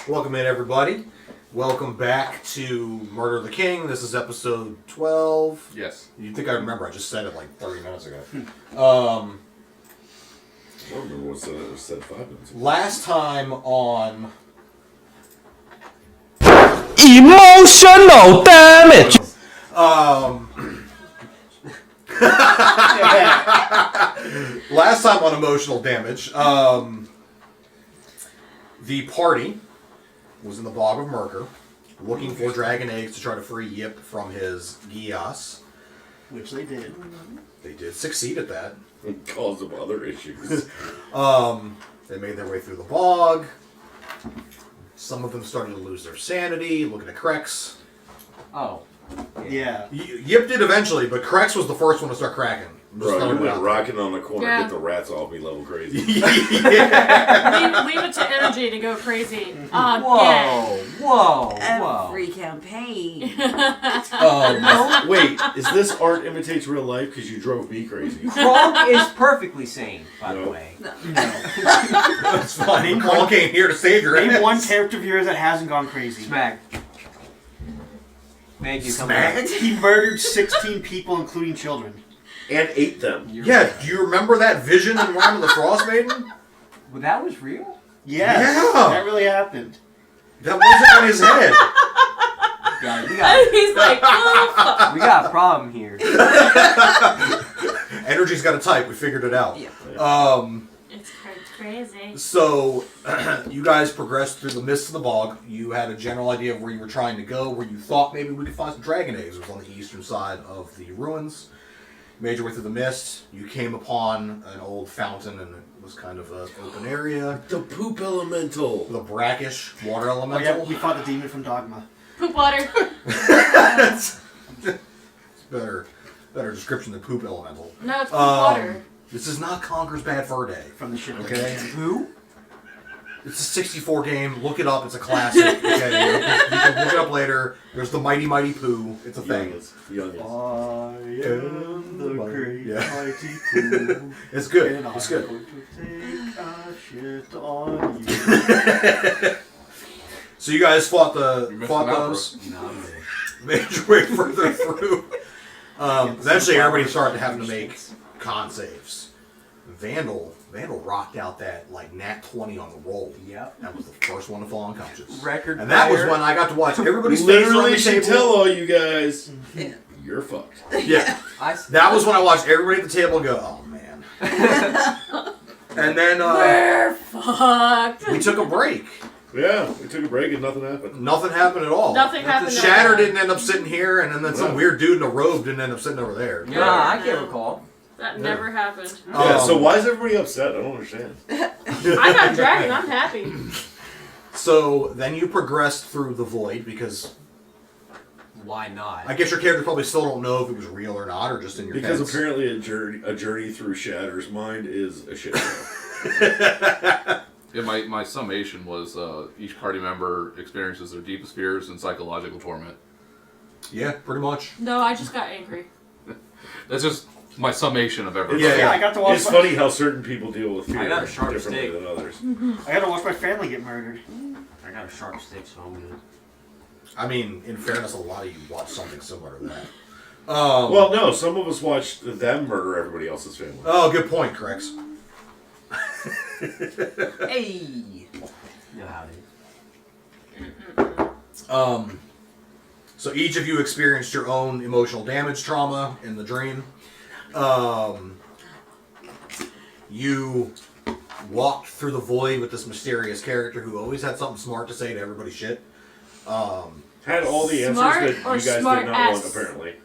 Welcome in, everybody. Welcome back to Murder of the King. This is episode 12. Yes. You think I remember? I just said it like 30 minutes ago. I don't remember what it said 5 minutes ago. Last time on... Emotional damage! Last time on Emotional Damage, the party was in the Bog of Myrkyr, looking for dragon eggs to try to free Yip from his Gias. Which they did. They did succeed at that. It caused them other issues. They made their way through the bog. Some of them started to lose their sanity, looking at Krex. Oh. Yeah. Yip did eventually, but Krex was the first one to start cracking. Bro, you went rocking on the corner, get the rats off me level crazy. Leave it to energy to go crazy. Whoa. Every campaign. Wait, is this art imitates real life? Because you drove me crazy. Krog is perfectly sane, by the way. No. That's funny. Paul came here to save your Name ass. one character of yours that hasn't gone crazy. Smack. Thank you. Smack? He murdered 16 people, including children. And ate them. Yeah, do you remember that vision in Rhyme of the Frost Maiden? Well, that was real? Yes, Yeah. that really happened. That wasn't in his head. God, He's like, oh, fuck. we got a problem here. Energy's got a type. We figured it out. Yeah. It's crazy. So, you guys progressed through the mist of the bog. You had a general idea of where you were trying to go, where you thought maybe we could find some dragon eggs. It was on the eastern side of the ruins. You made your way through the mist. You came upon an old fountain, and it was kind of an open area. The poop elemental. The brackish water Oh, elemental. yeah, we fought the demon from Dogma. Poop water. It's better description than poop elemental. No, it's poop water. This is not Conker's Bad Fur Day. From the ship. Okay? Who? It's a 64 game. Look it up. It's a classic. Okay? You can look it up later. There's the Mighty Mighty Pooh. It's a thing. Youngest. I am the great mighty Pooh. It's good. And It's I'm good. going to take a shit on you. So you guys fought missing out, those. No, I'm good. Made your way further through. Eventually, everybody started having to make con saves. Vandal rocked out that like nat 20 on the roll. Yep. That was the first one to fall unconscious. Record And that was player. when I got to watch everybody's face around Literally the should table. tell all you guys, Yeah. you're fucked. Yeah. That was when I watched everybody at the table go, oh man. And then We're fucked. we took a break. Yeah, we took a break and nothing happened. Nothing happened at all. Nothing happened. Shatter didn't end up sitting here, and then some weird dude in a robe didn't end up sitting over there. Yeah, I can't recall. That never happened. Yeah, so why is everybody upset? I don't understand. I got dragon. I'm happy. So then you progressed through the void because Why not? I guess your character probably still don't know if it was real or not, or just in your Because heads. apparently a journey through Shatter's mind is a shit show. Yeah, my summation was each party member experiences their deepest fears and psychological torment. Yeah, pretty much. No, I just got angry. That's just my summation of everything. Yeah. I got to watch. It's funny how certain people deal with fear I got a sharp differently stick. than others. I got to watch my family get murdered. I got a sharp stick, so I'm good. I mean, in fairness, a lot of you watch something similar to that. Well, no, some of us watched them murder everybody else's family. Oh, good point, Crex. Hey! You know how it is. So each of you experienced your own emotional damage trauma in the dream. You walked through the void with this mysterious character who always had something smart to say to everybody's shit. Had all the answers Smart that or you guys did smart not ass? want, apparently.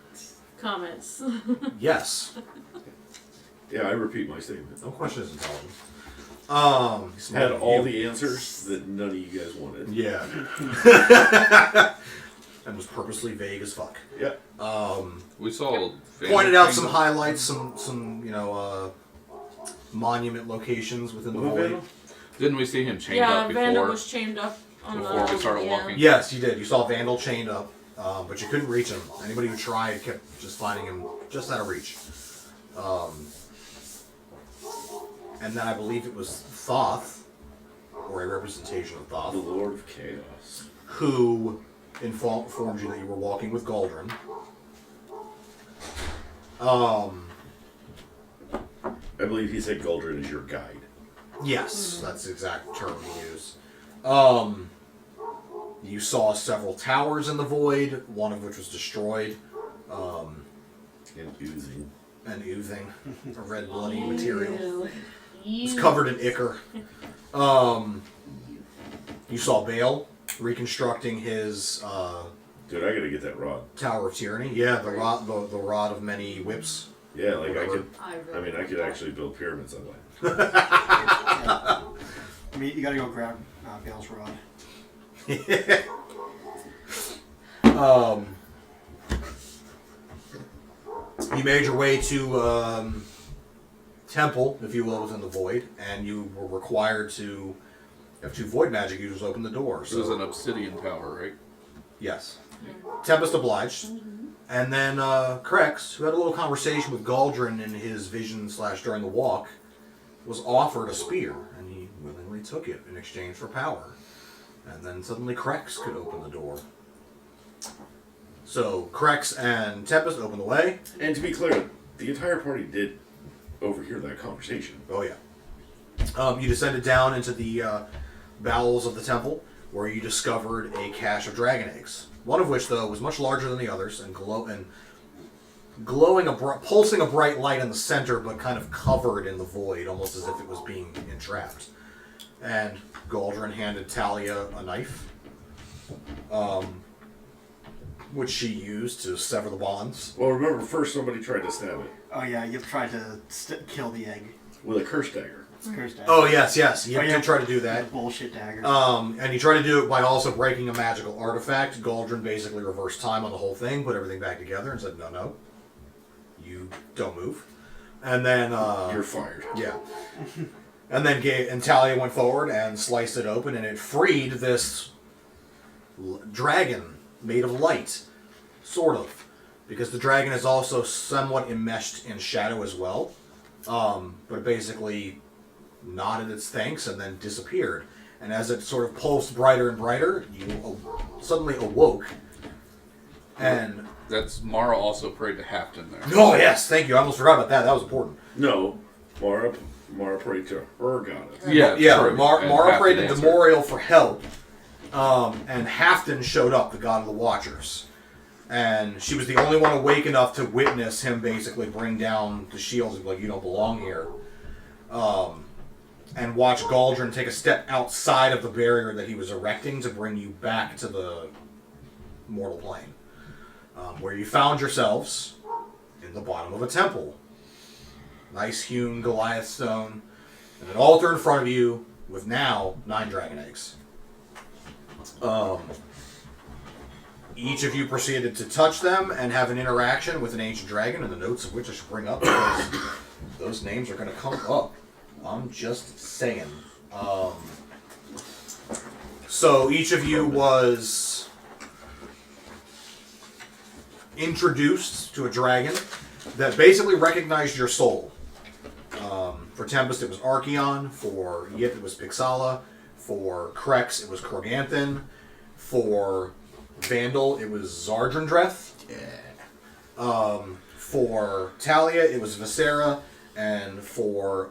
Comments. Yes. Yeah, I repeat my statement. No question is intelligent. Had all the answers that none of you guys wanted. Yeah. And was purposely vague as fuck. Yeah. We saw. Pointed out some highlights, some monument locations within the void. Didn't we see him chained Yeah, up before? Vandal was chained up on before we started yeah. walking. Yes, you did. You saw Vandal chained up, but you couldn't reach him. Anybody who tried kept just finding him just out of reach. And then I believe it was Thoth, or or a representation of The Thoth, Lord of Chaos. who informed you that you were walking with Galdrin. I believe he said Galdrin is your guide. Yes, that's the exact term he used. You saw several towers in the void, one of which was destroyed, And oozing. and oozing a red bloody material. It was You. covered in ichor. You saw Bale reconstructing his Dude, I gotta get that rod. Tower of Tyranny. Yeah, the rod of many whips. Yeah, like Whatever. I mean, I could actually build pyramids that way. I mean, you gotta go grab Bale's rod. You made your way to temple, if you will, within the void, and you were required to have 2 void magic users open the door. This is an obsidian tower, right? Yes. Tempest obliged. And then Krex, who had a little conversation with Galdrin in his vision / during the walk, was offered a spear, and he willingly took it in exchange for power. And then suddenly Krex could open the door. So Krex and Tempest opened the way. And to be clear, the entire party did overhear that conversation. Oh yeah. You descended down into the bowels of the temple, where you discovered a cache of dragon eggs. One of which, though, was much larger than the others, and glowing, pulsing a bright light in the center, but kind of covered in the void, almost as if it was being entrapped. And Galdrin handed Talia a knife, which she used to sever the bonds. Well, remember, first somebody tried to stab it Oh yeah, you've tried to kill the egg. with a curse dagger. It's cursed dagger. Oh yes, he Oh, yeah. did try to do that. Bullshit dagger. And he tried to do it by also breaking a magical artifact. Galdrin basically reversed time on the whole thing, put everything back together, and said, no, you don't move. And then, You're fired. yeah. And then Talia went forward and sliced it open, and it freed this dragon made of light, sort of. Because the dragon is also somewhat enmeshed in shadow as well. But it basically nodded its thanks and then disappeared. And as it sort of pulsed brighter and brighter, you suddenly awoke. And That's Mara also prayed to Hafton there. oh yes, thank you. I almost forgot about that. That was important. No, Mara prayed to her goddess. Yeah, Yeah, true. Mara And Hafton prayed to answered. Demorial for help, and Hafton showed up, the god of the Watchers. And she was the only one awake enough to witness him basically bring down the shields and be like, you don't belong here. And watch Galdrin take a step outside of the barrier that he was erecting to bring you back to the mortal plane. Where you found yourselves in the bottom of a temple. Nice hewn Goliath stone, and an altar in front of you with now 9 dragon eggs. Each of you proceeded to touch them and have an interaction with an ancient dragon, and the notes of which I should bring up because those names are going to come up. I'm just saying. So each of you was introduced to a dragon that basically recognized your soul. For Tempest, it was Archeon. For Yip, it was Pixala. For Krex, it was Kroganthan. For Vandal, it was Zardrendreth. Yeah. For Talia, it was Viscera. And for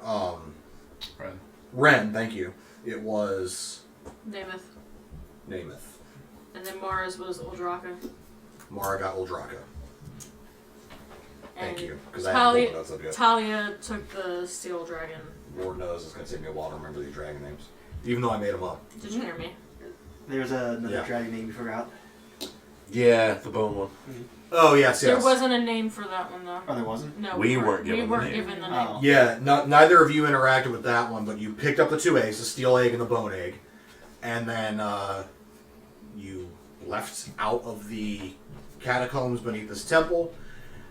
Ren, thank you, it was Namath. Namath. And then Mara's was Uldraka. Mara got Uldraka. Thank And you. Because I haven't pulled the Talia, notes up yet. Talia took the steel dragon. Lord knows it's going to take me a while to remember these dragon names. Even though I made them up. Did you hear me? There's another Yeah. dragon name you forgot. Yeah, the bone one. Oh, yes. There wasn't a name for that one though. Oh, there wasn't? No, We weren't given we the weren't name. given the name. Oh. Yeah, neither of you interacted with that one, but you picked up the 2 eggs, the steel egg and the bone egg, and then you left out of the catacombs beneath this temple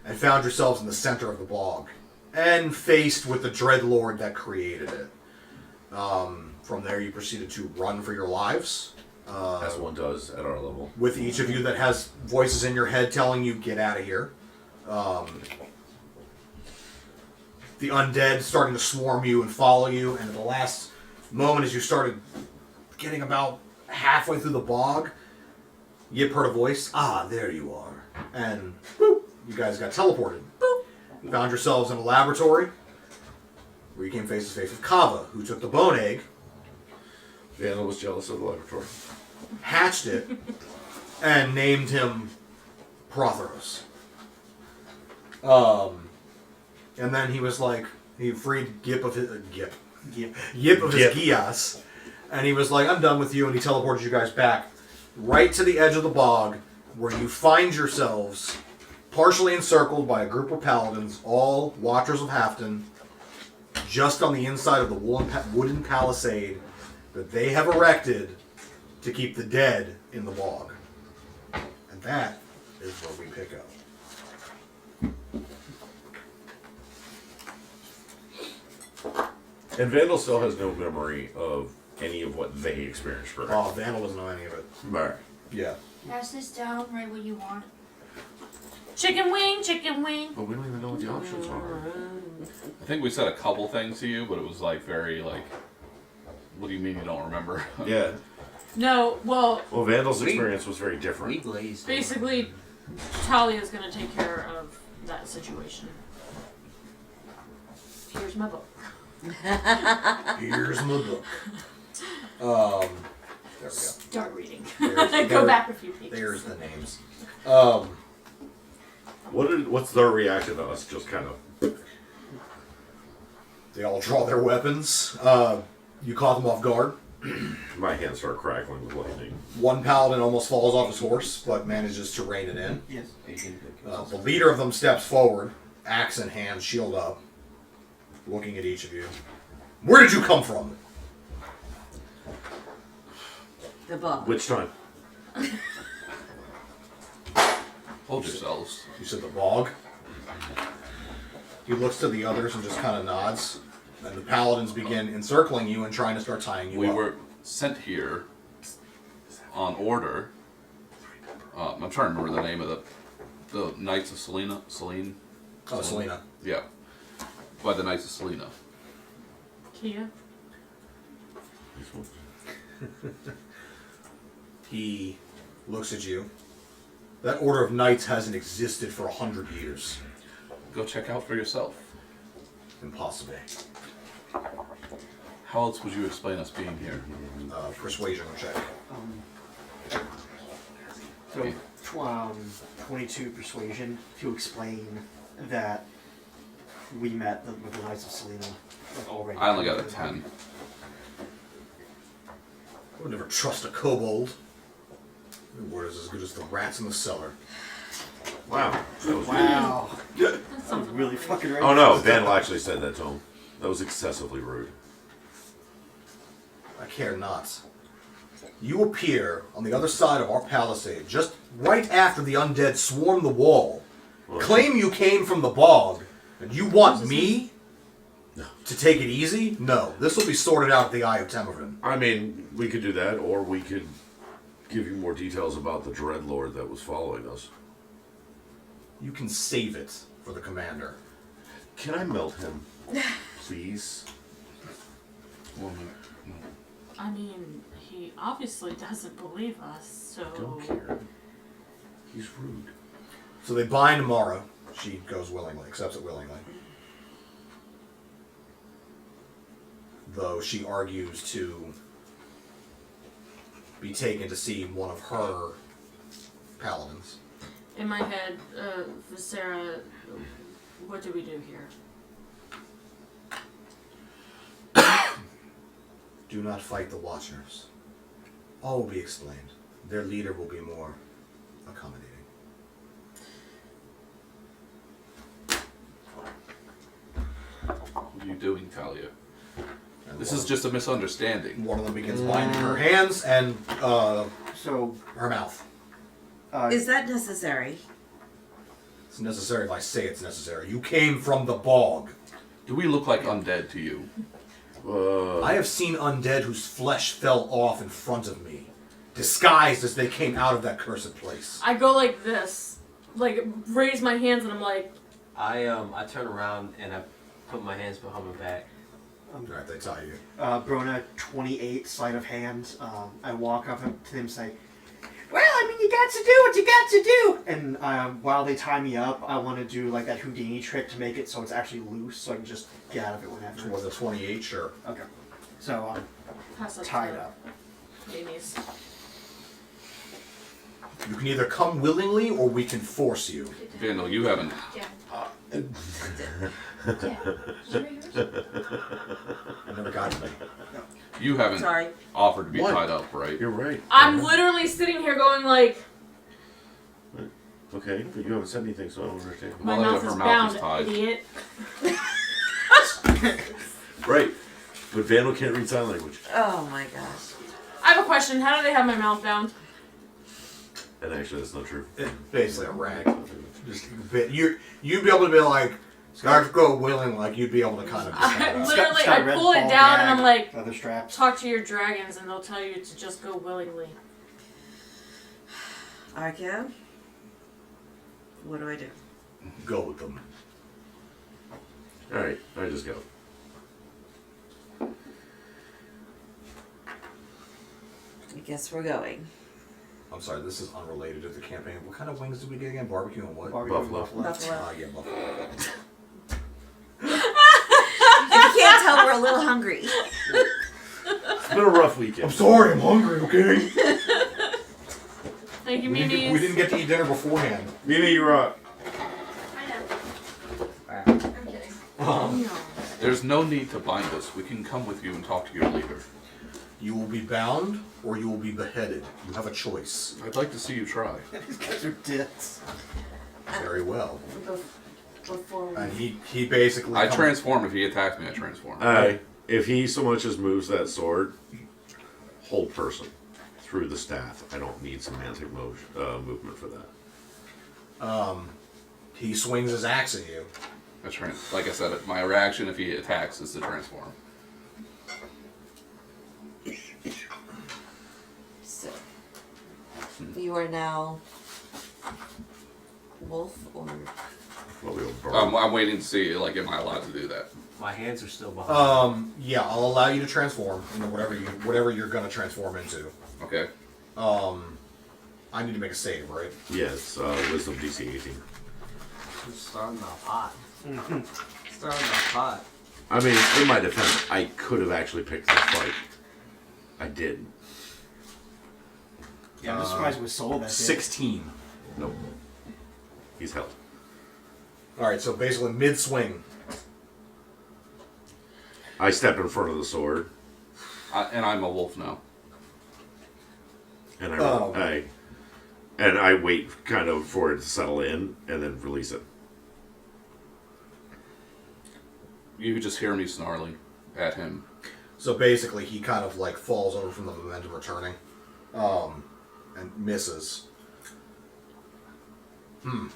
and found yourselves in the center of the bog and faced with the dreadlord that created it. From there, you proceeded to run for your lives. As one does at our level. With each of you that has voices in your head telling you, get out of here. The undead starting to swarm you and follow you, and at the last moment as you started getting about halfway through the bog, Yip heard a voice. Ah, there you are. And boop, you guys got teleported. Boop. You found yourselves in a laboratory where you came face to face with Kava, who took the bone egg, Vandal was jealous of the laboratory. hatched it, and named him Protheros. And then he was like, he freed Yip of his Yip of his Gias, and he was like, I'm done with you, and he teleported you guys back right to the edge of the bog, where you find yourselves partially encircled by a group of paladins, all Watchers of Halfton, just on the inside of the wooden palisade that they have erected to keep the dead in the bog. And that is where we pick up. And Vandal still has no memory of any of what they experienced, correct? Oh, Vandal doesn't know any of it. Right. Yeah. Pass this down right where you want. Chicken wing, chicken wing. But we don't even know what the options are. I think we said a couple things to you, but it was like very like, what do you mean you don't remember? Yeah. No, well, Well, Vandal's experience was very different. We glazed. basically, Talia's gonna take care of that situation. Here's my book. Here's my book. There we go. Start reading. There's- Go back a few pages. There's the names. What's their reaction to us? Just kind of. They all draw their weapons. You caught them off guard. My hands start crackling with lightning. One paladin almost falls off his horse, but manages to rein it in. Yes. The leader of them steps forward, axe in hand, shield up, looking at each of you. Where did you come from? The bog. Which time? Hold yourselves. You said the bog. He looks to the others and just kind of nods. And the paladins begin encircling you and trying to start tying you We up. were sent here on order. I'm trying to remember the name of the Knights of Selena. Oh, Selena. Yeah. By the Knights of Selena. Kia. He looks at you. That order of knights hasn't existed for 100 years. Go check out for yourself. Impossible. How else would you explain us being here? Persuasion check. So, 22 persuasion to explain that we met with the Knights of Selena already. I only got a 10. I would never trust a kobold. Their word is as good as the rats in the cellar. Wow. That was Wow. That's That was something. really fucking right. Oh no, Vandal actually said that to him. That was excessively rude. I care not. You appear on the other side of our palisade, just right after the undead swarm the wall. Claim you came from the bog, and you want me to take it easy? No, this will be sorted out at the Eye of Temervin. I mean, we could do that, or we could give you more details about the Dreadlord that was following us. You can save it for the commander. Can I melt him, please? I mean, he obviously doesn't believe us, so. Don't care. He's rude. So they bind Mara. She goes willingly, accepts it willingly. Though she argues to be taken to see one of her paladins. In my head, Viscera, what do we do here? Do not fight the Watchers. All will be explained. Their leader will be more accommodating. What are you doing, Talia? And This one is just a misunderstanding. One of them begins binding her hands and So, her mouth. Is that necessary? It's necessary if I say it's necessary. You came from the bog. Do we look like undead to you? I have seen undead whose flesh fell off in front of me, disguised as they came out of that cursed place. I go like this, like raise my hands, and I'm like, I turn around and I put my hands behind my back. Alright, they tie you. Brona, 28, sleight of hand. I walk up to him and say, well, I mean, you got to do what you got to do! And while they tie me up, I want to do like that Houdini trick to make it so it's actually loose, so I can just get out of it whenever. For the 28, sure. Okay. So, Pass up tied to up. Denise. You can either come willingly or we can force you. Vandal, you haven't. Yeah. It never got to me. You haven't Sorry. offered to be What? tied up, right? You're right. I'm literally sitting here going like, Okay, but you haven't said anything, so I don't understand. my Well, mouth if is her mouth is bound, tied. idiot. Right. But Vandal can't read sign language. Oh my gosh. I have a question. How do they have my mouth bound? And actually, that's not true. It's basically a rag. Just you'd be able to be like, "Gotta go willing," like you'd be able to kind of. I It's literally, got a I red pull it ball down and gag, I'm like, leather straps. talk to your dragons and they'll tell you to just go willingly. Arco? What do I do? Go with them. Alright, I just go. I guess we're going. I'm sorry, this is unrelated to the campaign. What kind of wings did we get again? Barbecue and what? Barbecue Buffalo. Buffalo. Yeah, buffalo. If you can't tell, we're a little hungry. It's been a rough weekend. I'm sorry, I'm hungry. Okay. Thank you, We Mimi. didn't get to eat dinner beforehand. Mimi, you're up. I know. I'm kidding. There's no need to bind us. We can come with you and talk to your leader. You will be bound or you will be beheaded. You have a choice. I'd like to see you try. These guys are dicks. Very well. Before we... And he basically. I transform. If he attacks me, I transform. If he so much as moves that sword, whole person through the staff. I don't need semantic movement for that. He swings his axe at you. Like I said, my reaction if he attacks is to transform. So, you are now wolf or Well, we'll burn. I'm waiting to see, like, am I allowed to do that? My hands are still behind. Yeah, I'll allow you to transform into whatever you're gonna transform into. Okay. I need to make a save, right? Yes, wisdom DC 18. Starting the pot. Starting the pot. I mean, in my defense, I could have actually picked this fight. I didn't. Yeah, I'm just surprised we sold that. 16. Nope. He's held. Alright, so basically mid swing. I step in front of the sword, And I'm a wolf now. and Oh. I wait kind of for it to settle in, and then release it. You could just hear me snarling at him. So basically he kind of like falls over from the momentum returning. And misses. I've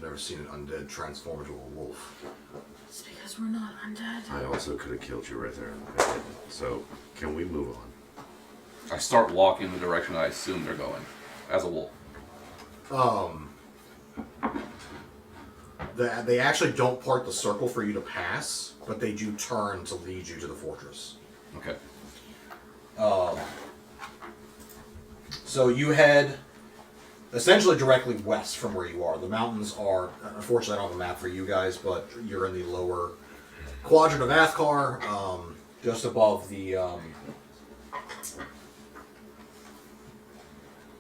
never seen an undead transform into a wolf. It's because we're not undead. I also could have killed you right there. I didn't. So, can we move on? I start walking the direction I assume they're going, as a wolf. They actually don't part the circle for you to pass, but they do turn to lead you to the fortress. Okay. So you head essentially directly west from where you are. The mountains are, unfortunately I don't have a map for you guys, but you're in the lower quadrant of Athkar, just above the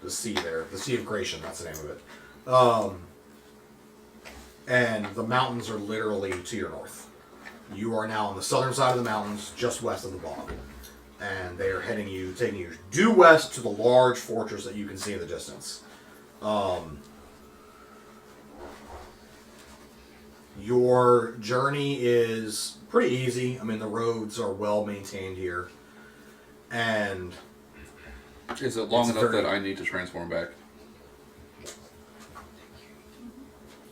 sea there. The Sea of Gratian, that's the name of it. And the mountains are literally to your north. You are now on the southern side of the mountains, just west of the bog. And they are taking you due west to the large fortress that you can see in the distance. Your journey is pretty easy. I mean, the roads are well maintained here. And Is it long It's enough very- that I need to transform back?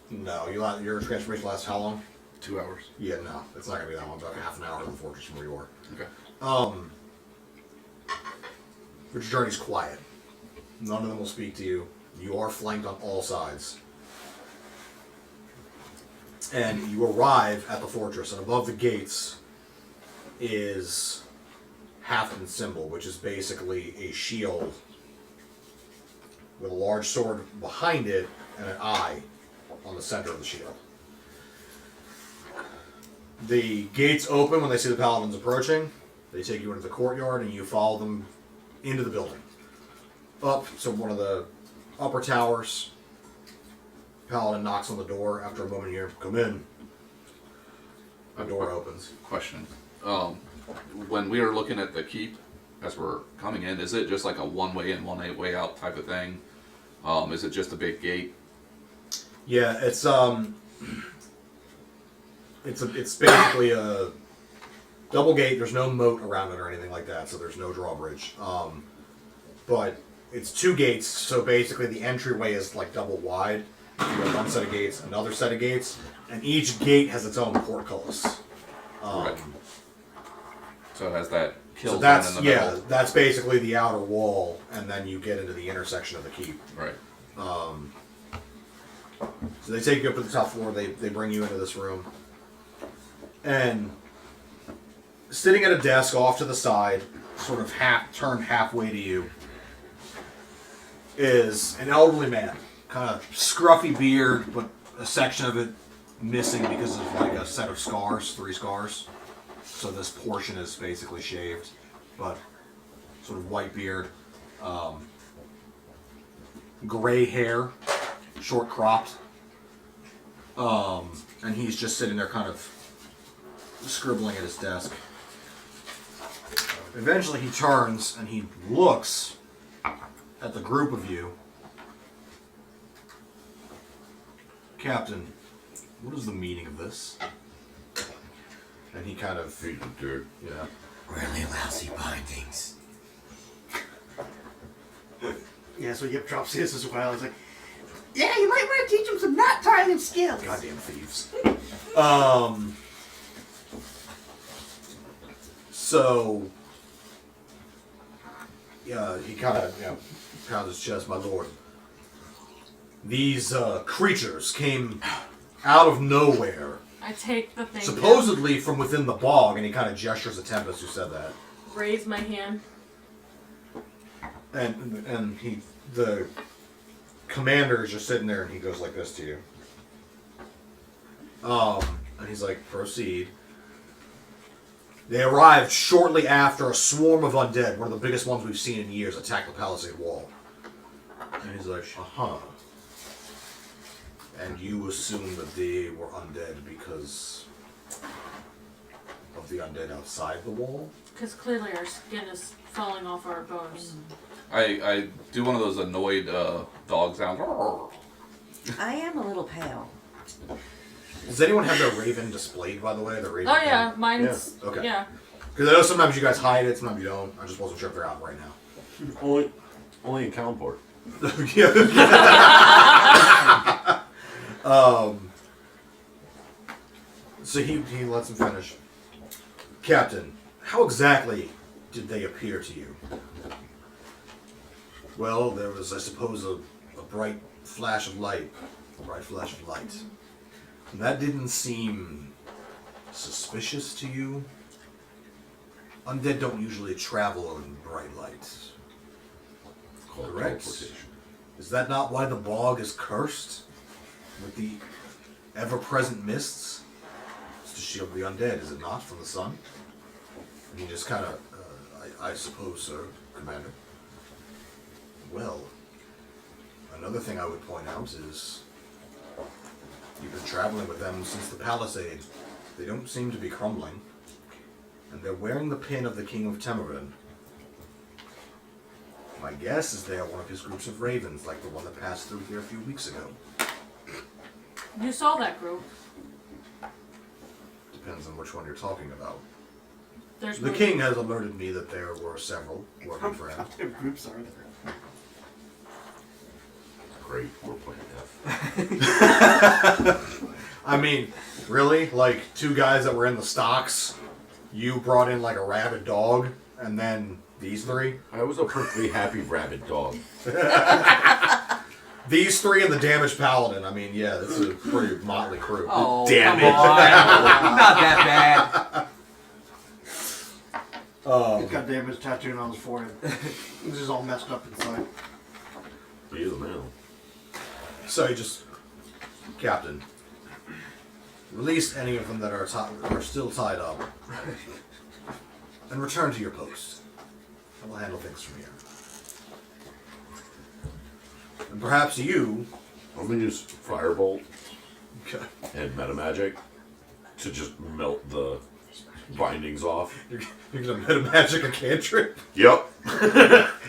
no, your transformation lasts how long? 2 hours. Yeah, no, it's not gonna be that long. About half an hour to the fortress from where you are. Okay. But your journey's quiet. None of them will speak to you. You are flanked on all sides. And you arrive at the fortress, and above the gates is Halfman's symbol, which is basically a shield with a large sword behind it and an eye on the center of the shield. The gates open when they see the paladins approaching. They take you into the courtyard, and you follow them into the building. Up to one of the upper towers. Paladin knocks on the door. After a moment, here, come in. The door opens. Question. When we are looking at the keep, as we're coming in, is it just like a one way in, one way out type of thing? Is it just a big gate? Yeah, it's basically a double gate. There's no moat around it or anything like that, so there's no drawbridge. But it's two gates, so basically the entryway is like double wide. You have one set of gates, another set of gates, and each gate has its own portcullis. Right. So it has that kill So zone that's in the middle. that's basically the outer wall, and then you get into the intersection of the keep. Right. So they take you up to the top floor. They bring you into this room, and sitting at a desk off to the side, sort of turned halfway to you, is an elderly man, kind of scruffy beard, but a section of it missing because of like a set of scars, 3 scars. So this portion is basically shaved, but sort of white beard, gray hair, short cropped, and he's just sitting there kind of scribbling at his desk. Eventually he turns and he looks at the group of you. Captain, what is the meaning of this? And he kind of... Feed the dirt. Yeah. Really lousy bindings. Yeah, so Yip drops his as well. He's like, yeah, you might want to teach him some knot tying skills. Goddamn thieves. So, yeah, he kind of, pounds his chest, my lord. These creatures came out of nowhere, I take the thing. supposedly from within the bog, and he kind of gestures at Tempest, who said that. Down, raise my hand. And the commander is just sitting there, and he goes like this to you. And he's like, proceed. They arrived shortly after a swarm of undead, one of the biggest ones we've seen in years, attacked the palisade wall. And he's like, uh-huh. And you assume that they were undead because of the undead outside the wall? Because clearly our skin is falling off our bones. I do one of those annoyed dog sounds. I am a little pale. Does anyone have their raven displayed, by the way? The raven Oh yeah, mine's Yeah, okay. yeah. Because I know sometimes you guys hide it, sometimes you don't. I just wasn't sure if they're out right now. Only in Calmport. So he lets him finish. Captain, how exactly did they appear to you? Well, there was, I suppose, a bright flash of light. A bright flash of light. And that didn't seem suspicious to you? Undead don't usually travel in bright light. Called Correct. teleportation. Is that not why the bog is cursed? With the ever-present mists? It's to shield the undead, is it not, from the sun? And he just kind of, I suppose, sir, Commander. Well, another thing I would point out is you've been traveling with them since the Palisade. They don't seem to be crumbling. And they're wearing the pin of the King of Temerin. My guess is they are one of his groups of ravens, like the one that passed through here a few weeks ago. You saw that group. Depends on which one you're talking about. There's The king has alerted me that there were several working for him. How many groups are there? Great, we're playing F. I mean, really? Like, 2 guys that were in the stocks, you brought in like a rabid dog, and then these 3? I was a perfectly happy rabid dog. These three and the damaged paladin. I mean, yeah, this is a pretty motley crew. Oh, Damn come it. on. Not that He's got damage tattooed on his forehead. He's just all messed up inside. Be the man. So you just, Captain, release any of them that are still tied up, and return to your post. I will handle things from here. And perhaps you. I'm gonna use Firebolt Okay. and Metamagic to just melt the bindings off. You're gonna meta magic a cantrip? Yep.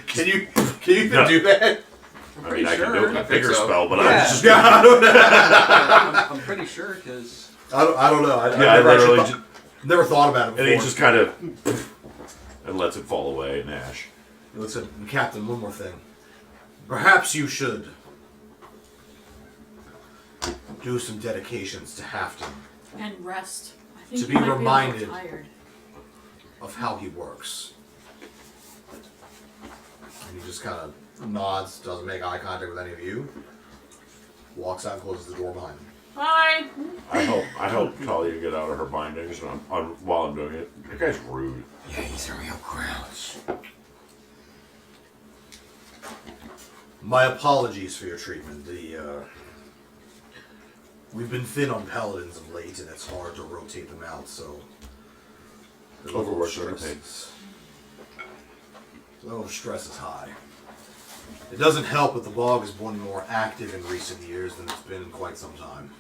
Can you even No. do that? I mean, I can do sure. it with I a think bigger so. spell, but Yeah. I was just Yeah, I don't know. bad. I'm pretty sure because I don't know. I Yeah, I never, actually literally never thought about it and before. he just kind of and lets it fall away and ash. Listen, Captain, one more thing. Perhaps you should do some dedications to Hafton And rest. I think To you be might reminded. Be a little tired. of how he works. And he just kind of nods, doesn't make eye contact with any of you, walks out and closes the door behind him. Bye. I help Talia get out of her bindings, and while I'm doing it, that guy's rude. Yeah, he's a real grouch. My apologies for your treatment. We've been thin on paladins of late, and it's hard to rotate them out, so the level of Overworked stress underpaid. the level of stress is high. It doesn't help that the bog has been more active in recent years than it's been in quite some time.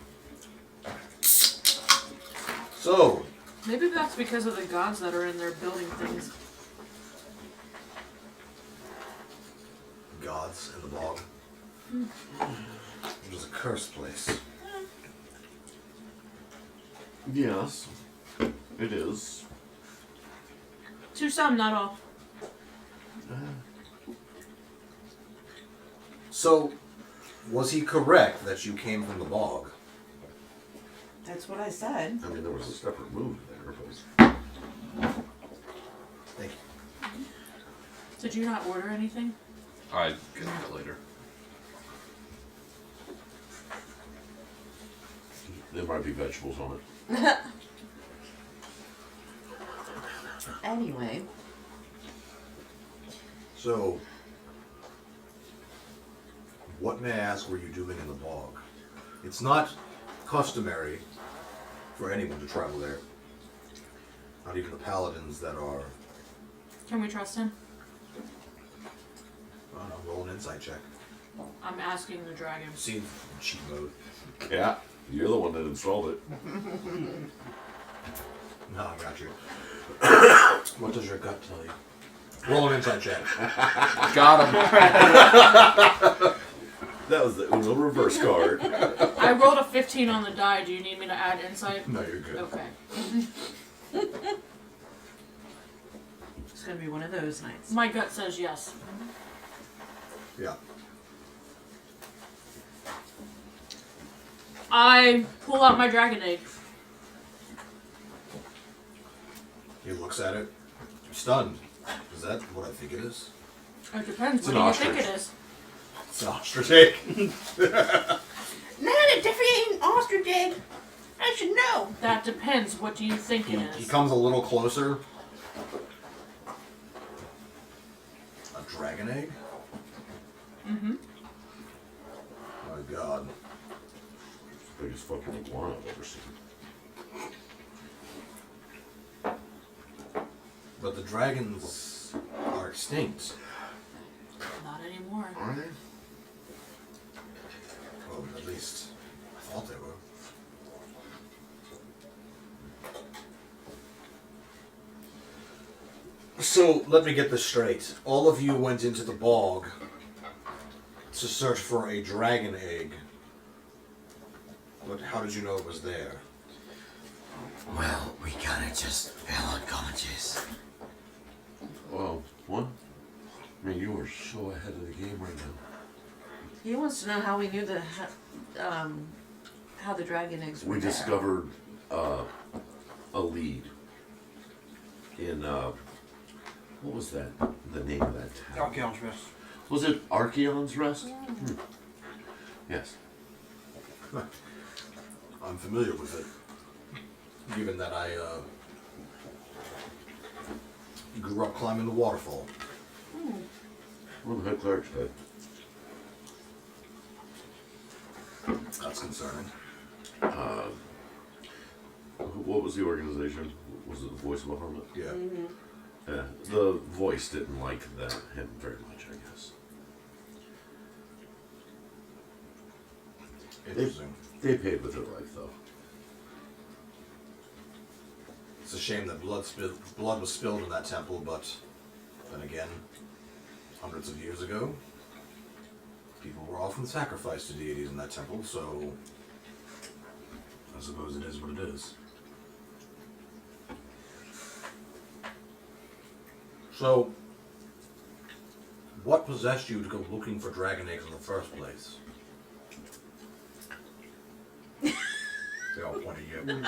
So, Maybe that's because of the gods that are in there building things. gods in the bog. It was a cursed place. Yes, it is. To some, not all. So, was he correct that you came from the bog? That's what I said. I mean, there was a step removed there, but Thank you. Did you not order anything? I can do it later. there might be vegetables on it. Anyway, So, what may I ask were you doing in the bog? It's not customary for anyone to travel there. Not even the paladins that are, Can we trust him? I don't know, roll an insight check. I'm asking the dragon. Seen cheat mode. Yeah, you're the one that installed it. No, I got you. What does your gut tell you? Roll an insight check. Got him. That was the Uno reverse card. I rolled a 15 on the die. Do you need me to add insight? No, you're good. Okay. it's gonna be one of those nights. My gut says yes. Yeah. I pull out my dragon egg. He looks at it. Stunned. Is that what I think it is? It depends. It's What do an you think ostrich. it is? It's an ostrich egg. Not a different ostrich egg. I should know. That depends. What do you think it He is? comes a little closer. A dragon egg? Mm-hmm. My god. It's the biggest fucking iguana I've ever seen. But the dragons are extinct. Not anymore. Are they? Well, at least I thought they were. So, let me get this straight. All of you went into the bog to search for a dragon egg. But how did you know it was there? Well, we kinda just fell unconscious. Well, what? I mean, you are so ahead of the game right now. He wants to know how we knew how the dragon eggs were We there. discovered a lead in what was that? The name of that town? Archaeologist Rest. Was it Archeon's Rest? Yes. I'm familiar with it, given that I grew up climbing the waterfall. Well, the head cleric's dead. That's concerning. What was the organization? Was it the Voice of Bahamut? Yeah. Yeah. The Voice didn't like him very much, I guess. Interesting. They paid with their life, though. It's a shame that blood was spilled in that temple, but then again, hundreds of years ago, people were often sacrificed to deities in that temple, so I suppose it is what it is. So, what possessed you to go looking for dragon eggs in the first place? They all point at you.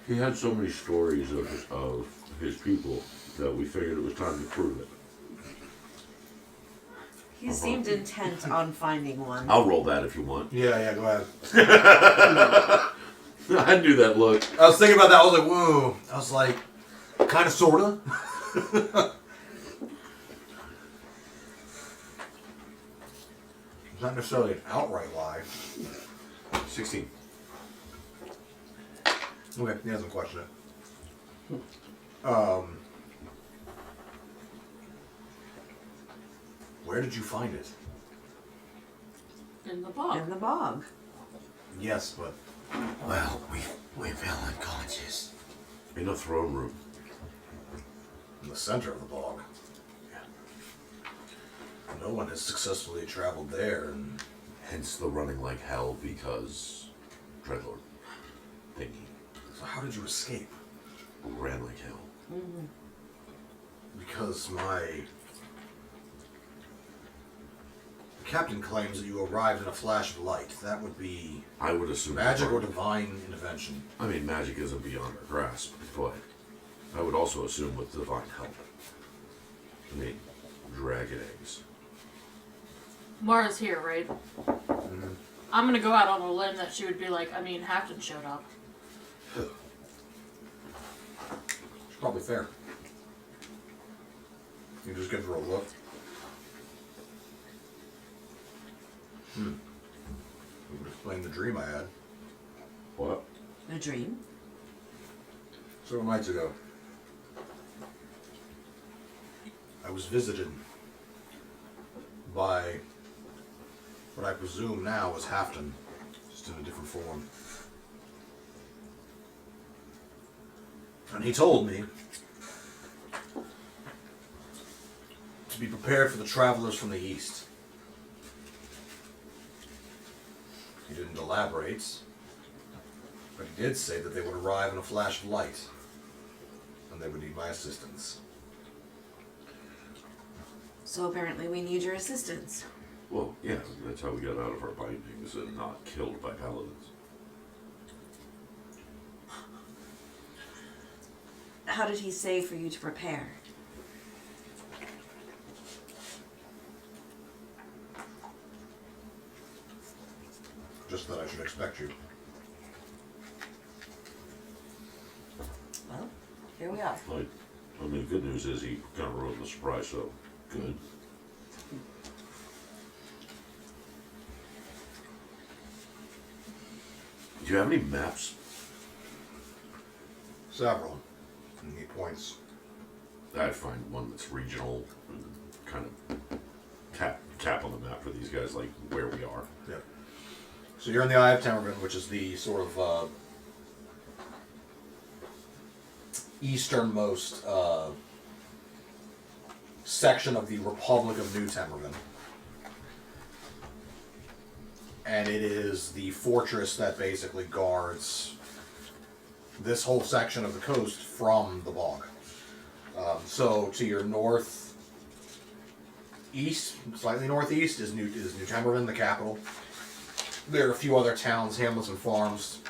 He had so many stories of his people that we figured it was time to prove it. He seemed intent on finding one. I'll roll that if you want. Yeah, go ahead. I knew that look. I was thinking about that. I was like, whoa. I was like, kind of, sorta. It's not necessarily an outright lie. 16. Okay, he doesn't question it. Where did you find it? In the bog. In the bog. Yes, but Well, we fell unconscious. In a throne room. in the center of the bog. No one has successfully traveled there, and Hence the running like hell because Dreadlord thingy so how did you escape? ran like hell. Because the captain claims that you arrived in a flash of light. That would be I would assume magic or divine intervention. I mean, magic isn't beyond our grasp, but I would also assume with divine help. I mean, dragon eggs. Mara's here, right? I'm gonna go out on a limb that she would be like, I mean, Hafton showed up. It's probably fair. You just give her a look. You would explain the dream I had. What? A dream? Several nights ago, I was visited by what I presume now is Hafton, just in a different form. And he told me to be prepared for the travelers from the east. He didn't elaborate, but he did say that they would arrive in a flash of light, and they would need my assistance. So apparently we need your assistance. Well, yeah, that's how we got out of our bindings and not killed by paladins. How did he say for you to prepare? Just that I should expect you. Well, here we are. I mean, the good news is he kind of ruined the surprise, so good. Do you have any maps? Several. And he points. I'd find one that's regional and kind of tap on the map for these guys, like where we are. Yeah. So you're in the Eye of Temervin, which is the sort of easternmost section of the Republic of New Temervin. And it is the fortress that basically guards this whole section of the coast from the bog. So to your northeast, slightly northeast, is New Temervin, the capital. There are a few other towns, hamlets, and farms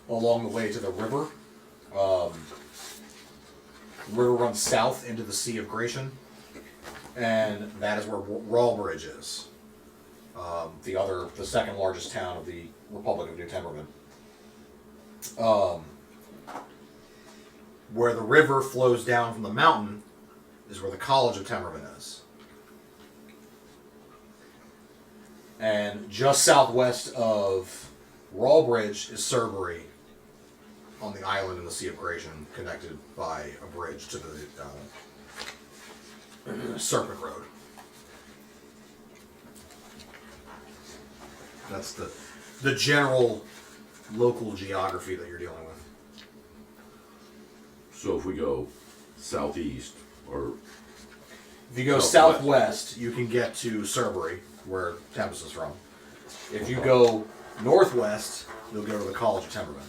along the way to the river. The river runs south into the Sea of Gratian, and that is where Rawbridge is. the second largest town of the Republic of New Timberman. Where the river flows down from the mountain is where the College of Timberman is. And just southwest of Rawbridge is Surbury, on the island in the Sea of Gratian, connected by a bridge to the Serpent Road. That's the general local geography that you're dealing with. So if we go southeast, or If you go southwest, you can get to Surbury, where Tempest is from. If you go northwest, you'll go to the College of Timberman.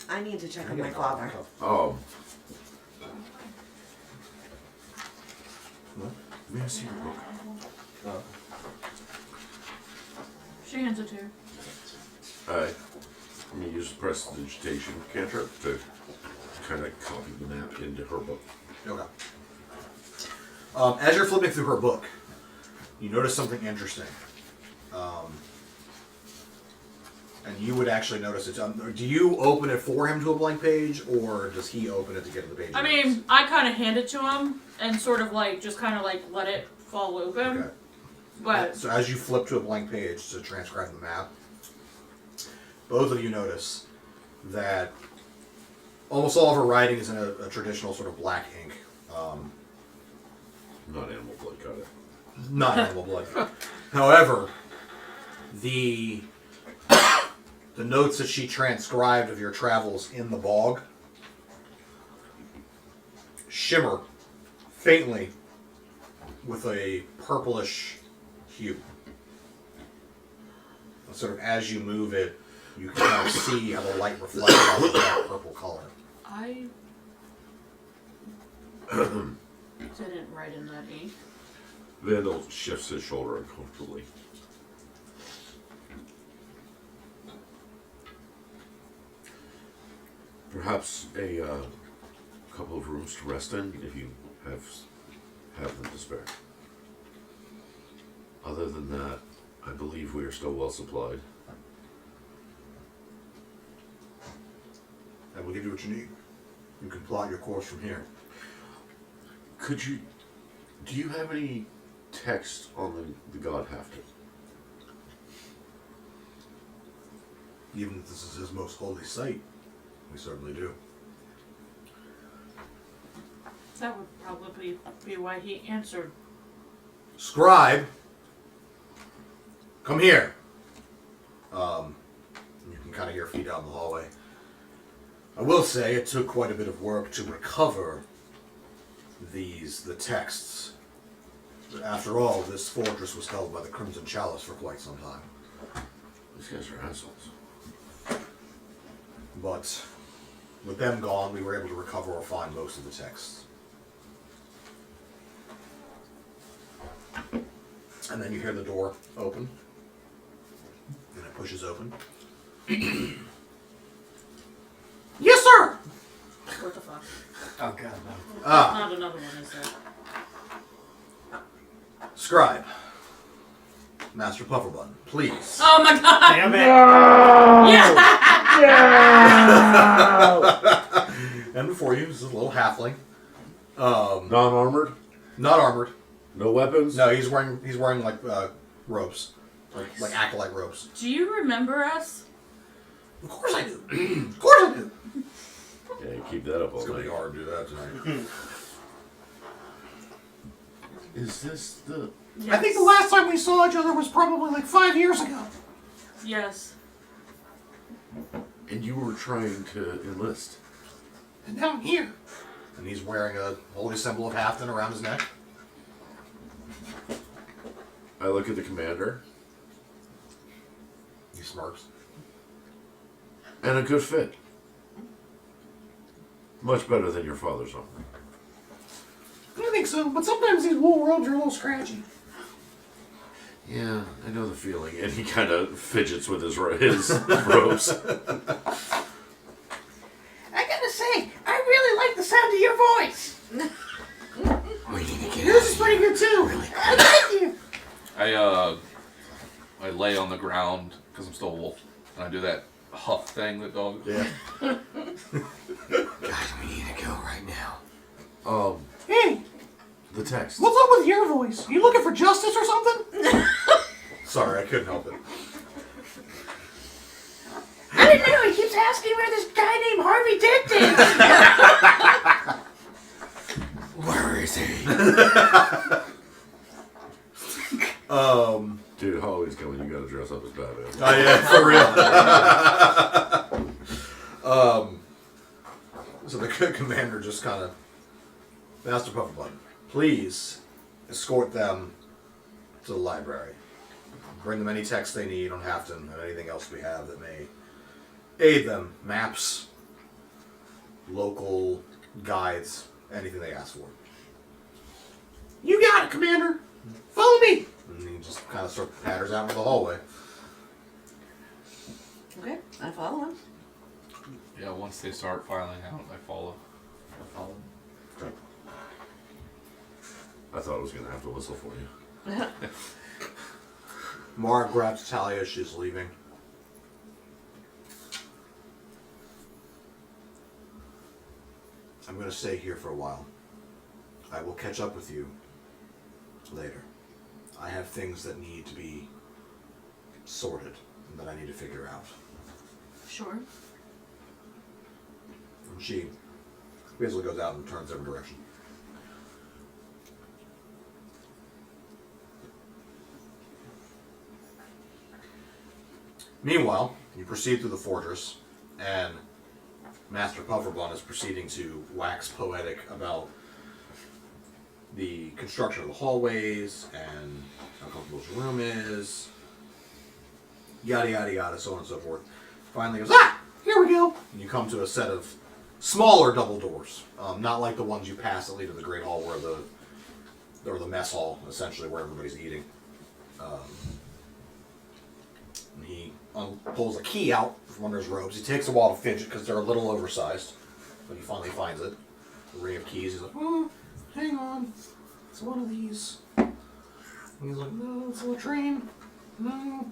I need to check on my father. may I see your book? She hands it to you. I'm gonna use prestidigitation cantrip to kind of copy the map into her book. Okay. As you're flipping through her book, you notice something interesting. And you would actually notice it. Do you open it for him to a blank page, or does he open it to get to the page? I mean, I kind of hand it to him and sort of like, just kind of like let it fall open. Okay. But So as you flip to a blank page to transcribe the map, both of you notice that almost all of her writing is in a traditional sort of black ink. Not animal blood, got it. Not animal blood. However, the notes that she transcribed of your travels in the bog shimmer faintly with a purplish hue. And sort of as you move it, you can kind of see how the light reflects off of that purple color. I didn't write in that ink. Vandal shifts his shoulder uncomfortably. Perhaps a couple of rooms to rest in, if you have them to spare. Other than that, I believe we are still well supplied. I will give you what you need. You can plot your course from here. Do you have any text on the god Hafton? Even if this is his most holy site, we certainly do. That would probably be why he answered. Scribe, come here. You can kind of hear feet down the hallway. I will say it took quite a bit of work to recover the texts. After all, this fortress was held by the Crimson Chalice for quite some time. These guys are assholes. But with them gone, we were able to recover or find most of the texts. And then you hear the door open. And it pushes open. Yes, sir! What the fuck? Oh god, no. Not another one, is there? Scribe. Master Pufferbun, please. Oh my god! Damn it! Yeah! And before you is a little halfling. Non-armored? Not armored. No weapons? No, he's wearing like robes. Like acolyte robes. Do you remember us? Of course I do. Of course I do. Yeah, you keep that up all It's gonna night. be hard to do that tonight. Is this the... I think the last time we saw each other was probably like 5 years ago. Yes. And you were trying to enlist? And now I'm here. And he's wearing a holy symbol of Hafton around his neck. I look at the commander. He smirks. And a good fit. Much better than your father's armor. I think so, but sometimes these wool robes are a little scratchy. Yeah, I know the feeling. And he kind of fidgets with his robes. I gotta say, I really like the sound of your voice. ground because I'm still a wolf, and I do that huff thing that dogs. Yeah. Guys, we need to go right now. Hey, The text. what's up with your voice? You looking for justice or something? Sorry, I couldn't help it. I didn't know. He keeps asking where this guy named Harvey Dent is. Where is he? Dude, Halloween's coming. You gotta dress up as Batman. Oh yeah, for real. So the commander just kind of, Master Pufferbutton, please escort them to the library. Bring them any texts they need on Halfton and anything else we have that may aid them. Maps, local guides, anything they ask for. You got it, Commander. Follow me. And he just kind of sort of patters out into the hallway. Okay, I follow him. Yeah, once they start filing out, I follow. Okay. I thought I was gonna have to whistle for you. Mara grabs Talia as she's leaving. I'm going to stay here for a while. I will catch up with you later. I have things that need to be sorted and that I need to figure out. Sure. And she basically goes out and turns every direction. Meanwhile, you proceed through the fortress, and Master Pufferbun is proceeding to wax poetic about the construction of the hallways and how comfortable his room is, yada yada yada, so on and so forth. Finally goes, here we go! And you come to a set of smaller double doors, not like the ones you pass that lead to the Great Hall, or the mess hall, essentially, where everybody's eating. And he pulls a key out from under his robes. He takes a while to fidget because they're a little oversized, but he finally finds it. The ring of keys. He's like, oh, hang on, it's one of these. And he's like, no, it's a latrine. No,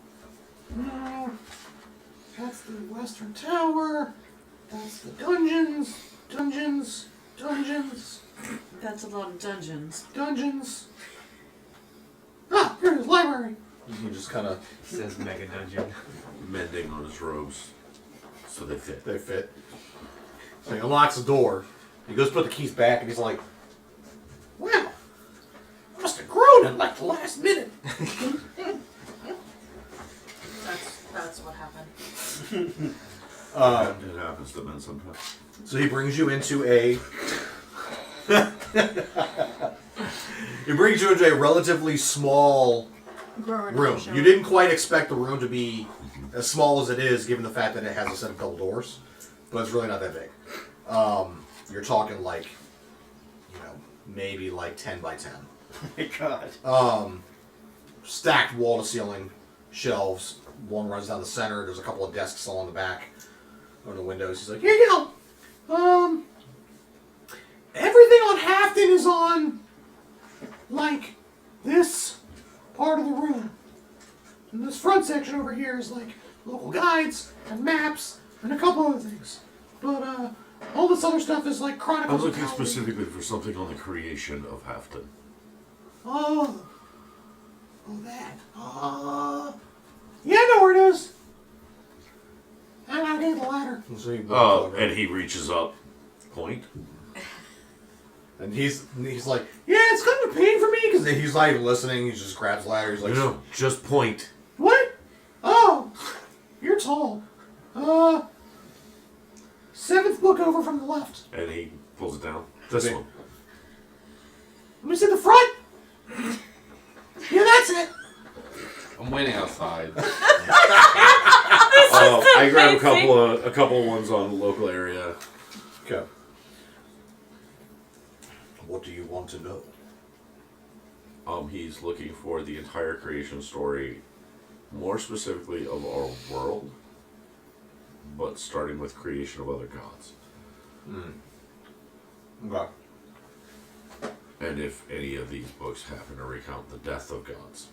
that's the Western Tower. That's the dungeons. That's a lot of dungeons. Ah, here it is, library. He just kind of Says Mega Dungeon. Mending on his robes so they fit. They fit. So he unlocks the door. He goes to put the keys back, and he's like, "Wow, I must have grown in like the last minute." That's what happened. It happens to men sometimes. So he brings you into a. He brings you into a relatively small room. You didn't quite expect the room to be as small as it is, given the fact that it has a set of double doors, but it's really not that big. You're talking like, maybe like 10 by 10. Oh my god. Stacked wall to ceiling shelves. One runs down the center. There's a couple of desks along the back of the windows. He's like, here you go. Everything on Halfton is on like this part of the room. And this front section over here is like local guides and maps and a couple other things. But all this other stuff is like I chronicles. was looking of Halloween. specifically for something on the creation of Halfton. Oh, that. Yeah, I know where it is. And I need the ladder. So he Oh, and he reaches up. Point. And he's like, yeah, it's kind of a pain for me, because he's not even listening. He just grabs the ladder. He's like, No, just point. what? Oh, you're tall. 7th book over from the left. And he pulls it down. This Okay. one. Let me see the front. Yeah, that's it. I'm waiting outside. I grab a couple of ones on the local area. Okay. What do you want to know? He's looking for the entire creation story, more specifically of our world, but starting with creation of other gods. Okay. And if any of these books happen to recount the death of gods.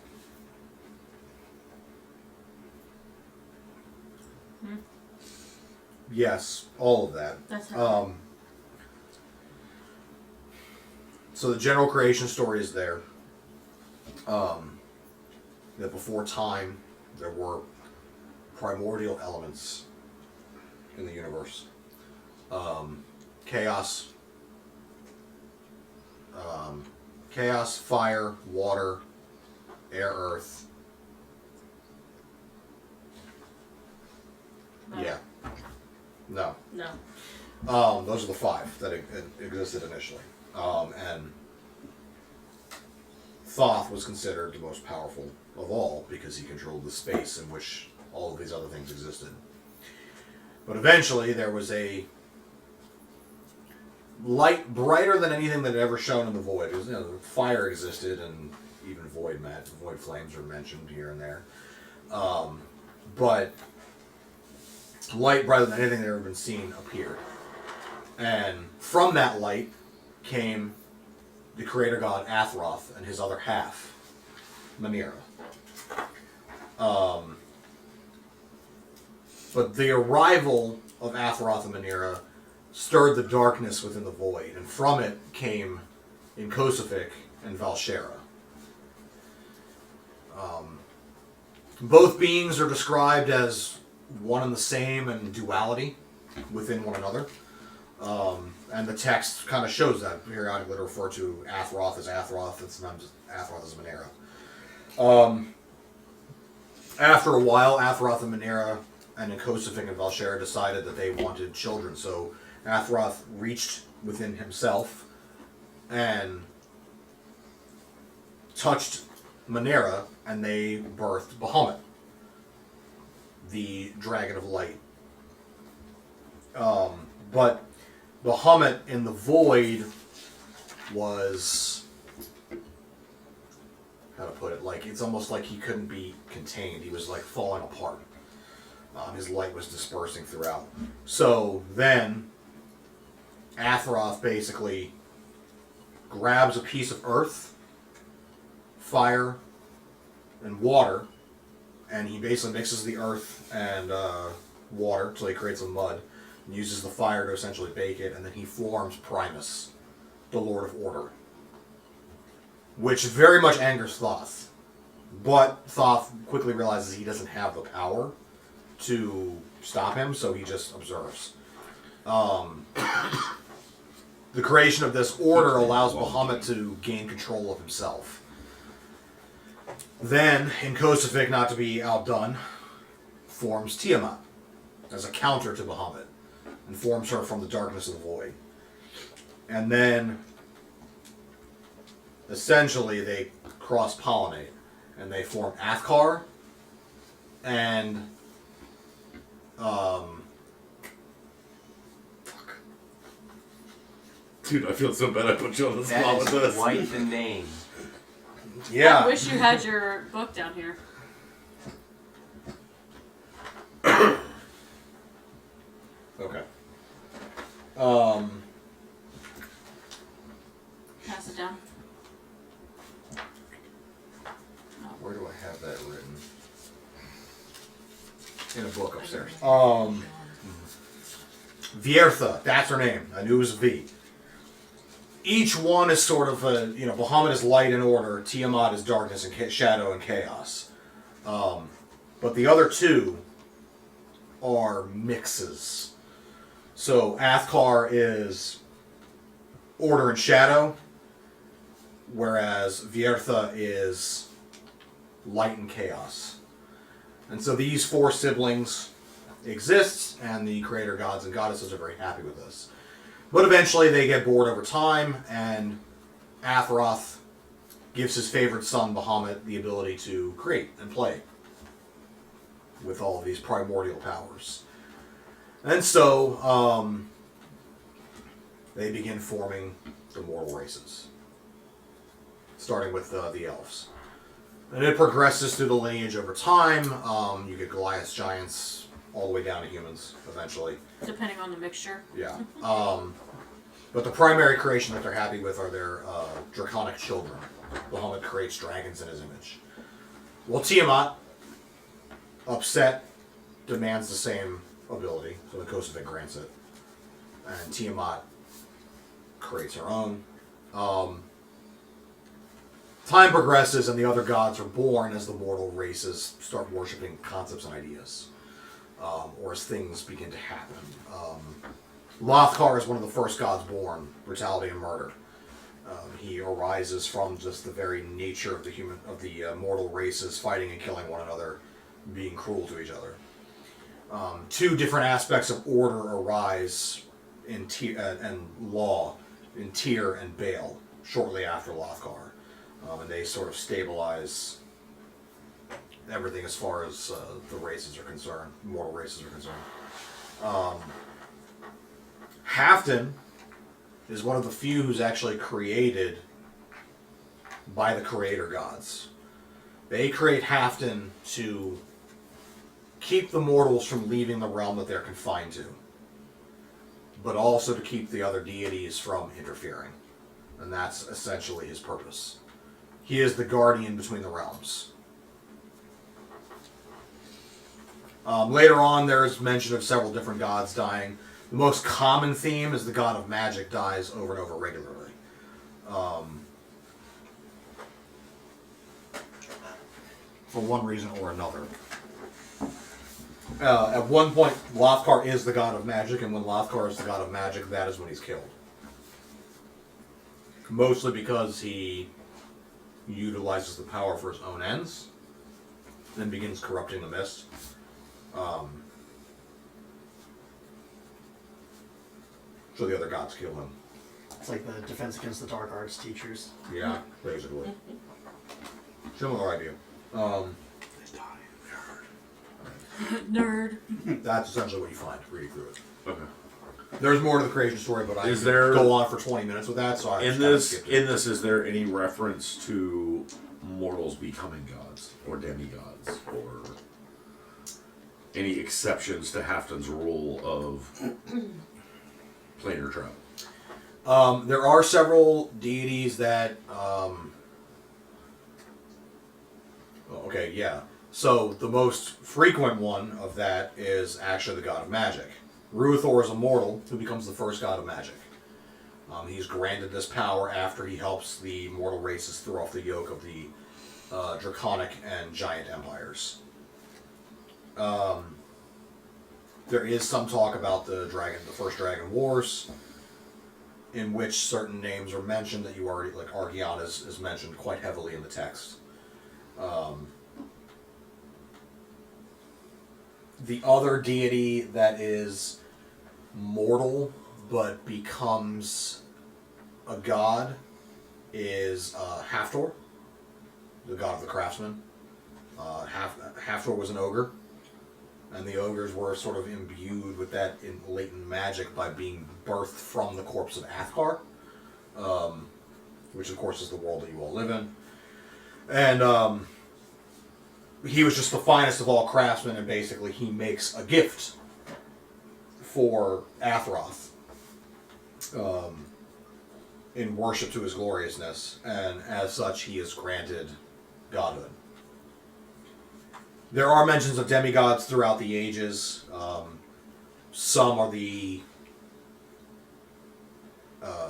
Yes, all of that. That's how. So the general creation story is there. That before time, there were primordial elements in the universe. Chaos, fire, water, air, earth. No. Yeah. No. No. Those are the five that existed initially. And Thoth was considered the most powerful of all because he controlled the space in which all of these other things existed. But eventually there was a light brighter than anything that had ever shone in the void. It was, fire existed, and even void flames were mentioned here and there. But light brighter than anything that had ever been seen appeared. And from that light came the creator god Athroth and his other half, Myrkyr. But the arrival of Athroth and Myrkyr stirred the darkness within the void, and from it came Inkosifik and Valshera. Both beings are described as one and the same and duality within one another. And the text kind of shows that. Periodically to refer to Athroth as Athroth, and sometimes Athroth as Myrkyr. After a while, Athroth and Myrkyr and Inkosifik and Valshera decided that they wanted children, so Athroth reached within himself and touched Myrkyr, and they birthed Bahamut, the Dragon of Light. But Bahamut in the void was, how to put it, like, it's almost like he couldn't be contained. He was like falling apart. His light was dispersing throughout. So then Athroth basically grabs a piece of earth, fire, and water, and he basically mixes the earth and water until he creates a mud, and uses the fire to essentially bake it, and then he forms Primus, the Lord of Order, which very much angers Thoth. But Thoth quickly realizes he doesn't have the power to stop him, so he just observes. The creation of this order allows Bahamut to gain control of himself. Then, Inkosifik, not to be outdone, forms Tiamat as a counter to Bahamut, and forms her from the darkness of the void. And then, essentially, they cross-pollinate, and they form Athkar, and Dude, I feel so bad I put you on the spot That with is this. quite the name. yeah. I wish you had your book down here. Okay. Pass it down. Where do I have that written? In a book upstairs. Viertha, that's her name. I knew it was a V. Each one is sort of a, Bahamut is light and order, Tiamat is darkness and shadow and chaos. But the other two are mixes. So Athkar is order and shadow, whereas Viertha is light and chaos. And so these four siblings exist, and the creator gods and goddesses are very happy with this. But eventually they get bored over time, and Athroth gives his favorite son, Bahamut, the ability to create and play with all of these primordial powers. And so they begin forming the mortal races, starting with the elves. And it progresses through the lineage over time. You get Goliath giants all the way down to humans, eventually. Depending on the mixture. Yeah. But the primary creation that they're happy with are their draconic children. Bahamut creates dragons in his image. Well, Tiamat, upset demands the same ability, so the Kosovo grants it. And Tiamat creates her own. Time progresses and the other gods are born as the mortal races start worshipping concepts and ideas. Or as things begin to happen. Lothkar is one of the first gods born, brutality and murder. He arises from just the very nature of the mortal races fighting and killing one another, being cruel to each other. Two different aspects of order arise in and law in Tyr and Baal shortly after Lothkar, and they sort of stabilize everything as far as the races are concerned, mortal races are concerned. Halfdan is one of the few who's actually created by the creator gods. They create Halfdan to keep the mortals from leaving the realm that they're confined to, but also to keep the other deities from interfering. And that's essentially his purpose. He is the guardian between the realms. Later on, there is mention of several different gods dying. The most common theme is the god of magic dies over and over regularly. For one reason or another. At one point, Lothkar is the god of magic, and when Lothkar is the god of magic, that is when he's killed. Mostly because he utilizes the power for his own ends, then begins corrupting the mist. So the other gods kill him. It's like the Defense Against the Dark Arts teachers. Yeah, basically. Similar idea. Nerd. That's essentially what you find reading through it. Okay. There's more to the creation story, but I Is could there- go on for 20 minutes with that, so I In just skipped it. this, is there any reference to mortals becoming gods or demigods, or any exceptions to Halfdan's rule of planar travel? There are several deities that. Okay, yeah. So the most frequent one of that is actually the god of magic. Ruthor is a mortal who becomes the first god of magic. He's granted this power after he helps the mortal races throw off the yoke of the draconic and giant empires. There is some talk about the first dragon wars, in which certain names are mentioned that you already, like Archeon is mentioned quite heavily in the text. The other deity that is mortal but becomes a god is Haftor, the god of the craftsman. Haftor was an ogre, and the ogres were sort of imbued with that latent magic by being birthed from the corpse of Athkar, which of course is the world that you all live in. And he was just the finest of all craftsmen, and basically he makes a gift for Athroth in worship to his gloriousness, and as such he is granted godhood. There are mentions of demigods throughout the ages. Some are the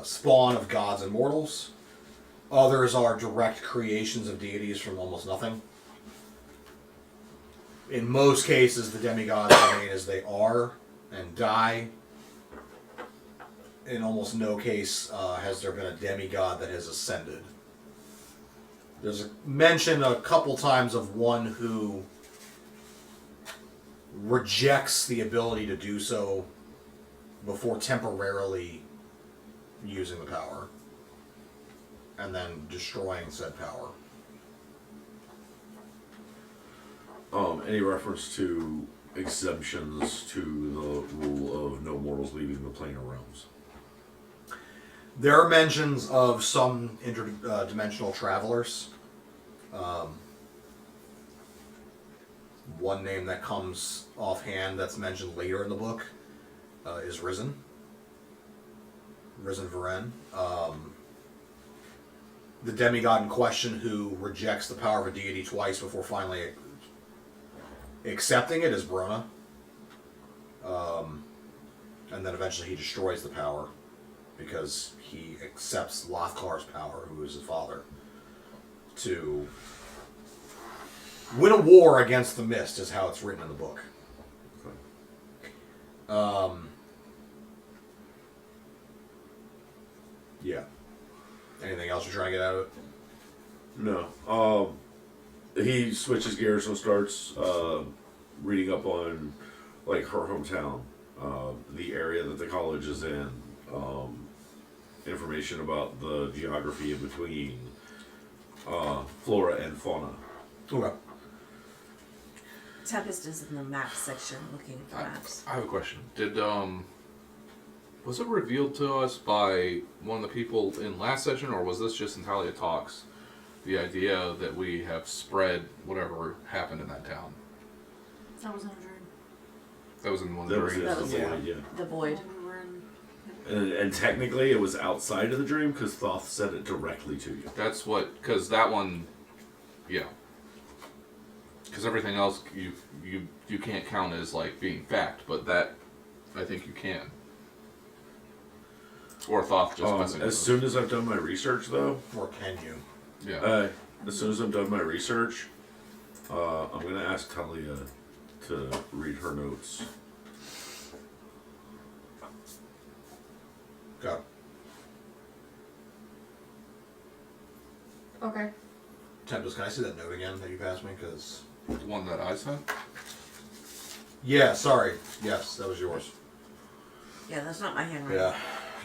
spawn of gods and mortals. Others are direct creations of deities from almost nothing. In most cases, the demigods remain as they are and die. In almost no case has there been a demigod that has ascended. There's a mention a couple times of one who rejects the ability to do so before temporarily using the power and then destroying said power. Any reference to exemptions to the rule of no mortals leaving the planar realms? There are mentions of some interdimensional travelers. One name that comes offhand that's mentioned later in the book is Risen. Risen Varen. The demigod in question who rejects the power of a deity twice before finally accepting it is Brona. And then eventually he destroys the power because he accepts Lothkar's power, who is his father, to win a war against the mist, is how it's written in the book. Yeah. Anything else you're trying to get out of it? No. He switches gears and starts reading up on like her hometown, the area that the college is in, information about the geography in between flora and fauna. Okay. Tempest is in the map section looking for maps. I have a question. Did was it revealed to us by one of the people in last session, or was this just entirely a talks? The idea that we have spread whatever happened in that town. That was in a dream. That was in one of That the was dreams. That was the yeah. void, yeah. The void. When we were in. And technically it was outside of the dream because Thoth said it directly to you. That's what, because that one, yeah. Because everything else you can't count as like being fact, but that I think you can. Or Thoth just messing with As us. soon as I've done my research though, Or can you? Yeah. as soon as I'm done my research, I'm gonna ask Talia to read her notes. Go. Okay. Tempest, can I see that note again that you passed me? Because The one that I sent? yeah, sorry. Yes, that was yours. Yeah, that's not my handwriting. Yeah,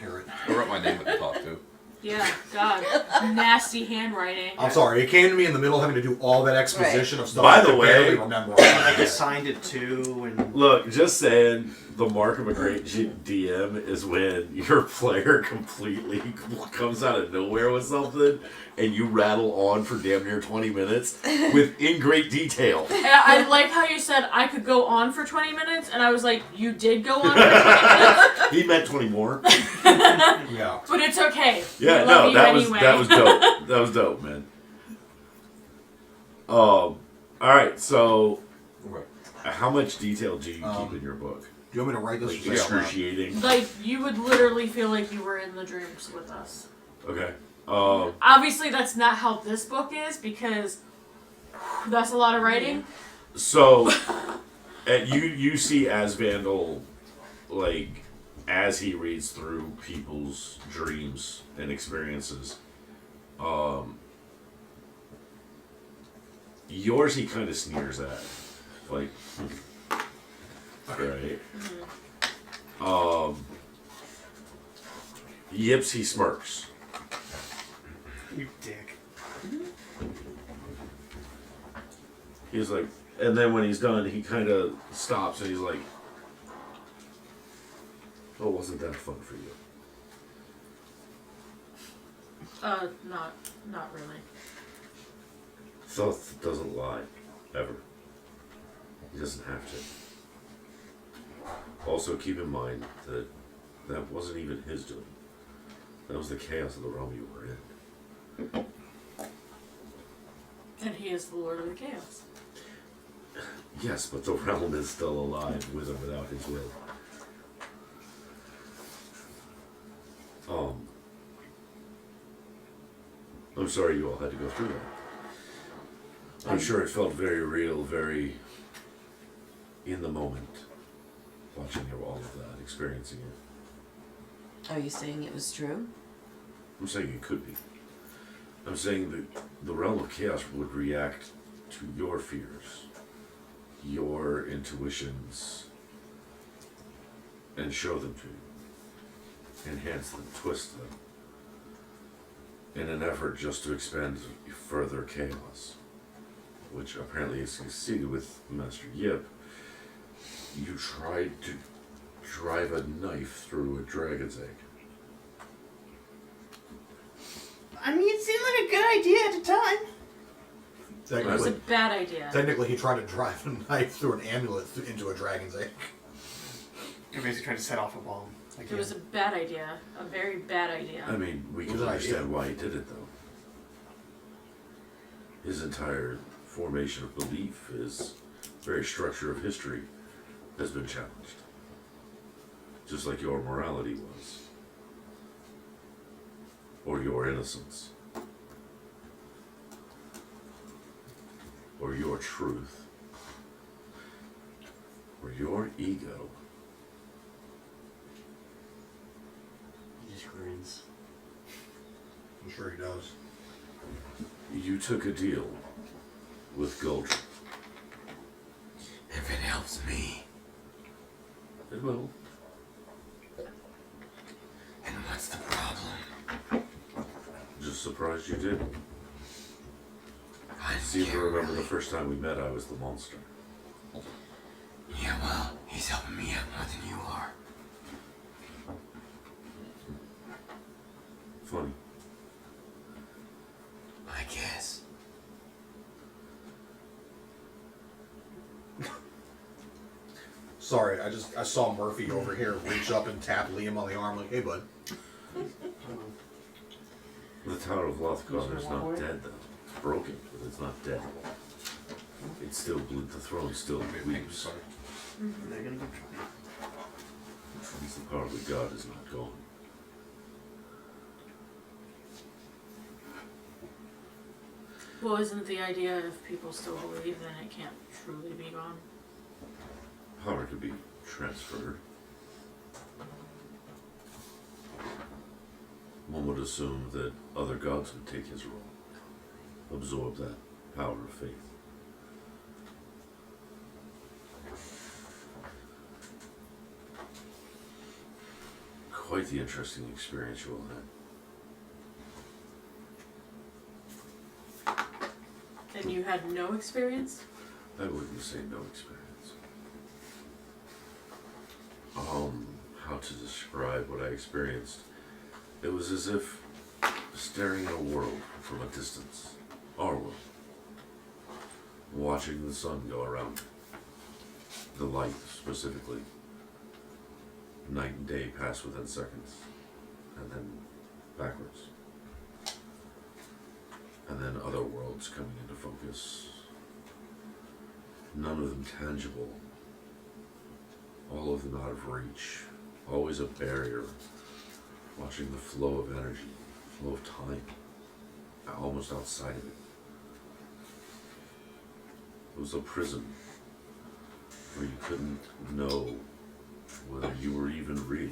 hear it. I wrote my name at the top too. Yeah, God. Nasty handwriting. I'm sorry. It came to me in the middle, having to do all that exposition of stuff. By I the could way- barely remember. Like I signed it too, and Look, just saying, the mark of a great DM is when your player completely comes out of nowhere with something, and you rattle on for damn near 20 minutes with in great detail. And I like how you said I could go on for 20 minutes, and I was like, you did go on for 20 minutes, He meant 20 more. Yeah. but it's okay. Yeah, We love no, you that anyway. was dope. That was dope, man. All right, so Okay. how much detail do you keep Um, in your book? Do you want me to write this? Like or say it out loud? excruciating. Like, you would literally feel like you were in the dreams with us. Okay. Obviously, that's not how this book is, because that's a lot of writing. So, you see as Vandal, like, as he reads through people's dreams and experiences, yours he kind of sneers at, like, right? Yips he smirks. you dick. He's like, and then when he's done, he kind of stops and he's like, "Oh, wasn't that fun for you?" Not really. Thoth doesn't lie, ever. He doesn't have to. Also, keep in mind that that wasn't even his doing. That was the chaos of the realm you were in. And he is the Lord of the Chaos. Yes, but the realm is still alive with or without his will. I'm sorry you all had to go through that. I'm sure it felt very real, very in the moment, watching all of that, experiencing it. Are you saying it was true? I'm saying it could be. I'm saying that the realm of chaos would react to your fears, your intuitions, and show them to you. Enhance them, twist them, in an effort just to expand further chaos, which apparently is succeeded with Master Yip. You tried to drive a knife through a dragon's egg. I mean, it seemed like a good idea at the time. It was a Technically, bad idea. technically, he tried to drive a knife through an amulet into a dragon's egg. You're basically trying to set off a bomb. It was a bad idea. A very bad idea. I mean, we can Good understand idea. why he did it, though. His entire formation of belief, his very structure of history, has been challenged. Just like your morality was. Or your innocence. Or your truth. Or your ego. He just grins. I'm sure he does. You took a deal with Goldrick. If it helps me. It will. And what's the problem? Just surprised you did. I Seem to can't remember really. the first time we met, I was the monster. Yeah, well, he's helping me out more than you are. Funny. I guess. Sorry, I saw Murphy over here reach up and tap Liam on the arm like, hey bud. The Tower of Lothgar is not dead, though. It's broken, but it's not dead. It's still the throne still weeps. They're gonna go try. At least the power of the god is not gone. Well, isn't the idea if people still believe, then it can't truly be gone? Power could be transferred. One would assume that other gods would take his role, absorb that power of faith. Quite the interesting experience you all had. And you had no experience? I wouldn't say no experience. How to describe what I experienced? It was as if staring at a world from a distance. Our world. Watching the sun go around. The light, specifically. Night and day pass within seconds. And then backwards. And then other worlds coming into focus. None of them tangible. All of them out of reach. Always a barrier. Watching the flow of energy, flow of time. Almost outside of it. It was a prison where you couldn't know whether you were even real.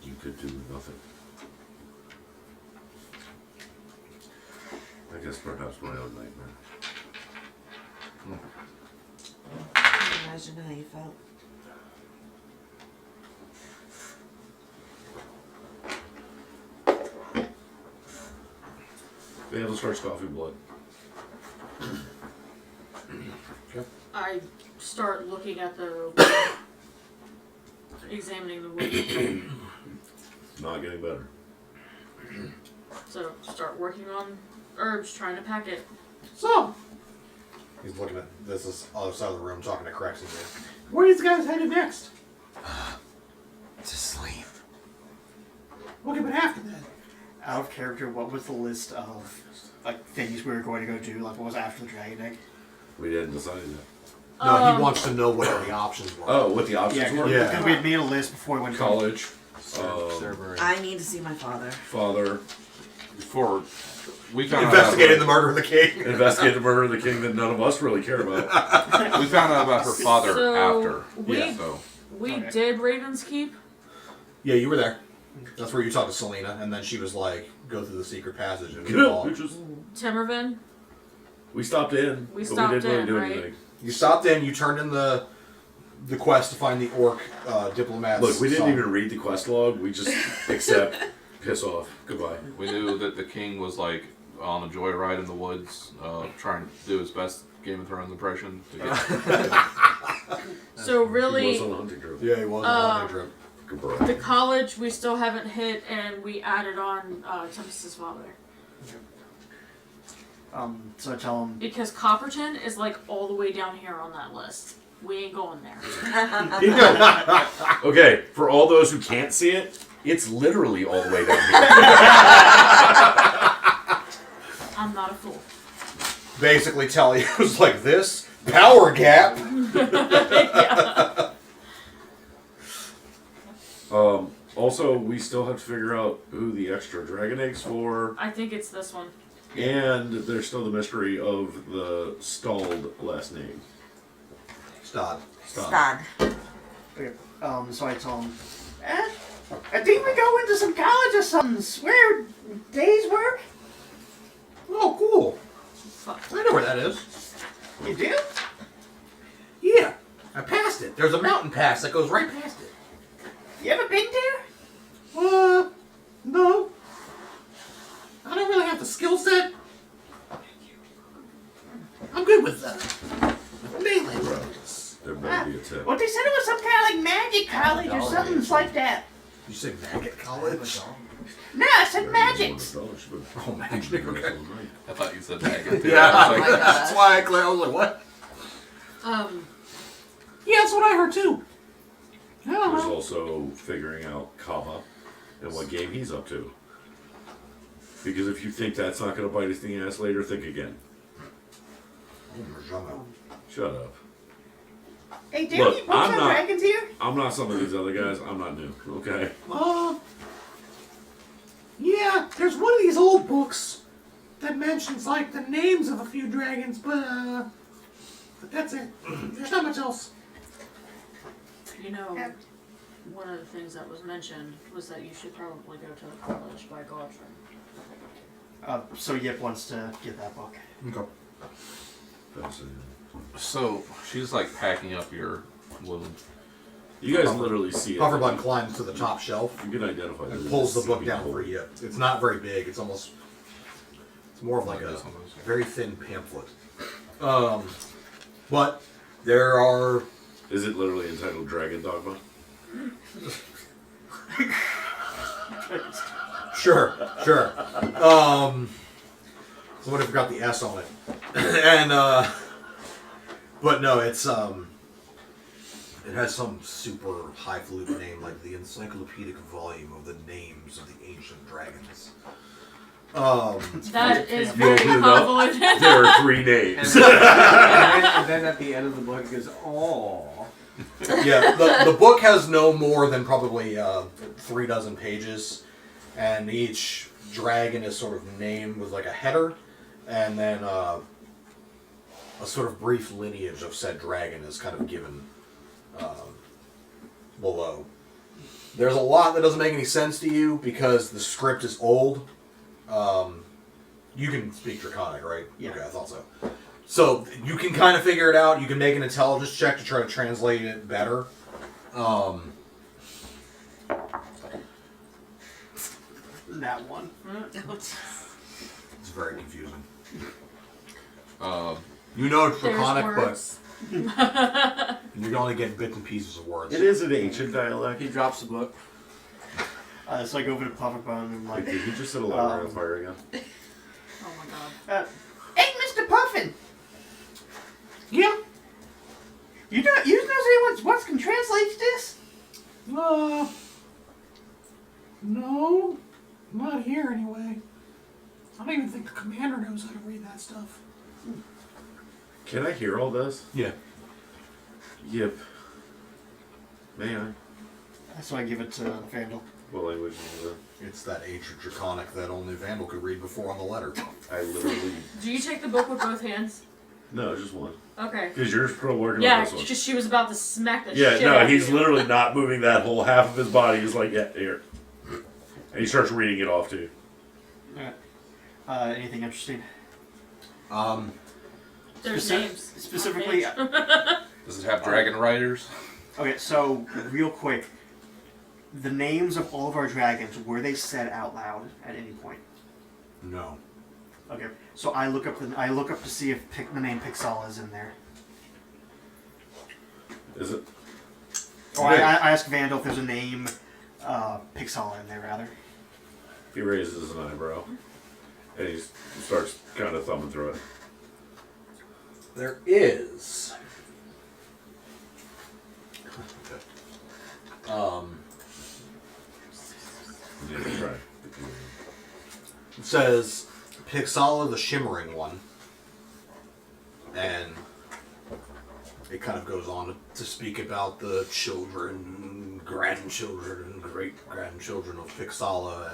You could do nothing. I guess perhaps my own nightmare. I can imagine how you felt. Vandal starts coughing blood. I start looking at the examining the wood. Not getting better. So start working on herbs, trying to pack it. So he's looking at this other side of the room, talking to Crex again. Where are these guys headed next? To sleep. Okay, but after that. Out of character, what was the list of like things we were going to go do? Like what was after the dragon egg? We didn't decide that. No, he wants to know what the options were. Oh, what the options were? Yeah. Because we had made a list before we went to College, Cerberus. I need to see my father. father, Before we found Investigating the out murder of the king. investigate the murder of the king that none of us really care about. we found out about her father So, after. we- So We Okay. did Raven's Keep. Yeah, you were there. That's where you talked to Selena, and then she was like, go through the secret passage and Get up, all. bitches. Timmervin. We stopped in, We but stopped we didn't really in, do right? anything. You stopped in, you turned in the quest to find the orc diplomats. Look, we didn't son. even read the quest log. We just accept, piss off, goodbye. we knew that the king was like on a joyride in the woods, trying to do his best Game of Thrones impression to get. So He really, was on a hunting trip. Yeah, he was on a hunting trip. Goodbye. the college we still haven't hit, and we added on Tempest's father. So I tell him, Because Copperton is like all the way down here on that list. We ain't going there. Okay, for all those who can't see it, it's literally all the way down here. I'm not a fool. Basically, tell you it was like this, Power gap. Yeah. Also, we still have to figure out who the extra dragon eggs for, I think it's this one. and there's still the mystery of the stalled last name. Stop. Stod. Okay. So I told him, I think we go into some college or something. Swear days work. Oh, cool. Fuck. I know where that is. You do? Yeah, I passed it. There's a mountain pass that goes right past it. You ever been there? No. I don't really have the skill set. I'm good with melee weapons. There better be a tip. Well, they said it was some kind of like magic college or something like that. You say maggot college? No, I said magics. Oh, magic, okay. I thought you said maggot. too. Yeah, I was like, that's why I was like, what? Yeah, that's what I heard too. I don't There's know. also figuring out Kava and what game he's up to. Because if you think that's not going to bite us in the ass later, think again. Shut up. Hey, dude, Look, you books I'm on not- dragons here? I'm not some of these other guys. I'm not new. Okay. Yeah, there's one of these old books that mentions like the names of a few dragons, but that's it. There's not much else. You know, one of the things that was mentioned was that you should probably go to the college by Godfrey. So Yip wants to get that book. Okay. Fascinating. so she's like packing up your wound. You guys literally see it. Pufferbud climbs to the top shelf You can identify and this pulls as the book sleeping down hole. for you. It's not very big. It's more of like a This one is- very thin pamphlet. But there are. Is it literally entitled Dragon Dogma? Sure. Somebody forgot the S on it. And, but no, it's, it has some super highfalutin name, like the encyclopedic volume of the names of the ancient dragons. That is You very open it up, convoluted. there are 3 names. And then at the end of the book it goes, oh. Yeah, the book has no more than probably 3 dozen pages, and each dragon is sort of named with like a header, and then a sort of brief lineage of said dragon is kind of given below. There's a lot that doesn't make any sense to you because the script is old. You can speak Draconic, right? Yeah. Okay, I thought so. So you can kind of figure it out. You can make an intelligence check to try to translate it better. That one. It's very confusing. Um, You know it's There's Draconic, words. but you're only getting bits and pieces of words. It is an ancient dialect. He drops the book. So I go over to Pufferbone and I'm Like, like, did he just set a lighter on fire again? Oh my god. hey, Mr. Puffin! Yeah. You know anyone what can translate this? No. Not here, anyway. I don't even think the commander knows how to read that stuff. Can I hear all this? Yeah. Yep. May I? So I give it to Vandal. What language is it? It's that ancient Draconic that only Vandal could read before on the letter. I literally... Do you take the book with both hands? No, just one. Okay. Because you're still working Yeah, on this one. because she was about to smack the Yeah, shit no, out of he's you. literally not moving that whole half of his body. He's like, yeah, here. And he starts reading it off to you. Alright. Anything interesting? There's Speci- names. Specifically, on page. does it have dragon riders? okay, so real quick, the names of all of our dragons, were they said out loud at any point? No. Okay, so I look up to see if the name Pixala is in there. Is it? Or I ask Vandal if there's a name Pixala in there, rather. He raises an eyebrow. And he starts kind of thumbing through it. There is. Yeah, try. It says Pixala the Shimmering One. And kind of goes on to speak about the children, grandchildren, and great-grandchildren of Pixala,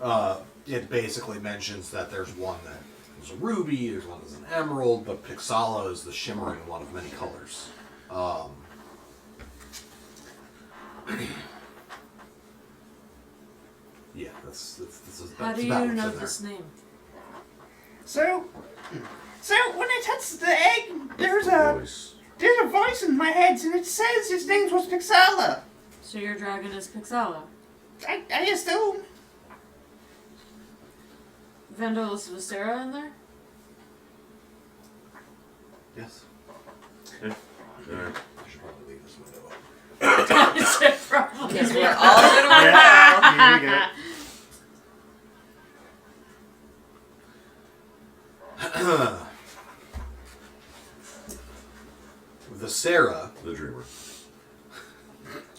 and it basically mentions that there's one that is a ruby, there's one that's an emerald, but Pixala is the shimmering one of many colors. Yeah, that's How do you about what's know in there. this name? So when I touched the egg, there's a voice in my head, and it says his name was Pixala. So your dragon is Pixala. I assume. Vendolis Viscera in there? Yes. Alright. I should probably leave this window up. Because we're all gonna Yeah, here we go. The Sarah. The dreamer.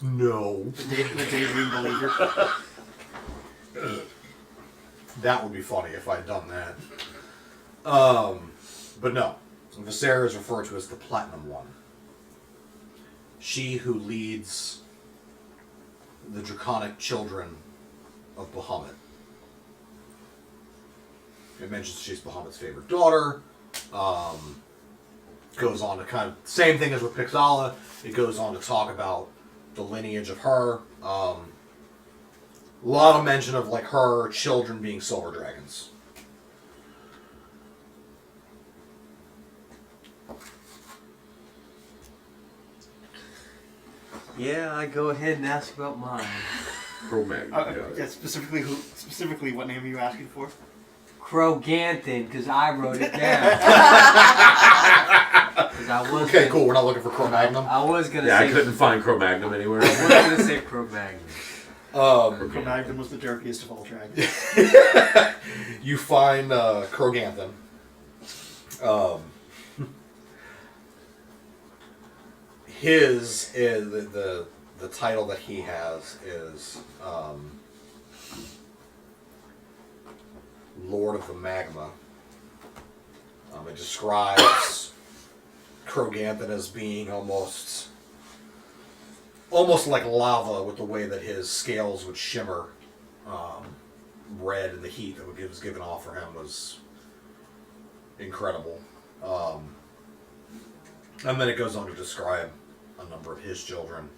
No. The daydream believer. That would be funny if I'd done that. But no. Viscera is referred to as the Platinum One. She who leads the draconic children of Bahamut. It mentions she's Bahamut's favorite daughter. Goes on to kind of same thing as with Pixala. It goes on to talk about the lineage of her. A lot of mention of like her children being silver dragons. Yeah, I go ahead and ask about mine. Cro-Magnon. Yeah, specifically, what name are you asking for? Kroganthan, because I wrote it down. 'Cause I was Okay, gonna- cool. We're not looking for Cro-Magnon. I was gonna Yeah, say. I couldn't find Cro-Magnon anywhere. I was gonna say Cro-Magnon. Cro-Magnon was the derpiest of all dragons. You find Kroganthan. His is the title that he has is Lord of the Magma. It describes Kroganthan as being almost like lava, with the way that his scales would shimmer red, and the heat that was given off for him was incredible. And then it goes on to describe a number of his children,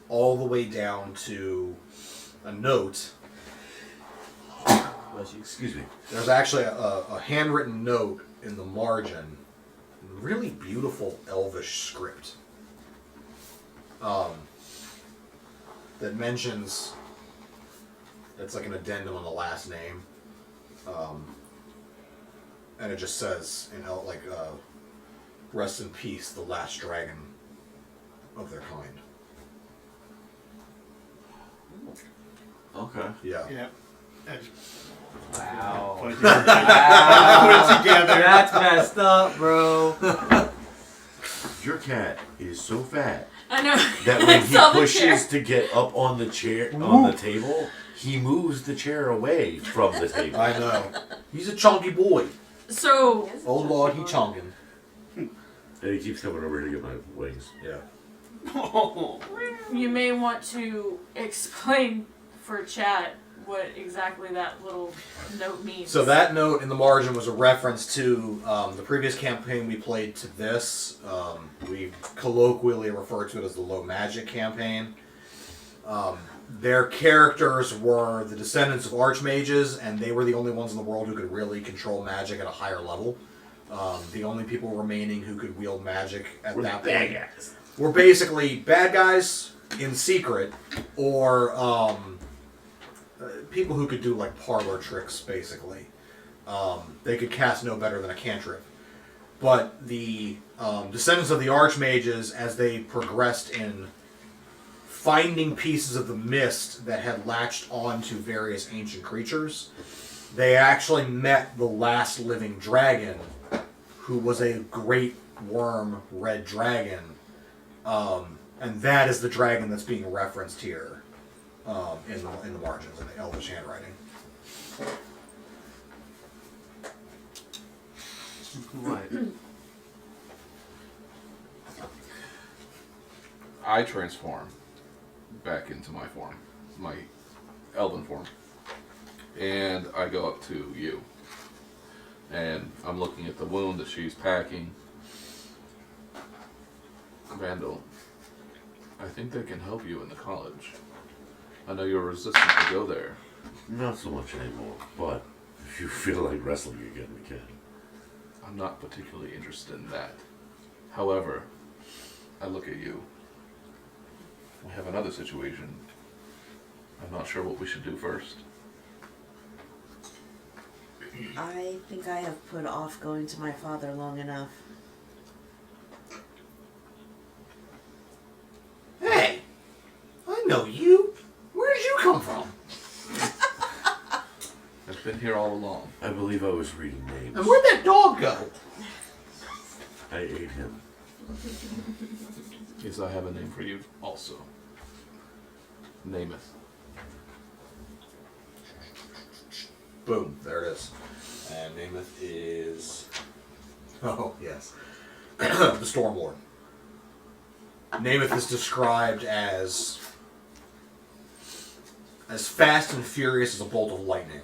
all the way down to a note. Excuse me. There's actually a handwritten note in the margin, really beautiful elvish script, that mentions, it's like an addendum on the last name, and it just says, rest in peace, the last dragon of their kind. Okay. Yeah. Yeah. Wow. Put it Wow. together. That's messed up, bro. Your cat is so fat I know. that when he Saw the pushes chair. to get up on the chair on the table, he moves the chair away from the table. I know. He's a chunky boy. So, Oh Lord, he chunking. And he keeps coming over here to get my wings. Yeah. you may want to explain for chat what exactly that little note means. So that note in the margin was a reference to the previous campaign we played to this. We colloquially refer to it as the Low Magic campaign. Their characters were the descendants of archmages, and they were the only ones in the world who could really control magic at a higher level. The only people remaining who could wield magic at We're that the bad point guys. were basically bad guys in secret, or people who could do like parlor tricks, basically. They could cast no better than a cantrip. But the descendants of the archmages, as they progressed in finding pieces of the mist that had latched on to various ancient creatures, they actually met the last living dragon, who was a great worm red dragon. And that is the dragon that's being referenced here in the margins, in the elvish handwriting. What? I transform back into my form, my elven form, and I go up to you. And I'm looking at the wound that she's packing. Vandal, I think they can help you in the college. I know you're resistant to go there. Not so much anymore, but if you feel like wrestling again, we can. I'm not particularly interested in that. However, I look at you. We have another situation. I'm not sure what we should do first. I think I have put off going to my father long enough. Hey, I know you. Where did you come from? I've been here all along. I believe I was reading names. And where'd that dog go? I ate him. Yes, I have a name for you also. Nameth. Boom, there it is. And Nameth is... Oh, yes. The Stormlord. Nameth is described as fast and furious as a bolt of lightning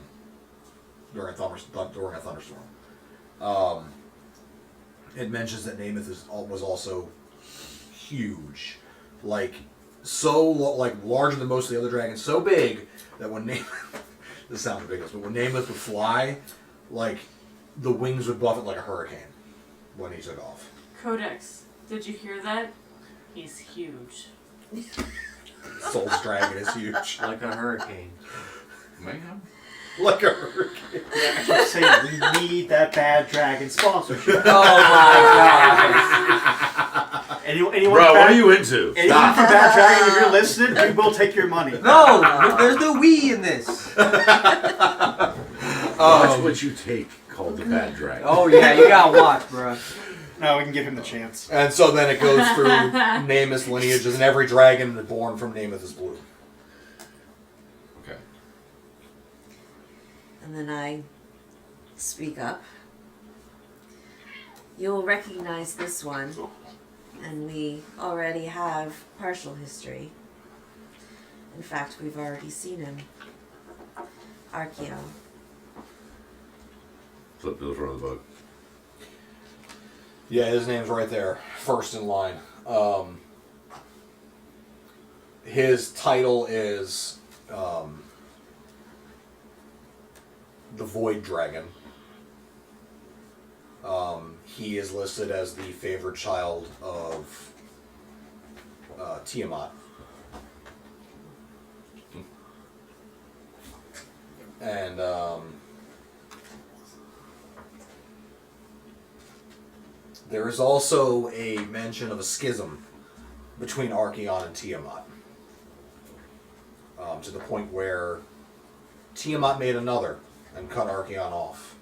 during a thunderstorm. It mentions that Nameth was also huge, like larger than most of the other dragons, so big that when Nameth this sounds ridiculous, but when Nameth would fly, like the wings would buffet like a hurricane when he took off. Codex, did you hear that? He's huge. Soul's dragon is huge, Like a hurricane. Mayhem? like a hurricane. I keep saying we need that bad dragon sponsorship. Oh my Anyone Bro, bad, what are you into? Anyone Stop. from Bad Dragon, if you're listening, we will take your money. god. No, there's no we in this. Watch what you take called the Bad Dragon. Oh yeah, you gotta watch, bro. No, we can give him the chance. And so then it goes through Nameth's lineages, and every dragon born from Nameth is blue. Okay. And then I speak up. You'll recognize this one, and we already have partial history. In fact, we've already seen him. Archeo. Flip to the front of the book. Yeah, his name's right there, first in line. His title is the Void Dragon. He is listed as the favored child of Tiamat. And there is also a mention of a schism between Archeon and Tiamat. To the point where Tiamat made another and cut Archeon off.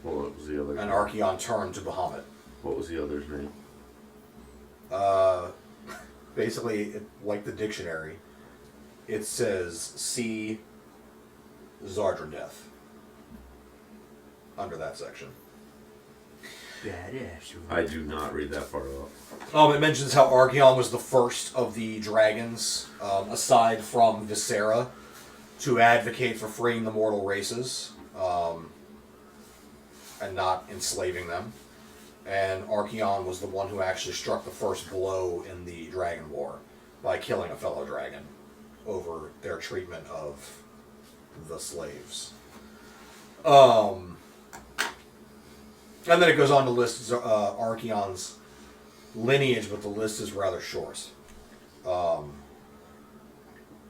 What was the other? And Archeon turned to Bahamut. What was the other's name? Basically, like the dictionary, it says see Zardradeth under that section. Badass. I do not read that part off. It mentions how Archeon was the first of the dragons, aside from Viscera, to advocate for freeing the mortal races and not enslaving them. And Archeon was the one who actually struck the first blow in the Dragon War by killing a fellow dragon over their treatment of the slaves. And then it goes on to list Archeon's lineage, but the list is rather short.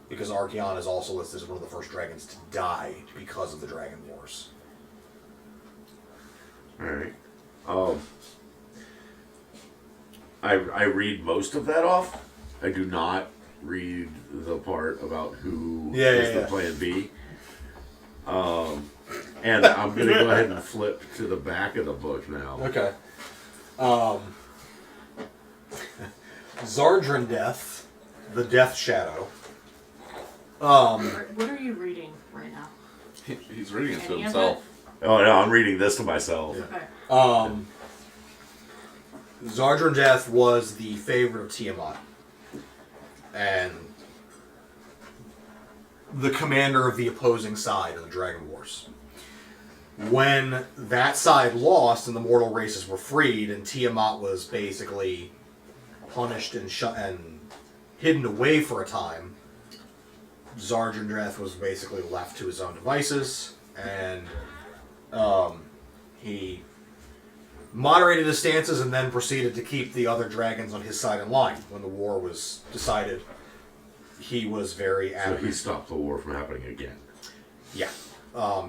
Because Archeon is also listed as one of the first dragons to die because of the Dragon Wars. Alright. I read most of that off. I do not read the part about who is the plan B. And I'm going to go ahead and flip to the back of the book now. Okay. Zardradeth, the Death Shadow. What are you reading right now? He's reading it to Any of himself. Oh no, I'm reading this to myself. Okay. Zardradeth was the favorite of Tiamat. and the commander of the opposing side of the Dragon Wars. When that side lost and the mortal races were freed and Tiamat was basically punished and hidden away for a time, Zarjandreth was basically left to his own devices, and he moderated his stances and then proceeded to keep the other dragons on his side in line. When the war was decided, he was very adamant. So he stopped the war from happening again. Yeah.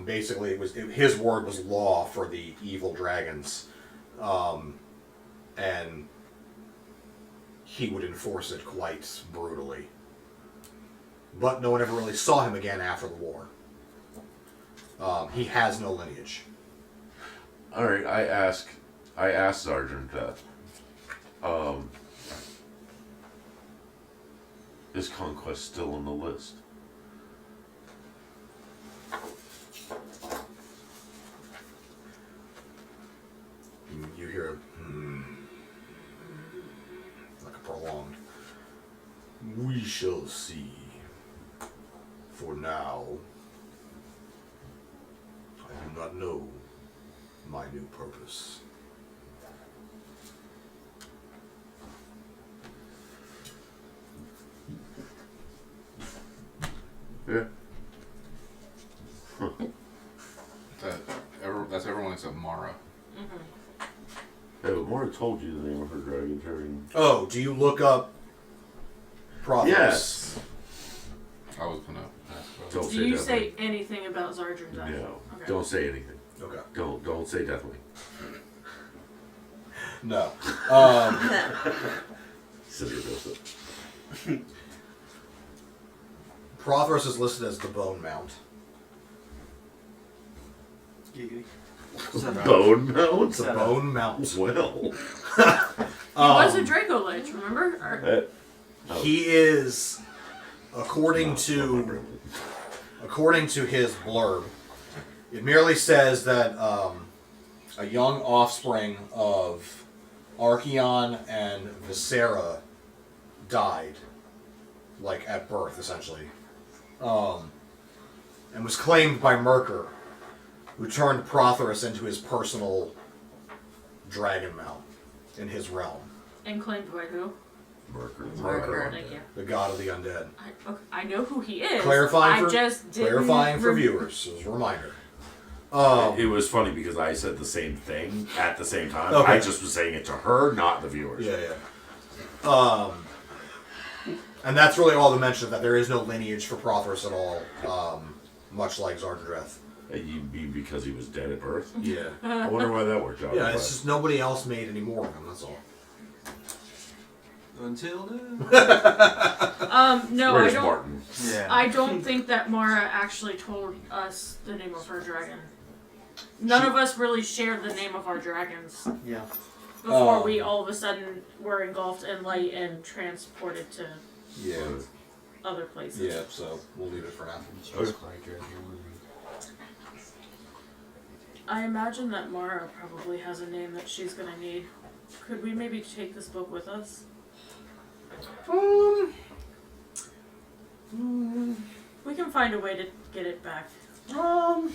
Basically, his word was law for the evil dragons, and he would enforce it quite brutally. But no one ever really saw him again after the war. He has no lineage. All right, I asked Sergeant is Conquest still on the list? You hear like a prolonged. We shall see. For now, I do not know my new purpose. Yeah. That's everyone except Mara. Hey, but Mara told you the name of her dragon turning. Oh, do you look up Prophets? Yes. I was gonna ask. Don't Do you deathly. say anything about Zarjandreth? No. Okay. Don't say anything. Okay. Don't say deathly. No. Silly Joseph. Prothros is listed as the Bone Mount. Giggity. Bone mount? The Bone Mount. Well. He was a Draco Lich, remember? Or, He is, according to his blurb, it merely says that a young offspring of Archeon and Viscera died, like at birth, essentially, and was claimed by Myrkyr, who turned Prothorus into his personal dragon mount in his realm. and claimed by who? Myrkyr. Thank you. The god of the undead. I know who he is. Clarifying I for, just didn't clarifying for viewers as a reminder. It was funny because I said the same thing at the same time. Okay. I just was saying it to her, not the viewers. Yeah. And that's really all the mention of that. There is no lineage for Prothorus at all, much like Zarjandreth. You mean because he was dead at birth? Yeah. I wonder why that worked out. Yeah, it's just nobody else made any more of them, that's all. Until now. No, Where's I don't. Martin? Yeah. I don't think that Mara actually told us the name of her dragon. None of us really shared the name of our dragons Yeah. before we all of a sudden were engulfed in light and transported to Yeah. other places. Yeah, so we'll leave it for now. I imagine that Mara probably has a name that she's gonna need. Could we maybe take this book with us? We can find a way to get it back. I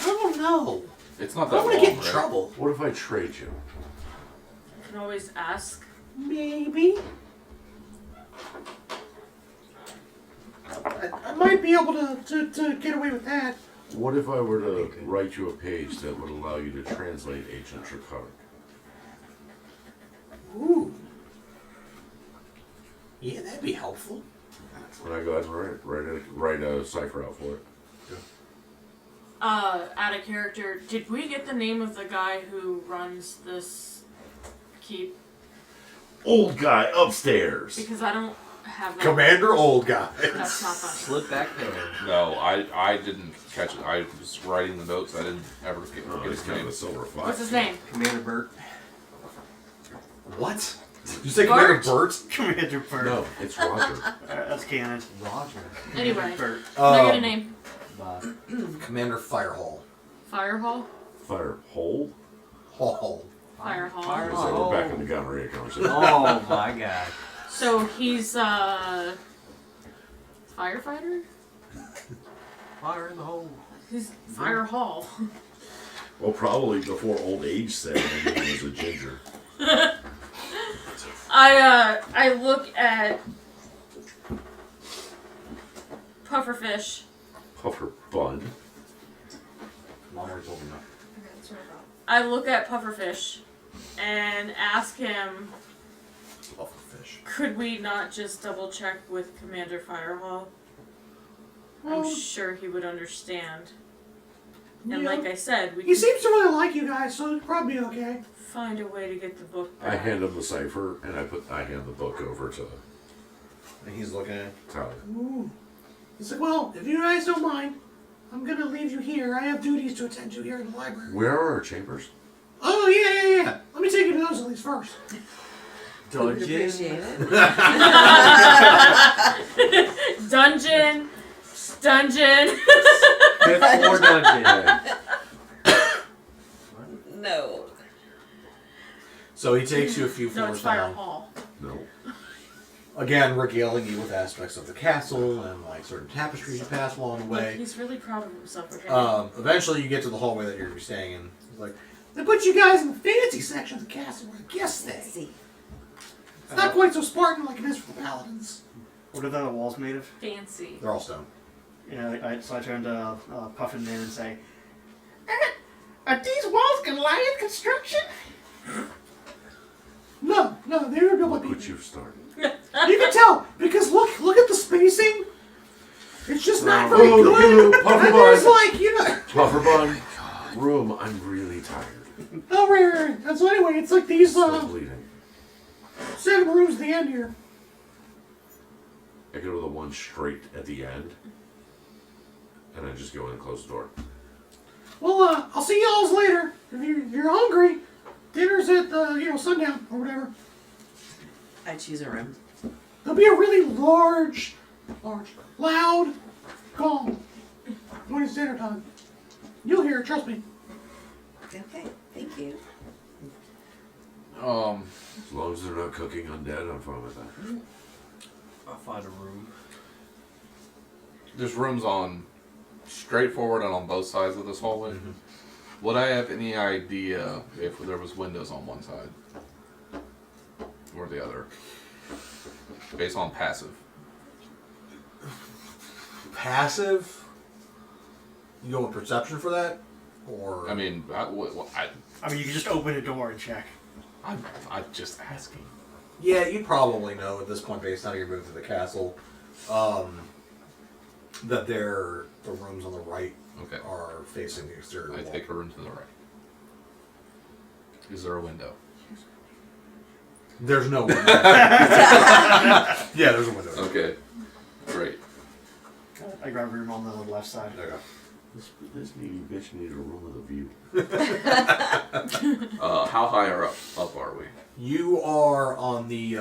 don't know. It's not I that don't long, want to get in right? trouble. What if I trade you? You can always ask. Maybe. I might be able to get away with that. What if I were to write you a page that would allow you to translate ancient Draconic? Ooh. Yeah, that'd be helpful. When I go ahead and write a cipher out for it. Add a character. Did we get the name of the guy who runs this keep? Old guy upstairs. Because I don't have that. Commander Old Guy. That's not funny. Slip back there. No, I didn't catch it. I was writing the notes. I didn't ever get Oh, his he's kind of name. a silver What's fox. his name? Commander Bert. What? Did you say Bart? Commander Bert? Commander Bird. No, it's Roger. That's canon. Roger. Anyway, Bird. can I get a name? Commander Firehall. Firehall? Fire hole? Hall. Firehall. Fire- So we're back in the gunnery conversation. Oh my god. So he's firefighter? Fire in the hole. He's fire hall. Well, probably before old age set in, he was a ginger. I look at Pufferfish. Puffer bun. Mom already told me no. Okay, that's what I thought. I look at Pufferfish and ask him, Pufferfish. could we not just double check with Commander Firehall? Well, I'm sure he would understand. And yeah. like I said, we He can seems to really like you guys, so it'll probably be okay. find a way to get the book I back. hand him the cipher, and I hand the book over to And he's looking at it. Tyler. Ooh. He's like, well, if you guys don't mind, I'm gonna leave you here. I have duties to attend to here in the library. Where are our chambers? Oh, yeah. Let me take you to those at least first. Would appreciate it. Dungeon. Fifth floor dungeon. No. So he takes you a few No, floors it's Fire down. Hall. No. Again, regaling you with aspects of the castle and like certain tapestries you pass along the Look, way. he's really proud of himself. For him. Eventually, you get to the hallway that you're gonna be staying in. He's like, They put you guys in the fancy section of the castle where the guests Let's stay. see. It's not quite so Spartan like it is for the paladins. What are the walls made of? Fancy. they're all stone. So I turn to Puffin Man and say, Are these walls Goliath construction? No, they were built by Look people. what you've started. You can tell because look at the spacing. It's just not very Oh, good. Puffer And there's bun. like Puffer bun. Room. I'm really tired. oh right. And so anyway, it's like these Still bleeding. 7 rooms at the end here. I go to the one straight at the end, and I just go in and close the door. Well, I'll see y'all later. If you're hungry, dinner's at sundown or whatever. I choose a room. There'll be a really large, loud gong when it's dinner time. You'll hear it, trust me. Okay, thank you. As long as they're not cooking undead, I'm fine with that. I'll find a room. There's rooms on straight forward and on both sides of this hallway. Would I have any idea if there was windows on one side or the other, based on passive? Passive. You go with perception for that, or I mean, I mean, you can just open a door and check. I'm just asking. yeah, you'd probably know at this point based on your move to the castle, that the rooms on the right Okay. are facing the exterior I wall. take a room to the right. Is there a window? There's no window. Yeah, there's a window. Okay. Great. I grab a room on the left side. There you go. This needy bitch needs a room with a view. How high up are we? You are on the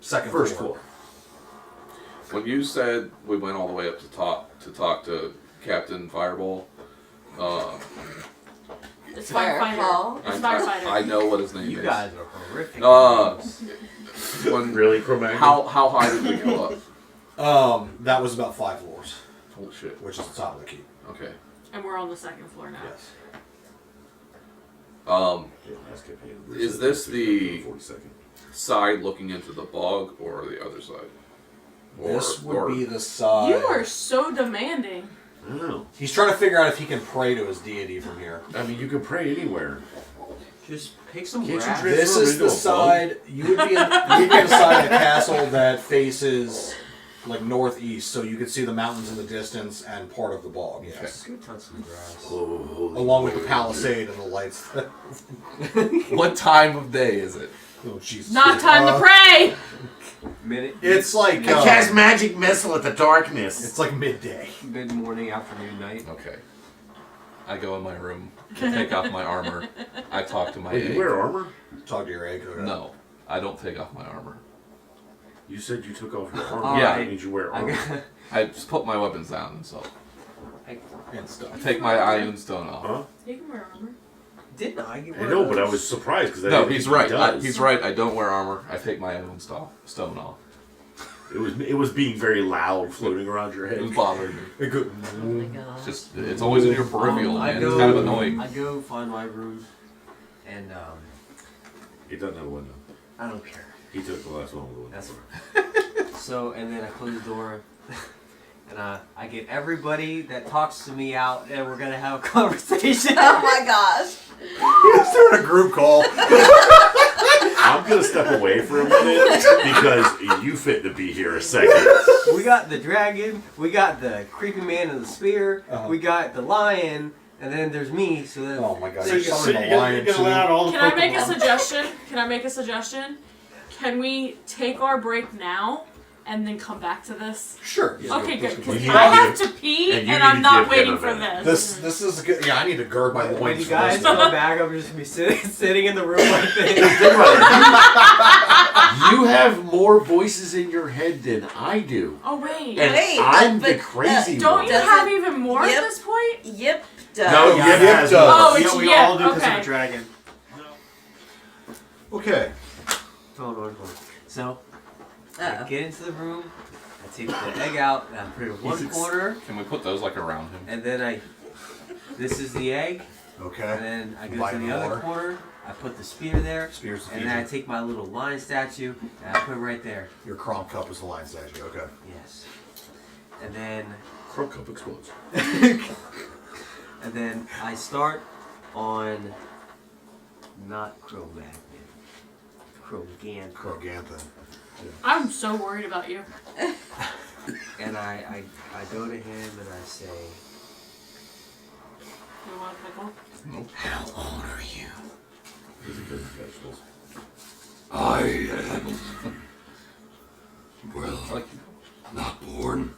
second First floor. When you said we went all the way up to top to talk to Captain Fireball, It's Fire firefighter. Hall. It's firefighter. I know what his name You is. guys are horrific. When, Really, Cro-Magnon? how high did we go up? That was about 5 floors, Holy shit. which is the top of the keep. Okay. And we're on the second floor now. Yes. Is this the 42nd. side looking into the bog or the other side? This would be the side. You are so demanding. I don't know. He's trying to figure out if he can pray to his deity from here. I mean, you can pray anywhere. Just pick some Can't you grass. drink- This is into the a side you would be. You'd be on the side of the castle that faces like northeast, so you could see the mountains in the distance and part of the bog. Yes, Go touch some grass. Oh, along with the palisade and the lights. What time of day is it? Oh Jesus! Not time to pray. Minute. It's like I cast magic missile at the darkness. it's like midday. Mid morning, afternoon, night. Okay. I go in my room, take off my armor. I talk to my Wait, egg. you wear armor? Talk to your egg. Okay. No, I don't take off my armor. You said you took off your armor. All Yeah. That means you wear I armor. got, I just put my weapons down and so And stuff. I take my Ion Stone off. Huh? You can wear armor. didn't I? I know, but I was surprised because No, he's right. He's right. I don't wear armor. I take my own stone off. It was being very loud, floating around your head. It bothered me. Oh my gosh. It's always in your peripheral, man. It's kind of annoying. I go find my room, and He doesn't have a window. I don't care. He took the last one with the window. That's So, and then I close the door, and I get everybody that talks to me out, and we're gonna have a conversation. Oh my gosh. He's doing a group call. I'm gonna step away for a minute because you fit to be here a second. We got the dragon, we got the creepy man and the spear, we got the lion, and then there's me. So then, Oh my god, So you're you- summoning So the you lion can too. let out all the Can I make a Pokemon. suggestion? Can I make a suggestion? Can we take our break now and then come back to this? Sure. Okay, good. Because You I need have to- to pee and you and need I'm to not give him waiting a for minute. this. This is good. Yeah, I need to gird my when loins you for guys this. come back, I'm just gonna be sitting in the room like this. You have more voices in your head than I do. Oh wait. And Wait, I'm but- the crazy Don't one. you Does have it- even more Yep. at this point? Yep. Does. No, Yeah, Yip Yip has does. Oh, more. it's we Yip, all do because okay. of the dragon. Okay. Hold on. So, I Uh-oh. get into the room, I take the egg out, and I put it in one corner, Can we put those like around him? and then this is the egg, and Okay. then I go Light to the him other more. corner, I put the spear there, Spears the and then I future. take my little lion statue, and I put it right there. Your Crom Cup is the lion statue. Okay. Yes. And then Crow Cup explodes. I start on not Cro-Magnon. Krogan. Krogantha. I'm so worried about you. And I go to him and I say, You want a pickle? How old are you? Is it good vegetables? I am. Well, not born.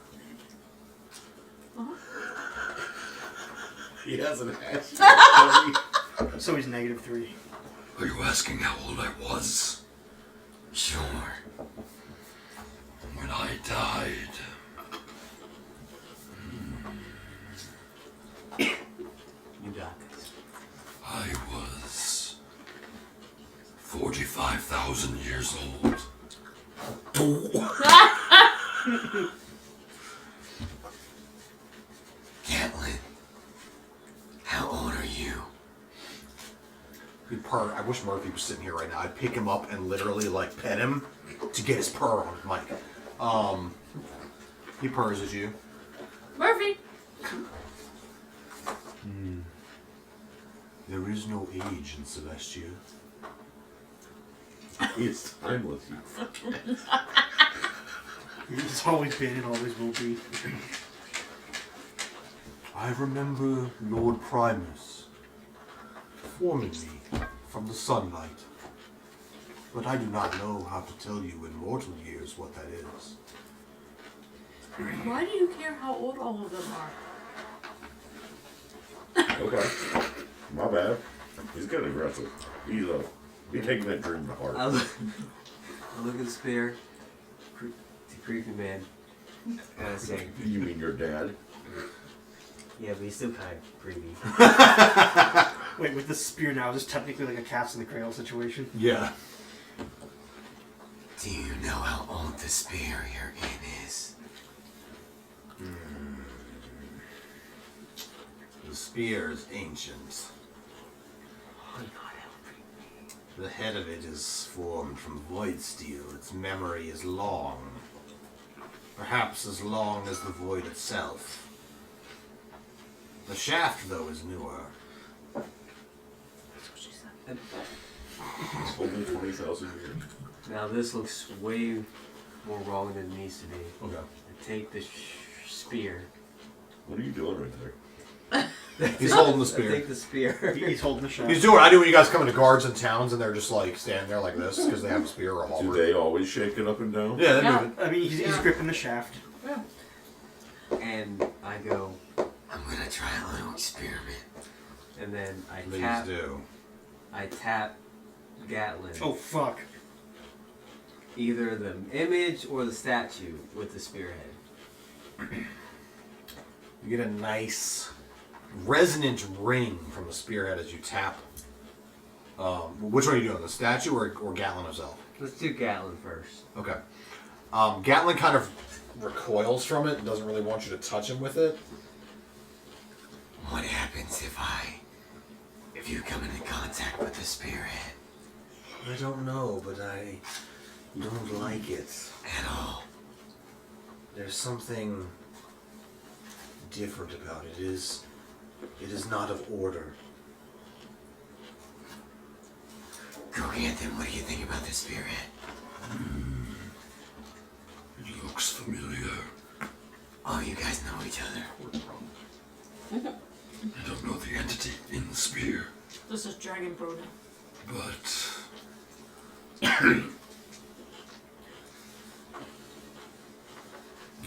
He hasn't asked. So he's -3. Are you asking how old I was? Sure. When I died. you got this. I was 45,000 years old. Catelyn, how old are you? He'd purr. I wish Murphy was sitting here right now. I'd pick him up and literally like pet him to get his purr on mic. He purrs at you. Murphy! There is no age in Celestia. It's timeless. He's always been and always will be. I remember Lord Primus forming me from the sunlight, but I do not know how to tell you in mortal years what that is. Why do you care how old all of them are? Okay. My bad. He's getting aggressive. He's taking that dream to heart. I look at the spear, the creepy man, and I say, You mean your dad? yeah, but he's still kind of creepy. Wait, with the spear now, is this technically like a Cats in the Cradle situation? Yeah. Do you know how old the spear you're in is? The spear is ancient. The head of it is formed from void steel. Its memory is long. Perhaps as long as the void itself. The shaft, though, is newer. It's only 20,000 years. Now this looks way more wrong than it needs to be. Okay. I take the spear. What are you doing right there? He's holding the I spear. take the spear. He's holding the shot. He's doing what I do when you guys come into guards in towns and they're just like standing there like this because they have a spear or a Do halberd. they always shake it up and down? Yeah, they Yeah. move it. I mean, he's gripping the shaft. And I go, I'm gonna try a little experiment. and then I Please tap. do. I tap Gatlin. Oh, fuck. Either the image or the statue with the spearhead. You get a nice resonant ring from the spearhead as you tap Which one are you doing? The statue or Gatlin himself? Let's do Gatlin first. Okay. Gatlin kind of recoils from it and doesn't really want you to touch him with it. What happens if you come into contact with the spirit? I don't know, but I don't like it. At all? There's something different about it. It is not of order. Groganthan, what do you think about the spirit? It looks familiar. Oh, you guys know each other. I don't know the entity in the spear, This is Dragon Broda. but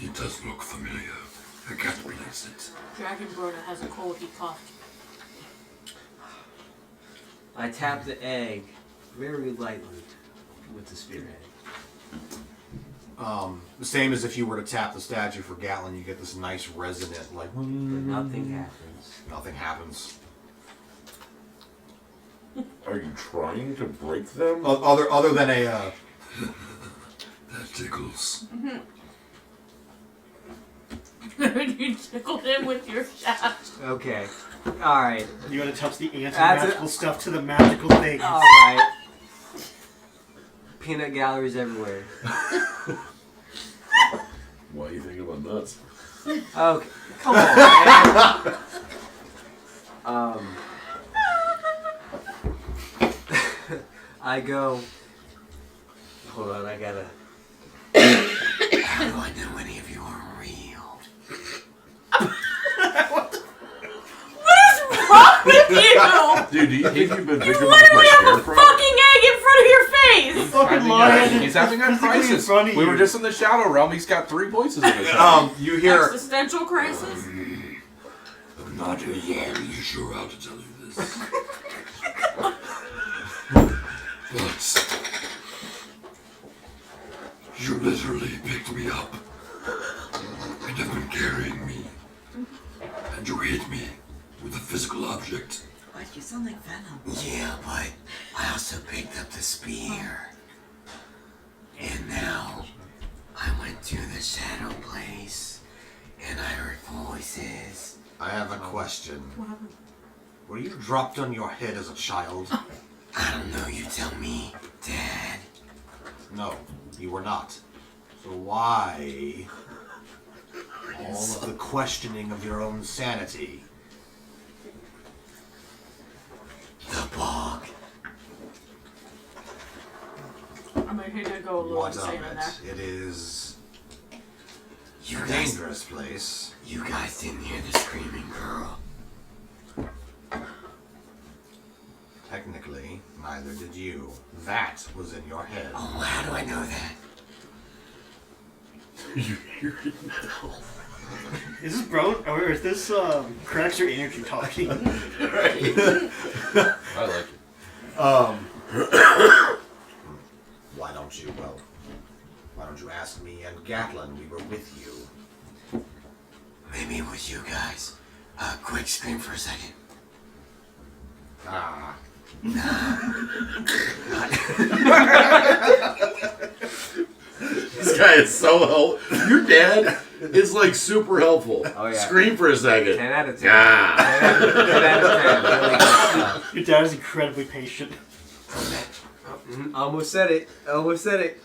it does look familiar. I can't place it. Dragon Broda has a cold he coughed. I tap the egg very lightly with the spearhead. The same as if you were to tap the statue for Gatlin, you get this nice resonant, like, But nothing happens. nothing happens. Are you trying to break them? Other than a, That tickles. You tickled him with your shaft. Okay. Alright. You gotta touch the anti-magical stuff to the magical things. Alright. Peanut galleries everywhere. Why are you thinking about nuts? Okay. Come on, man. I go. Hold on, I gotta. How do I know any of you are real? Wrong with you? Dude, do you think you've been You victimized by literally have a scarecrow? fucking egg in front of your face! Fucking lion. He's having a Physically in crisis. front of We you. were just in the shadow realm. He's got 3 voices in his head. you hear, Existential crisis? I'm not entirely sure how to tell you this. But you literally picked me up and have been carrying me. And you hit me with a physical object. What? You sound like Venom. Yeah, but I also picked up the spear. And now I went to the shadow place and I heard voices. I have a question. Were you dropped on your head as a child? I don't know, you tell me, Dad. No, you were not. So why all of the questioning of your own sanity? The bog. I mean, he did go a little What of insane in there. it? It is You a guys, dangerous place. you guys didn't hear the screaming girl. Technically, neither did you. That was in your head. Oh, how do I know that? You hear it now. Is this bro, or is this Cracks or Energy talking? I like it. Why don't you ask me and Gatlin? We were with you. Maybe it was you guys. Quick scream for a second. Ah. This guy is so helpful. Your dad is like super helpful. Oh, yeah. Scream for a second. 10 out of 10. Ah. 10 out of 10. Really good stuff. Your dad is incredibly patient. Almost said it. Almost said it.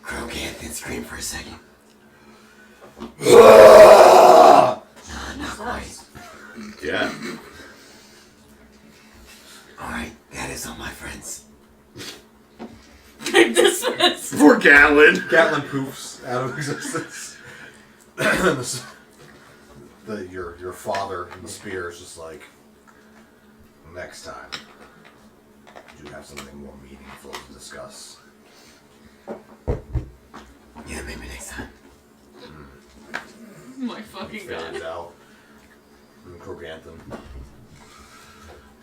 Groganthan, scream for a second. Not quite. Yeah. Alright, that is all my friends. Dismiss! Poor Gatlin. Gatlin poofs out of existence. Your father in the spear is just like, next time, you have something more meaningful to discuss. Yeah, maybe next time. My fucking god. Fades out. And Kroganthan.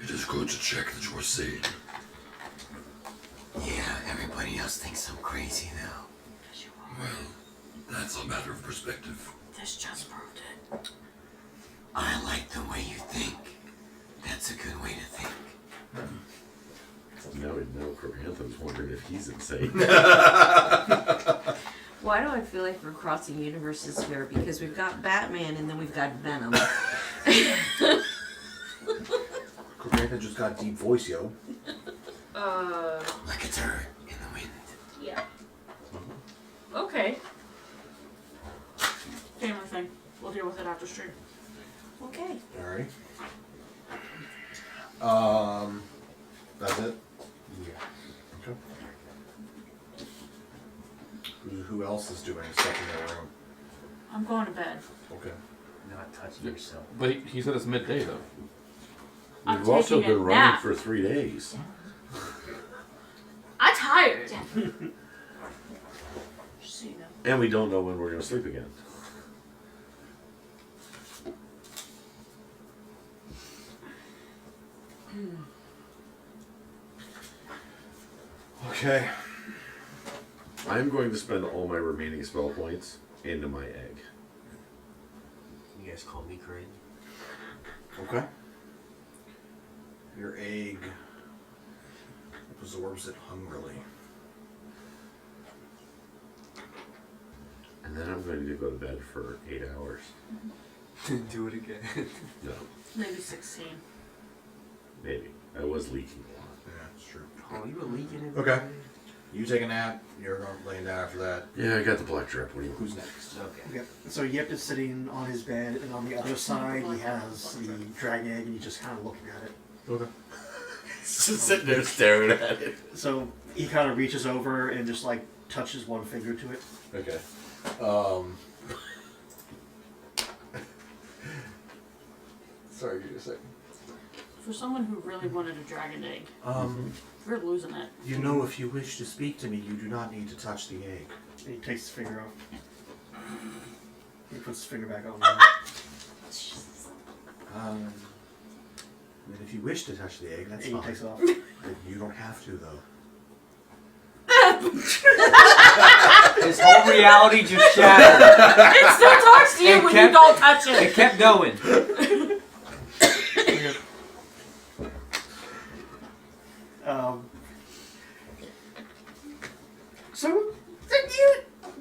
It is good to check that you are sane. Yeah, everybody else thinks I'm crazy though. Well, that's a matter of perspective. This just proved it. I like the way you think. That's a good way to think. Now we know Crocantha's wondering if he's insane. Why do I feel like we're crossing universes here? Because we've got Batman and then we've got Venom. Crocantha just got deep voice, yo. Like a turd in the wind. Yeah. Okay. Family thing. We'll deal with it after stream. Okay. Alrighty. That's it? Yeah. Okay. Who else is doing stuff in their room? I'm going to bed. Okay. Not touching yourself. But he said it's midday though. I'm We've also taking a been running nap. for 3 days. I'm tired. Just so you know. And we don't know when we're going to sleep again. Okay. I'm going to spend all my remaining spell points into my egg. You guys call me crazy. Okay. Your egg absorbs it hungrily. And then I'm going to go to bed for 8 hours. Do it again. No, Maybe 16. maybe. I was leaking a lot. Yeah, that's true. Oh, you were leaking it. Okay. You take a nap. You're laying down after that. Yeah, I got the black drip. What do you Who's next? Okay. Okay. So Yip is sitting on his bed, and on the other side he has the dragon egg, and he's just kind of looking at it. Okay. Just sitting there staring at it. So he kind of reaches over and just like touches one finger to it. Okay. Sorry, give me a second. For someone who really wanted a dragon egg, we're losing it. You know, if you wish to speak to me, you do not need to touch the egg. And he takes his finger off. He puts his finger back on. And if you wish to touch the egg, that's And he fine. takes it off. But you don't have to, though. His whole reality just shattered. It still talks to you It when kept- you don't touch It it. kept going. So, then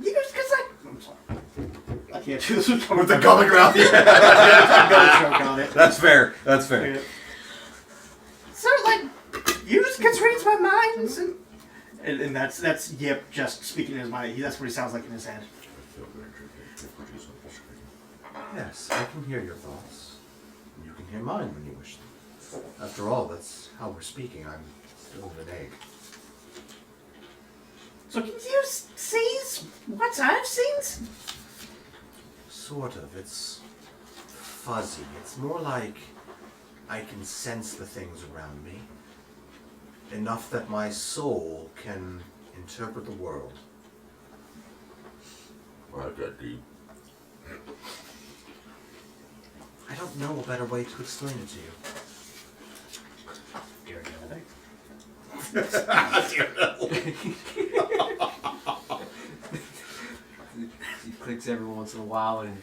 you just, cause I'm sorry. I can't do this with With the gullet ground? Yeah. I'm gonna choke on it. That's fair. That's fair. Okay. so like, you just can read my minds and And that's Yip just speaking in his mind. That's what he sounds like in his head. Yes, I can hear your thoughts. You can hear mine when you wish them. After all, that's how we're speaking. I'm still in an egg. so can you see what I've seen? Sort of. It's fuzzy. It's more like I can sense the things around me. Enough that my soul can interpret the world. Well, I've got deep. I don't know a better way to explain it to you. He clicks every once in a while and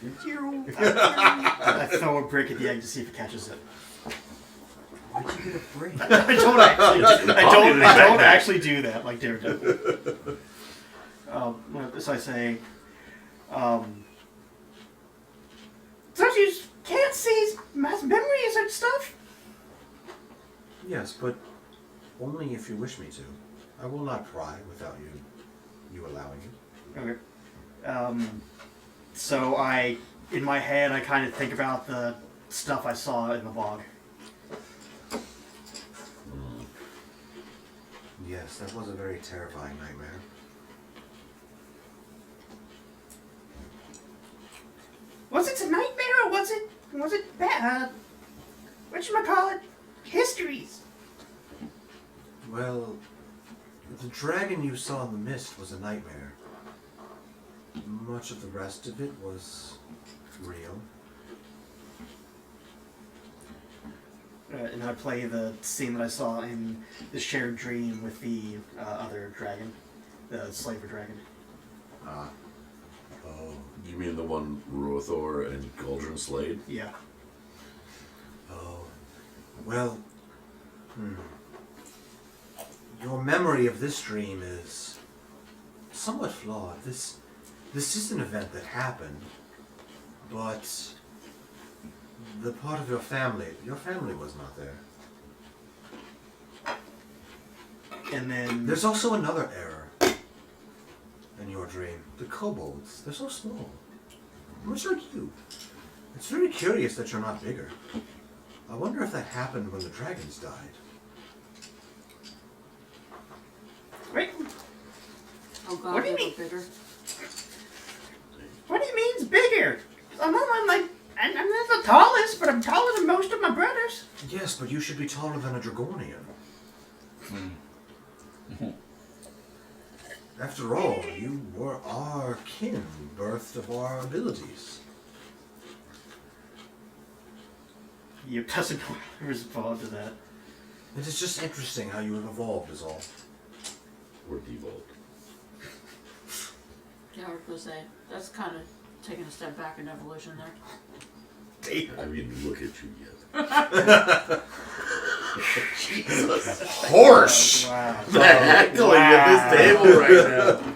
I throw a brick at the egg to see if it catches it. where'd you get a break? I don't actually do that like Daredevil. So I say, So you can't see my memories and stuff? Yes, but only if you wish me to. I will not pry without you allowing it. okay. So in my head, I kind of think about the stuff I saw in the bog. Yes, that was a very terrifying nightmare. Was it a nightmare or was it bad? Whatchamacallit? Histories. Well, the dragon you saw in the mist was a nightmare. Much of the rest of it was real. And I play the scene that I saw in the shared dream with the other dragon, the slaver dragon. Oh. You mean the one Ruothor and Galdrin slayed? Yeah. Oh. Well, Your memory of this dream is somewhat flawed. This is an event that happened, but the part of your family was not there. And then There's also another error in your dream. The kobolds, they're so small. Much like you. It's very curious that you're not bigger. I wonder if that happened when the dragons died. Wait, Oh god, What do you they mean? were bigger. what do you mean bigger? I'm not the tallest, but I'm taller than most of my brothers. Yes, but you should be taller than a Dragonian. After all, you were our kin, birthed of our abilities. Yip doesn't know how to respond to that. It is just interesting how you have evolved, is all. We're devolved. Yeah, I was gonna say, that's kind of taking a step back in evolution there. I mean, look at you yet. Horse! Wow. The heckling at this table right now.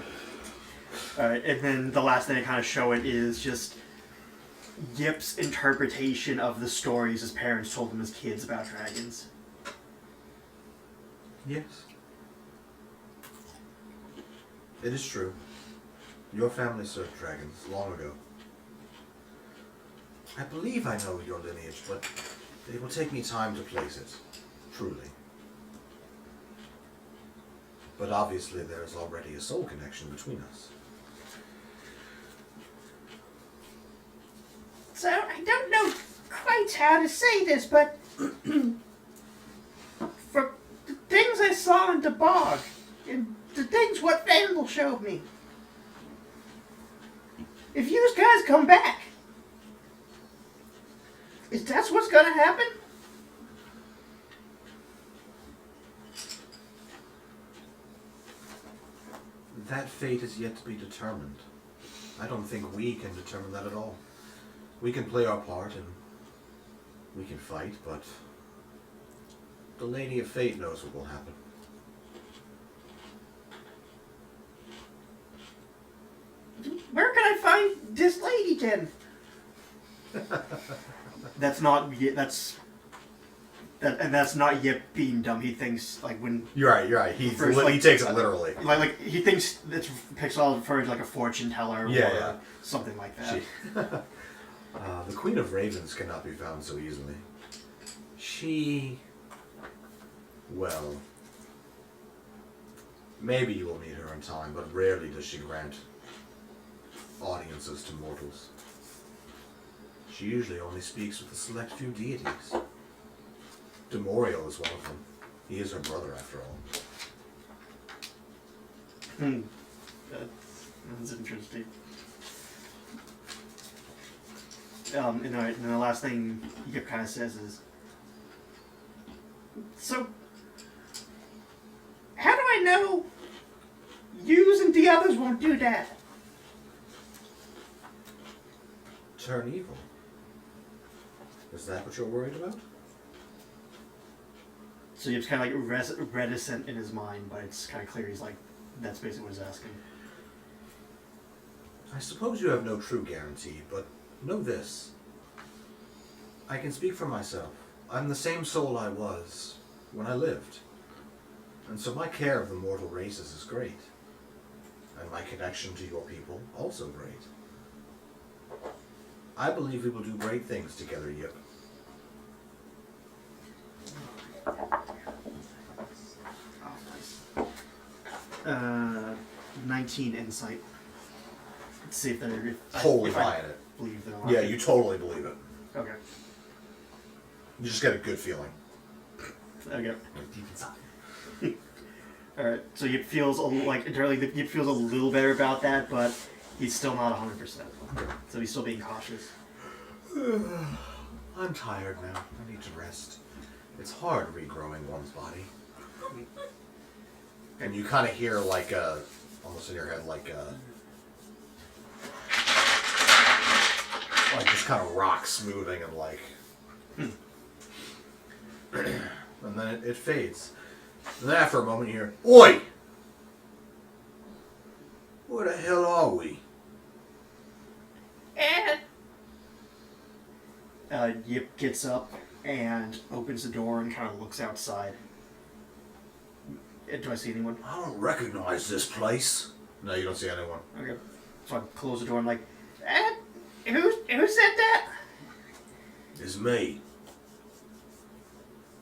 Alright, and then the last thing I kind of show it is just Yip's interpretation of the stories his parents told him as kids about dragons. Yes. It is true. Your family served dragons long ago. I believe I know your lineage, but it will take me time to place it. Truly. But obviously there is already a soul connection between us. So I don't know quite how to say this, but for the things I saw in the bog, and the things what Vandal showed me, if you guys come back, is that what's gonna happen? That fate is yet to be determined. I don't think we can determine that at all. We can play our part and we can fight, but the Lady of Fate knows what will happen. Where can I find this lady then? That's not that's not Yip being dumb. He thinks like when You're right. He First, like- takes it literally. like he thinks it's Pixel referring to like a fortune teller Yeah, or yeah. something like that. The Queen of Ravens cannot be found so easily. She... well... maybe you will meet her in time, but rarely does she grant audiences to mortals. She usually only speaks with a select few deities. Demorial is one of them. He is her brother, after all. That's interesting. And then the last thing Yip kind of says is, So, how do I know yous and the others won't do that? Turn evil. Is that what you're worried about? so Yip's kind of like reticent in his mind, but it's kind of clear he's like, that's basically what he's asking. I suppose you have no true guarantee, but know this. I can speak for myself. I'm the same soul I was when I lived. And so my care of the mortal races is great. And my connection to your people, also great. I believe we will do great things together, Yip. Oh, nice. 19 insight. Let's see if they're Totally if I buying it. believe they're Yeah, you totally believe it. Okay. You just get a good feeling. Okay. Like deep inside. All right. So Yip feels Yip feels a little better about that, but he's still not 100%. So he's still being cautious. I'm tired now. I need to rest. It's hard regrowing one's body. And you kind of hear like a, almost in your head, like just kind of rocks moving and like, and then it fades. And then after a moment you hear, Oi! Where the hell are we? Yip gets up and opens the door and kind of looks outside. Do I see anyone? I don't recognize this place. No, you don't see anyone. Okay. So I close the door and who said that? It's me,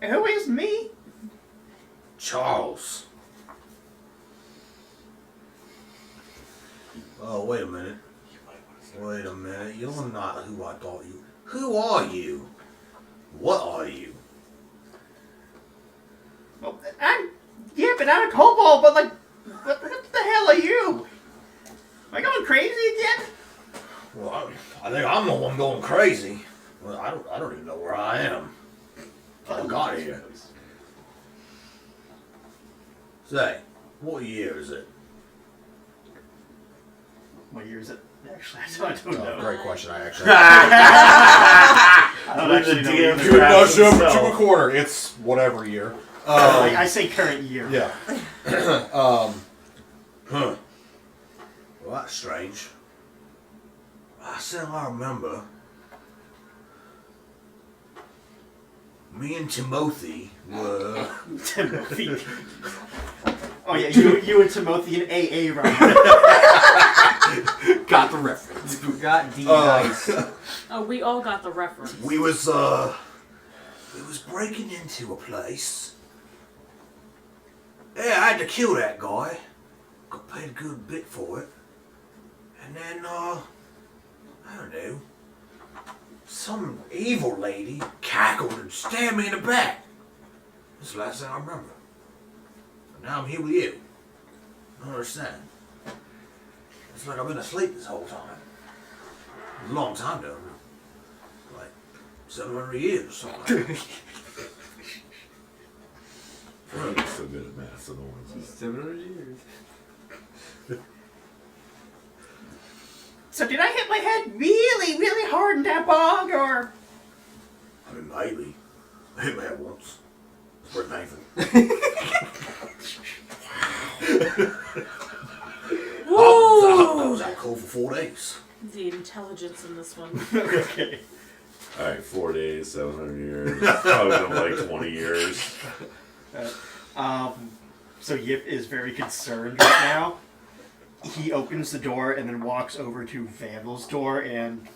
Who is me? Charles. Oh, wait a minute. Wait a minute. You're not who I thought you. Who are you? What are you? Well, I'm a kobold, but what the hell are you? Am I going crazy again? Well, I think I'm the one going crazy. Well, I don't even know where I am. I got here. Say, what year is it? What year is it? Actually, I don't know. Great question. I actually. I don't actually know. DM You would know traps to himself. a quarter. It's whatever year. I say current year. Yeah. Huh. Well, that's strange. I said I remember. Me and Timothy were. Timothy. Oh yeah, you and Timothy and AA right? Got the reference. Got D dice. Oh, we all got the reference. We was breaking into a place. Yeah, I had to kill that guy. Got paid a good bit for it. And then, I don't know, some evil lady cackled and stabbed me in the back. That's the last thing I remember. And now I'm here with you. I don't understand. It's like I've been asleep this whole time. It was a long time though. Like 700 years or something like that. I'm so good at math, so no one's 700 years. So did I hit my head really, really hard in that bog, or? I mean, maybe. I hit my head once. It's pretty painful. I was out cold for 4 days. The intelligence in this one. Okay. Alright, 4 days, 700 years. Probably been like 20 years. So Yip is very concerned right now. He opens the door and then walks over to Vandal's door and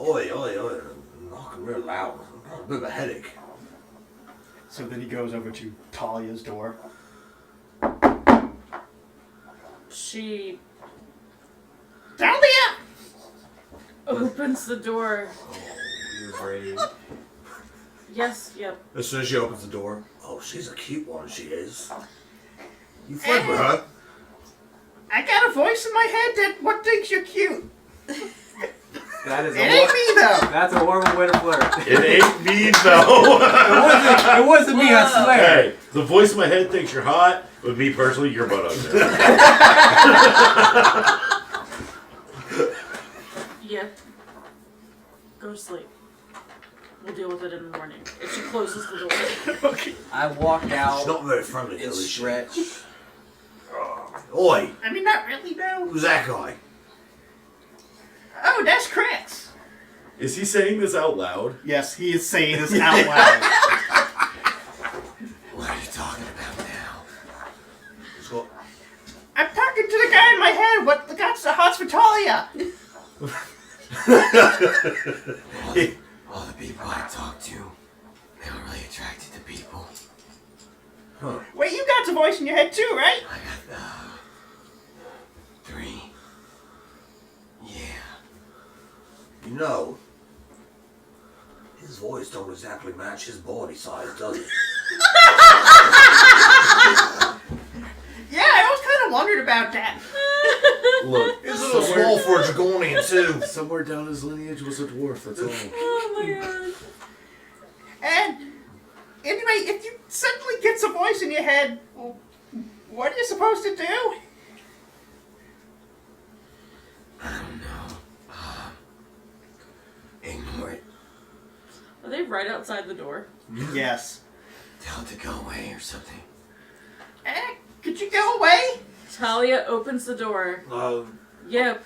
Oi, knocking real loud. I've got a bit of a headache. so then he goes over to Talia's door. She Talia! opens the door. You're brave. Yes, yep. As soon as she opens the door, oh, she's a cute one, she is. You flirt with her? I got a voice in my head that what thinks you're cute. That is It ain't me though. That's a horrible way to flirt. It ain't me though. It wasn't me, I swear. Hey, the voice in my head thinks you're hot, but me personally, you're butt ugly. Yep. Go to sleep. We'll deal with it in the morning. If she closes the door. I walk She's out not very friendly, though, and is she? stretch. Oi, I mean, not really, no. who's that guy? Oh, that's Chris. Is he saying this out loud? Yes, he is saying this out loud. What are you talking about now? Let's go. I'm talking to the guy in my head. What the guy's the hospitalia? All the people I talk to, they were really attracted to people. Wait, you got the voice in your head too, right? I got, 3. Yeah. You know, his voice don't exactly match his body size, does it? Yeah, I was kind of wondered about that. Look, He's a little small for a Dragonian, too. somewhere down his lineage was a dwarf, that's all. Oh my god. And anyway, if you suddenly get a voice in your head, well, what are you supposed to do? I don't know. Ignore it. Are they right outside the door. Yes. Tell it to go away or something. Could you go away? Talia opens the door. Yep.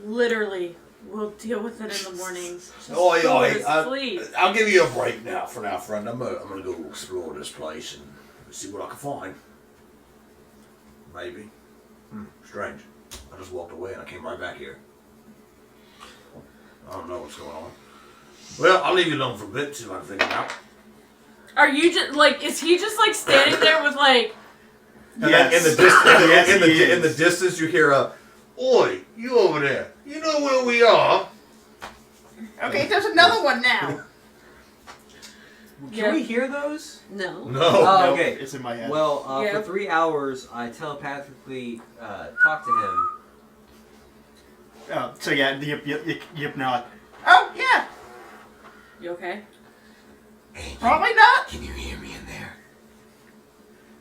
Literally. We'll deal with it in the morning. Just Oi, go oi, to sleep. I'll give you a break now for now, friend. I'm gonna go explore this place and see what I can find. Maybe. Strange. I just walked away and I came right back here. I don't know what's going on. Well, I'll leave you alone for a bit, see what I can think about. Are you just like? Is he just like standing there with like? And Yes. then in the Yes, in the distance, you hear a, "Oi, you over there? You know where we are?" Okay, there's another one now. Can we hear those? No. No. Oh, Nope, okay. It's in my head. Well, Yeah. for 3 hours, I telepathically talk to him. So yeah, yep, nod. Oh, yeah. You okay? Hey, Probably not. can you hear me in there?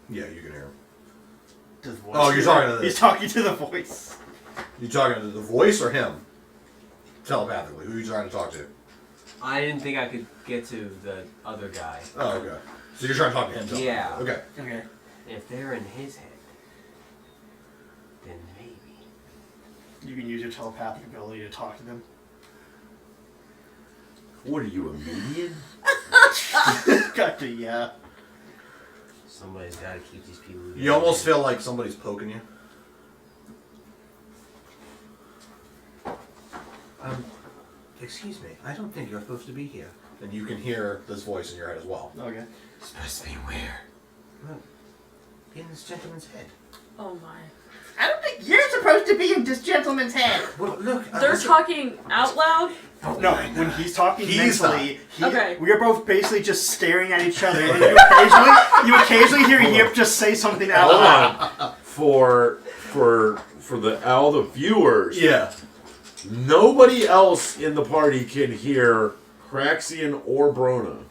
Yeah, you can hear him. The voice. Oh, you're talking to the- He's talking to the voice. You talking to the voice or him? Telepathically, who are you trying to talk to? I didn't think I could get to the other guy. Oh, okay. So you're trying to talk to him? Yeah. Okay. Okay. If they're in his head, then maybe. You can use your telepathic ability to talk to them. What are you, a medium? Gotcha. Yeah. Somebody's got to keep these people. You almost feel like somebody's poking you. Excuse me, I don't think you're supposed to be here. And you can hear this voice in your head as well. Okay. Supposed to be where? Well, in this gentleman's head. Oh my. I don't think you're supposed to be in this gentleman's head. Well, look. They're talking out loud. No, when he's talking He's mentally, Okay. we are both basically just staring at each other, and you occasionally hear Yip just say something out Hold loud. on. For all the viewers, Yeah. nobody else in the party can hear Craxian or Brona.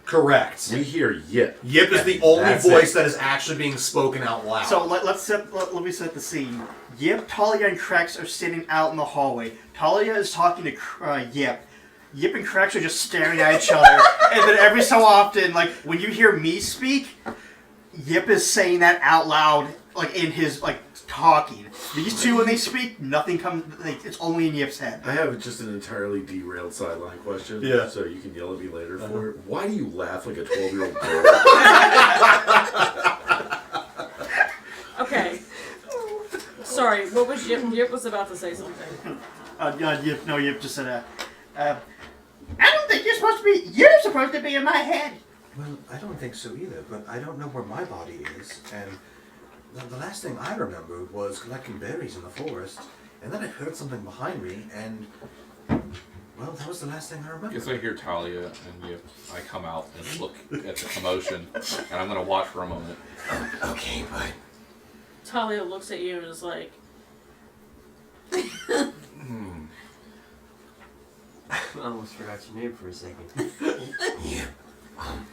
Correct. We hear Yip. Yip is the only That's voice it. that is actually being spoken out loud. So let me set the scene. Yip, Talia, and Krex are sitting out in the hallway. Talia is talking to Yip. Yip and Krex are just staring at each other. And then every so often, like, when you hear me speak, Yip is saying that out loud, like, in his, like, talking. These two, when they speak, nothing comes, like, it's only in Yip's head. I have just an entirely derailed sideline question. Yeah. So you can yell at me later for it. Why do you laugh like a 12-year-old girl? Okay. Sorry, what was Yip? Yip was about to say something. Yip just said, I don't think you're supposed to be in my head. Well, I don't think so either, but I don't know where my body is, and the last thing I remembered was collecting berries in the forest, and then I heard something behind me, and, well, that was the last thing I I remember. guess I hear Talia, and I come out and look at the commotion, and I'm gonna watch for a moment. Okay, but Talia looks at you and is like, I almost forgot your name for a second. yeah.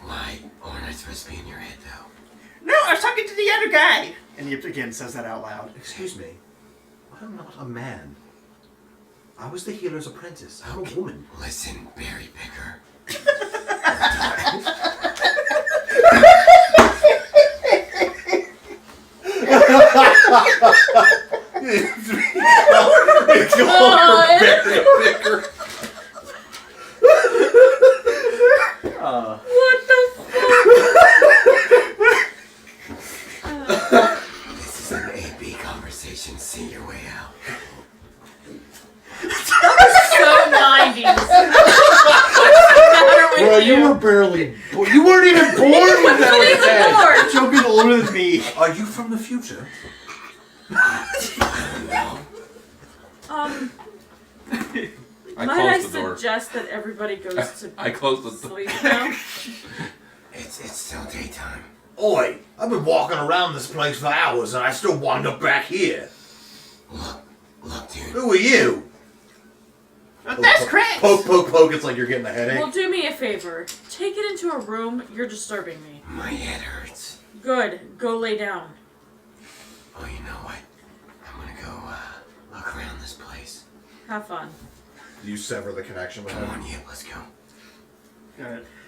Why aren't I supposed to be in your head though? No, I was talking to the other guy. and Yip again says that out loud. Excuse me, I'm not a man. I was the healer's apprentice. I'm Okay. a woman. Listen, berry picker. what the This is an AB conversation. See your way out. so 90s. What's the matter with Bro, you? you were barely. You weren't even born when that was said. Joke is older than me. Are you from the future? I Might I close the door. suggest that everybody goes to I close the door. sleep now? It's still daytime. Oi, I've been walking around this place for hours and I still wind up back here. Look, dude. Who are you? That's Craig. Poke, poke, poke. It's like you're getting a headache. Well, do me a favor. Take it into a room. You're disturbing me. My head hurts. Good. Go lay down. Oh, you know what? I'm gonna go look around this place. Have fun. You sever the connection with Come on, him. you. Let's go.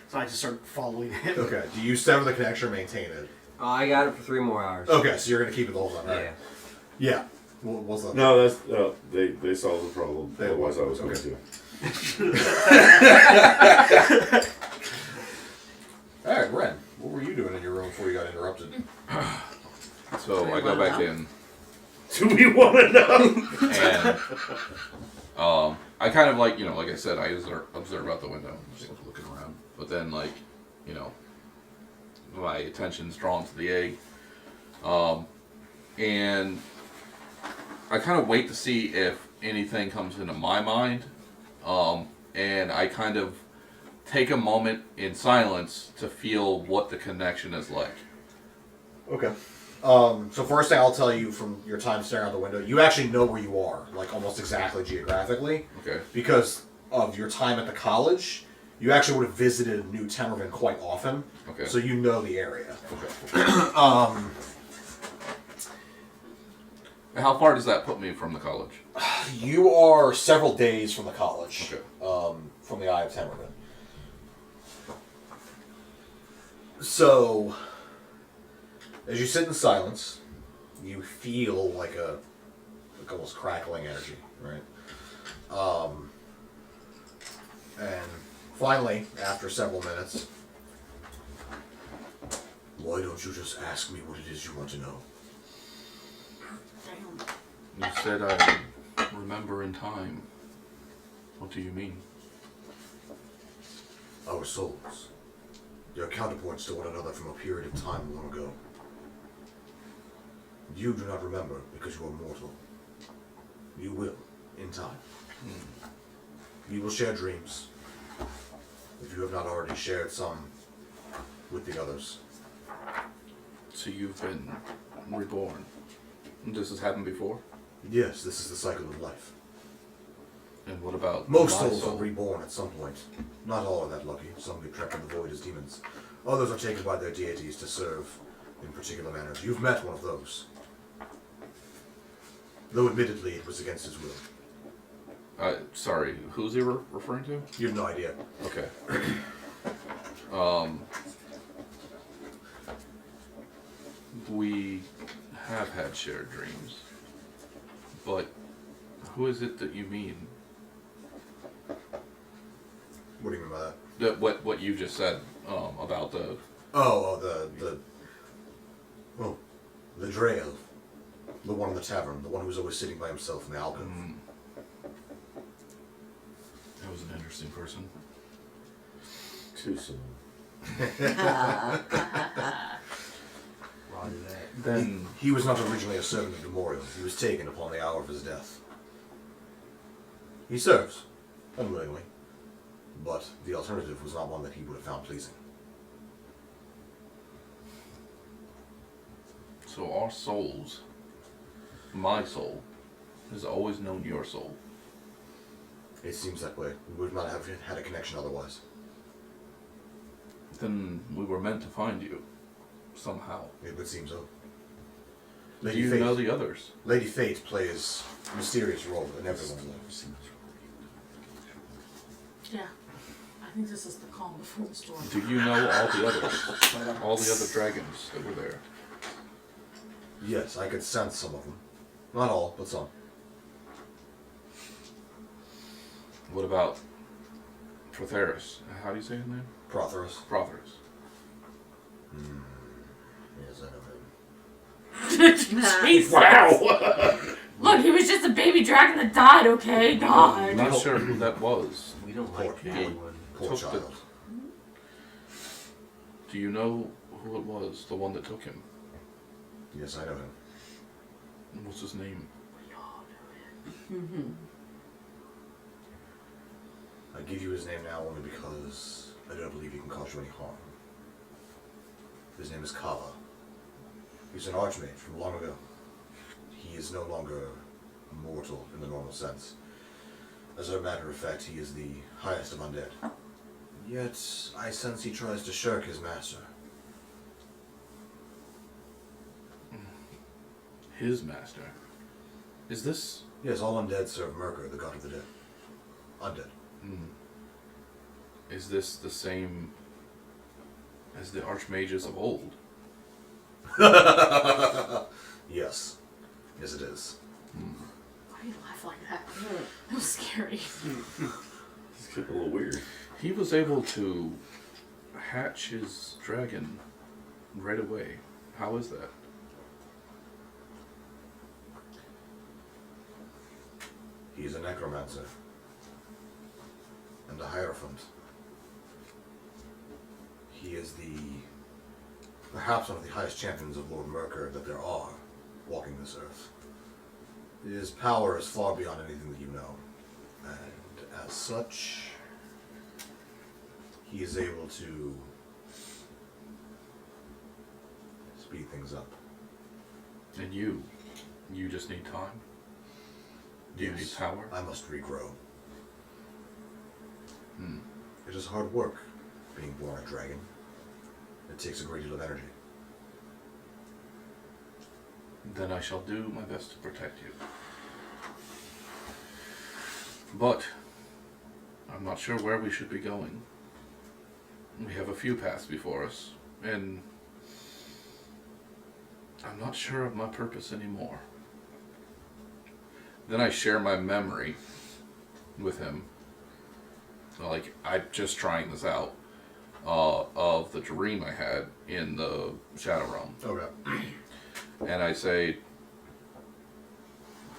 So I just start following him. Okay. Do you sever the connection or maintain it? I got it for 3 more hours. Okay, so you're gonna keep it the whole time, right? Yeah. Yeah. What was that? No, that's they solved the problem. They- Otherwise, I was going okay. to. All right, Ren. What were you doing in your room before you got interrupted? So I go back in, Do we want to know? and I kind of like I said, I observe out the window, just looking around. But then my attention's drawn to the egg, and I kind of wait to see if anything comes into my mind, and I kind of take a moment in silence to feel what the connection is like. Okay. So first thing I'll tell you from your time staring out the window, you actually know where you are, like almost exactly geographically, Okay. because of your time at the college. You actually would have visited New Temervan quite often, Okay. so you know the area. Okay. And how far does that put me from the college? You are several days from the college, Okay. from the Eye of Temervan. So, as you sit in silence, you feel like almost crackling energy, right? And finally, after several minutes, why don't you just ask me what it is you want to know? Damn. You said I remember in time. What do you mean? Our souls. They are counterpoints to one another from a period of time long ago. You do not remember because you are mortal. You will, in time. You will share dreams, if you have not already shared some with the others. So you've been reborn. This has happened before? Yes, this is the cycle of life. And what about Most my souls soul? are reborn at some point. Not all are that lucky. Some get trapped in the void as demons. Others are taken by their deities to serve in particular manners. You've met one of those. Though admittedly it was against his will. Sorry, who's he referring to? You have no idea. Okay. We have had shared dreams. But who is it that you mean? What do you mean by that? What you just said about the... The Drael. The one in the tavern. The one who was always sitting by himself in the alcove. That was an interesting person. Too soon. Roger that. Then He was not originally a servant of Memorial. He was taken upon the hour of his death. He serves, unwillingly, but the alternative was not one that he would have found pleasing. so our souls, my soul, has always known your soul. It seems that way. We would not have had a connection otherwise. Then we were meant to find you, somehow. It would seem so. Do you know the others? Lady Fate plays a mysterious role in everyone's life. Yeah. I think this is the calm before the storm. Do you know all the others? All the other dragons that were there? Yes, I could sense some of them. Not all, but some. What about Protheris? How do you say his name? Protheros. Protheris. Yes, I know him. Jesus. Wow! Look, he was just a baby dragon that died, okay? God. I'm not sure who that was. We don't Poor like kid. anyone. Poor Took child. Do you know who it was, the one that took him? Yes, I know him. What's his name? I give you his name now only because I don't believe he can cause you any harm. His name is Kava. He's an archmage from long ago. He is no longer mortal in the normal sense. As a matter of fact, he is the highest of undead. Yet, I sense he tries to shirk his master. His master. Is this... Yes, all undead serve Myrkyr, the god of the dead. undead. Is this the same as the archmages of old? Yes. Yes, it is. Why do you laugh like that? That was scary. It's getting a little weird. He was able to hatch his dragon right away. How is that? He's a necromancer. And a hierophant. He is perhaps one of the highest champions of Lord Myrkyr that there are walking this earth. His power is far beyond anything that you know. And as such, he is able to speed things up. And you just need time? Do you need power? I must regrow. It is hard work being born a dragon. It takes a great deal of energy. Then I shall do my best to protect you. But I'm not sure where we should be going. We have a few paths before us, and I'm not sure of my purpose anymore. Then I share my memory with him. Like, I'm just trying this out, of the dream I had in the Shadow Realm. Okay. And I say,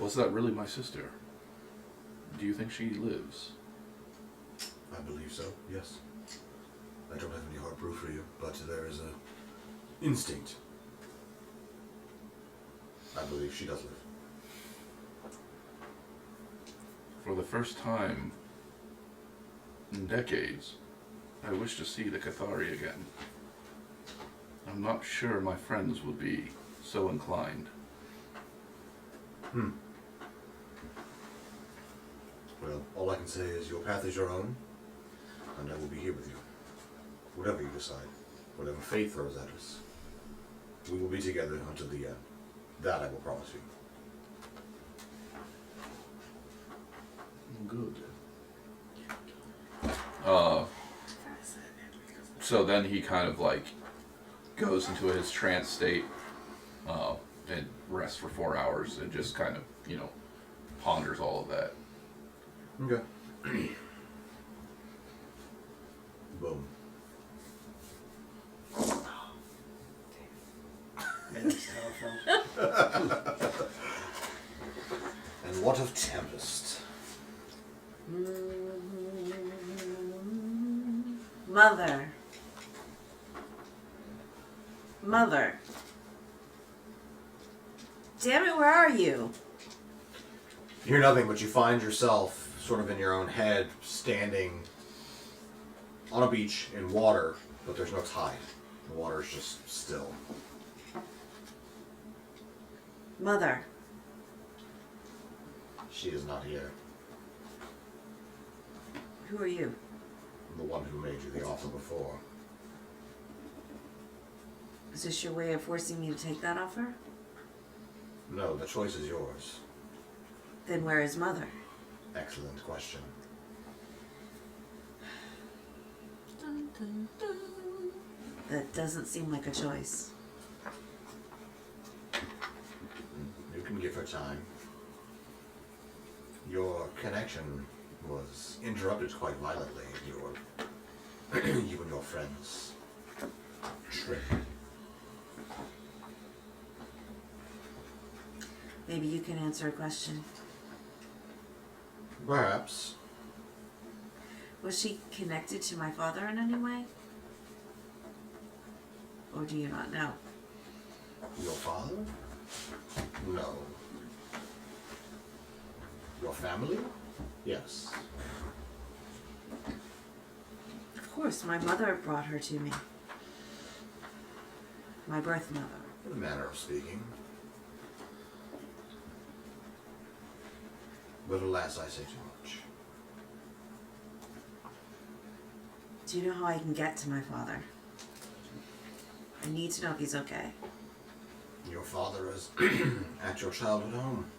was that really my sister? Do you think she lives? I believe so, yes. I don't have any hard proof for you, but there is a instinct. I believe she does live. For the first time in decades, I wish to see the Cathari again. I'm not sure my friends would be so inclined. Well, all I can say is your path is your own, and I will be here with you. Whatever you decide, whatever fate throws at us, we will be together until the end. That I will promise you. Good. So then he kind of like goes into his trance state and rests for 4 hours and just kind of, ponders all of that. Okay. Boom. Man, that's terrifying. And what of Tempest? Mother. Mother. Damn it, where are you? You hear nothing, but you find yourself sort of in your own head, standing on a beach in water, but there's no tide. The water is just still. Mother. She is not here. Who are you? The one who made you the offer before. Is this your way of forcing me to take that offer? No, the choice is yours. Then where is Mother? Excellent question. Dun, dun, dun. That doesn't seem like a choice. You can give her time. Your connection was interrupted quite violently. You and your friends trip. Maybe you can answer a question. Perhaps. Was she connected to my father in any way? Or do you not know? Your father? No. Your family? Yes. Of course, my mother brought her to me. My birth mother. In a manner of speaking. But alas, I say too much. Do you know how I can get to my father? I need to know if he's okay. Your father is at your childhood home.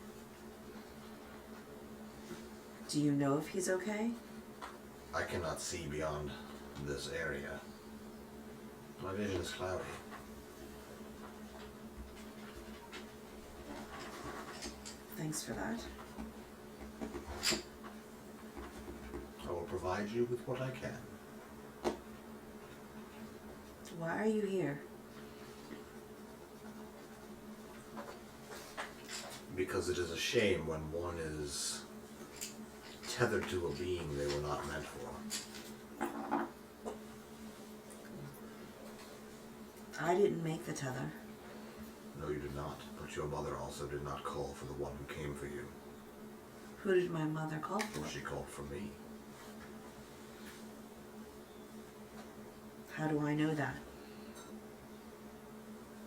Do you know if he's okay? I cannot see beyond this area. My vision is cloudy. Thanks for that. I will provide you with what I can. Why are you here? Because it is a shame when one is tethered to a being they were not meant for. I didn't make the tether. No, you did not. But your mother also did not call for the one who came for you. Who did my mother call for? She called for me. How do I know that?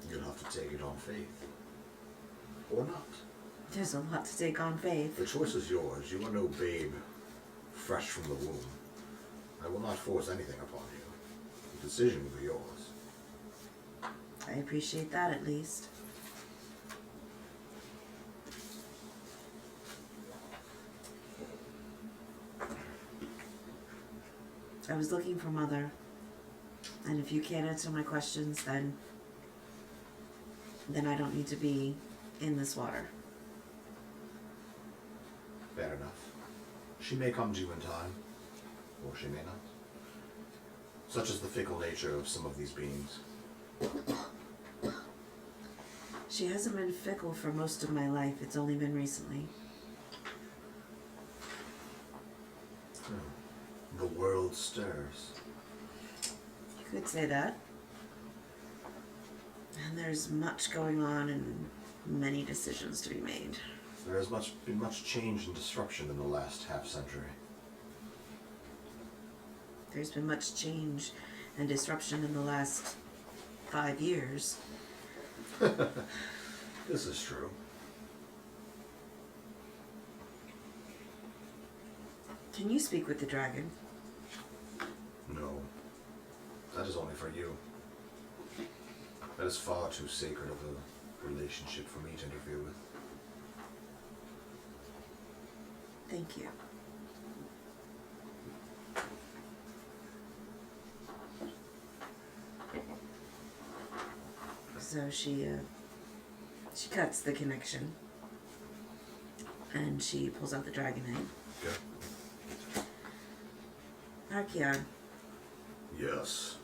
You'll have to take it on faith. Or not. There's a lot to take on faith. The choice is yours. You are no babe fresh from the womb. I will not force anything upon you. The decision will be yours. I appreciate that at least. I was looking for Mother, and if you can't answer my questions, then I don't need to be in this water. Fair enough. She may come to you in time, or she may not. Such is the fickle nature of some of these beings. She hasn't been fickle for most of my life. It's only been recently. The world stirs. You could say that. And there's much going on and many decisions to be made. There has been much change and disruption in the last half-century. There's been much change and disruption in the last 5 years. This is true. Can you speak with the dragon? No. That is only for you. That is far too sacred of a relationship for me to interfere with. Thank you. So she cuts the connection, and she pulls out the dragon egg. Okay. Archeon, Yes.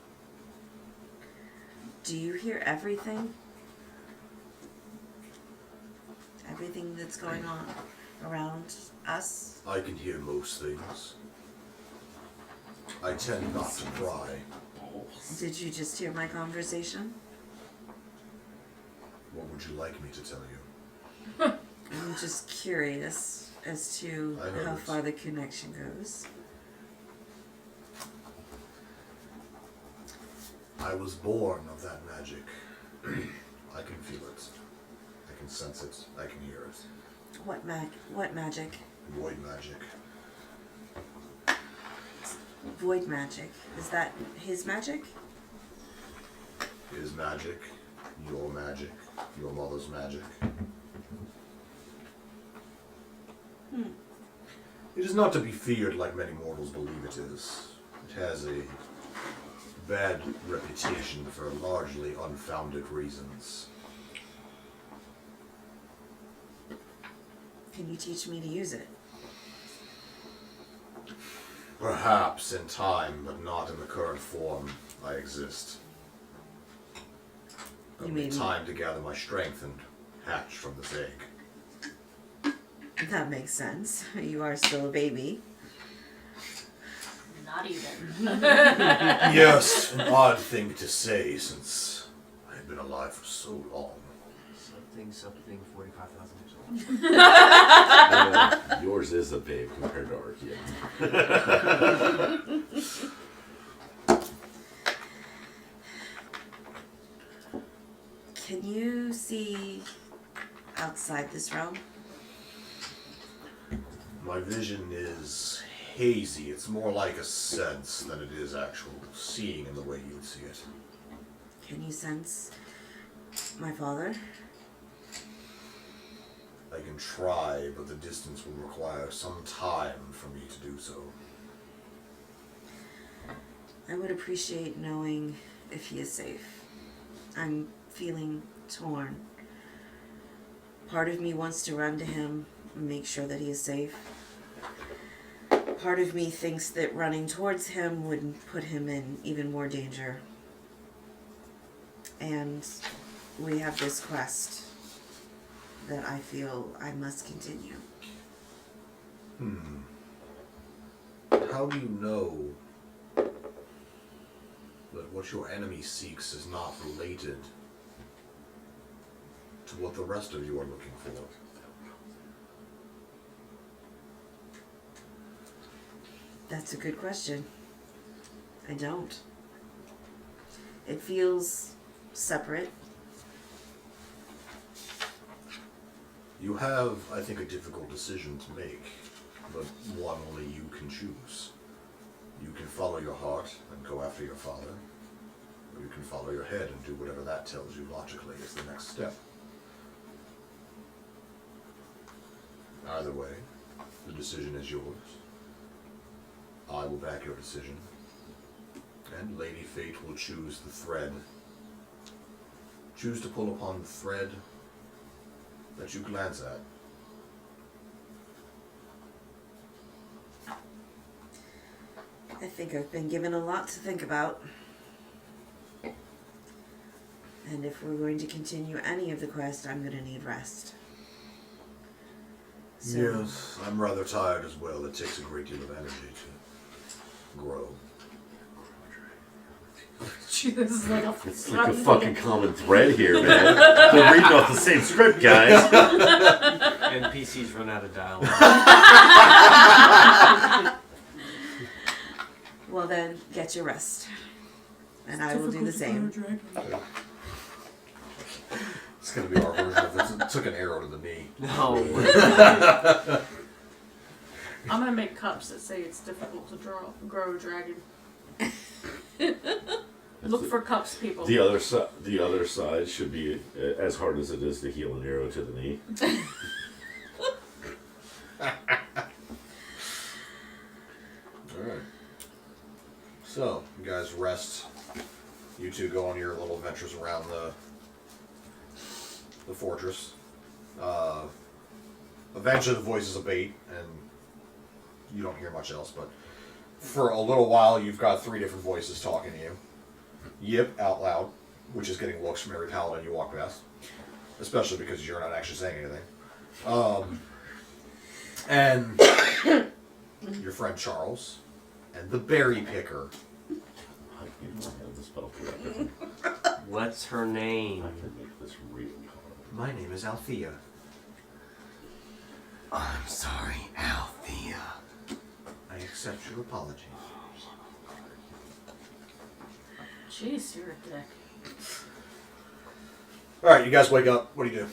do you hear everything? Everything that's going on around us? I can hear most things. I tend not to pry. Did you just hear my conversation? What would you like me to tell you? I'm just curious as to I how heard. far the connection goes. I was born of that magic. I can feel it. I can sense it. I can hear it. What magic? Void magic. Void magic. Is that his magic? His magic. Your magic. Your mother's magic. It is not to be feared like many mortals believe it is. It has a bad reputation for largely unfounded reasons. Can you teach me to use it? Perhaps in time, but not in the current form I exist. You Only mean- time to gather my strength and hatch from this egg. That makes sense. You are still a baby. Not even. Yes, an odd thing to say since I have been alive for so long. Something, 45,000 years old. Yours is a babe compared to Archeon. Can you see outside this realm? My vision is hazy. It's more like a sense than it is actual seeing in the way you would see it. Can you sense my father? I can try, but the distance will require some time for me to do so. I would appreciate knowing if he is safe. I'm feeling torn. Part of me wants to run to him and make sure that he is safe. Part of me thinks that running towards him would put him in even more danger. And we have this quest that I feel I must continue. How do you know that what your enemy seeks is not related to what the rest of you are looking for? That's a good question. I don't. It feels separate. You have, I think, a difficult decision to make, but one only you can choose. You can follow your heart and go after your father, or you can follow your head and do whatever that tells you logically is the next step. Either way, the decision is yours. I will back your decision, and Lady Fate will choose the thread. Choose to pull upon the thread that you glance at. I think I've been given a lot to think about. And if we're going to continue any of the quest, I'm going to need rest. So, Yes, I'm rather tired as well. It takes a great deal of energy to grow. Gee, this is like a It's like a fucking common thread here, man. We're reading off the same script, guys. NPCs run out of dialogue. well then, get your rest. And I will do the same. It's gonna be our version of this. It took an arrow to the knee. No. I'm gonna make cups that say it's difficult to grow a dragon. Look for cups, people. The other side should be as hard as it is to heal an arrow to the knee. Alright. So, you guys rest. You two go on your little adventures around the fortress. Eventually the voices abate and you don't hear much else, but for a little while you've got 3 different voices talking to you. Yip out loud, which is getting looks from every paladin you walk past, especially because you're not actually saying anything. And your friend Charles, and the berry picker. I can't have the spell correctly. What's her name? I can make this really hard. My name is Althea. I'm sorry, Althea. I accept your apology. Jeez, you're a dick. Alright, you guys wake up. What do you do?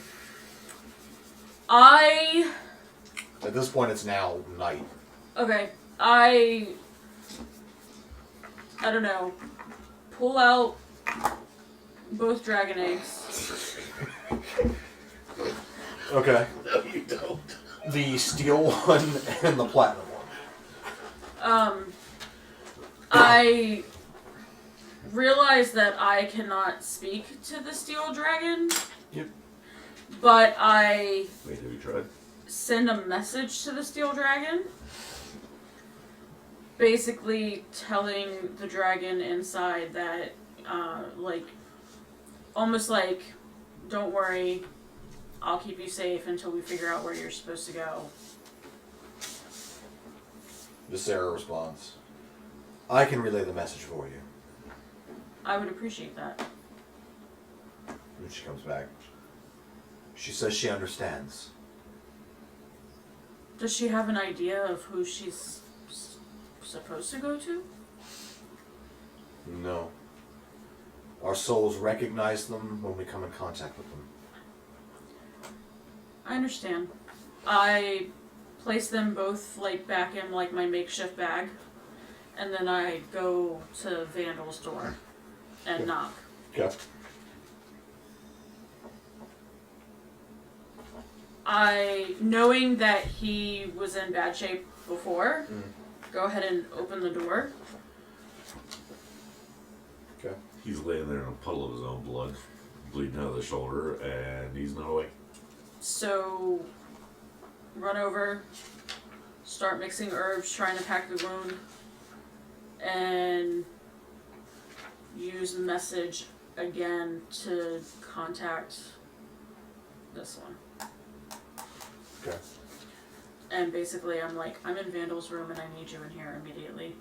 At this point, it's now night. Okay, I don't know, pull out both dragon eggs. Okay. No, you don't. The steel one and the platinum one. I realize that I cannot speak to the steel dragon. Yep. But I Wait, have you tried? send a message to the steel dragon, basically telling the dragon inside that, almost like, don't worry, I'll keep you safe until we figure out where you're supposed to go. Visera responds, I can relay the message for you. I would appreciate that. When she comes back, she says she understands. Does she have an idea of who she's supposed to go to? No. Our souls recognize them when we come in contact with them. I understand. I place them both back in my makeshift bag, and then I go to Vandal's door and knock. Okay. knowing that he was in bad shape before, go ahead and open the door. Okay. He's laying there in a puddle of his own blood, bleeding out of the shoulder, and he's not awake. So, run over, start mixing herbs, trying to pack the wound, and use the message again to contact this one. Okay. And basically, I'm like, I'm in Vandal's room and I need you in here immediately.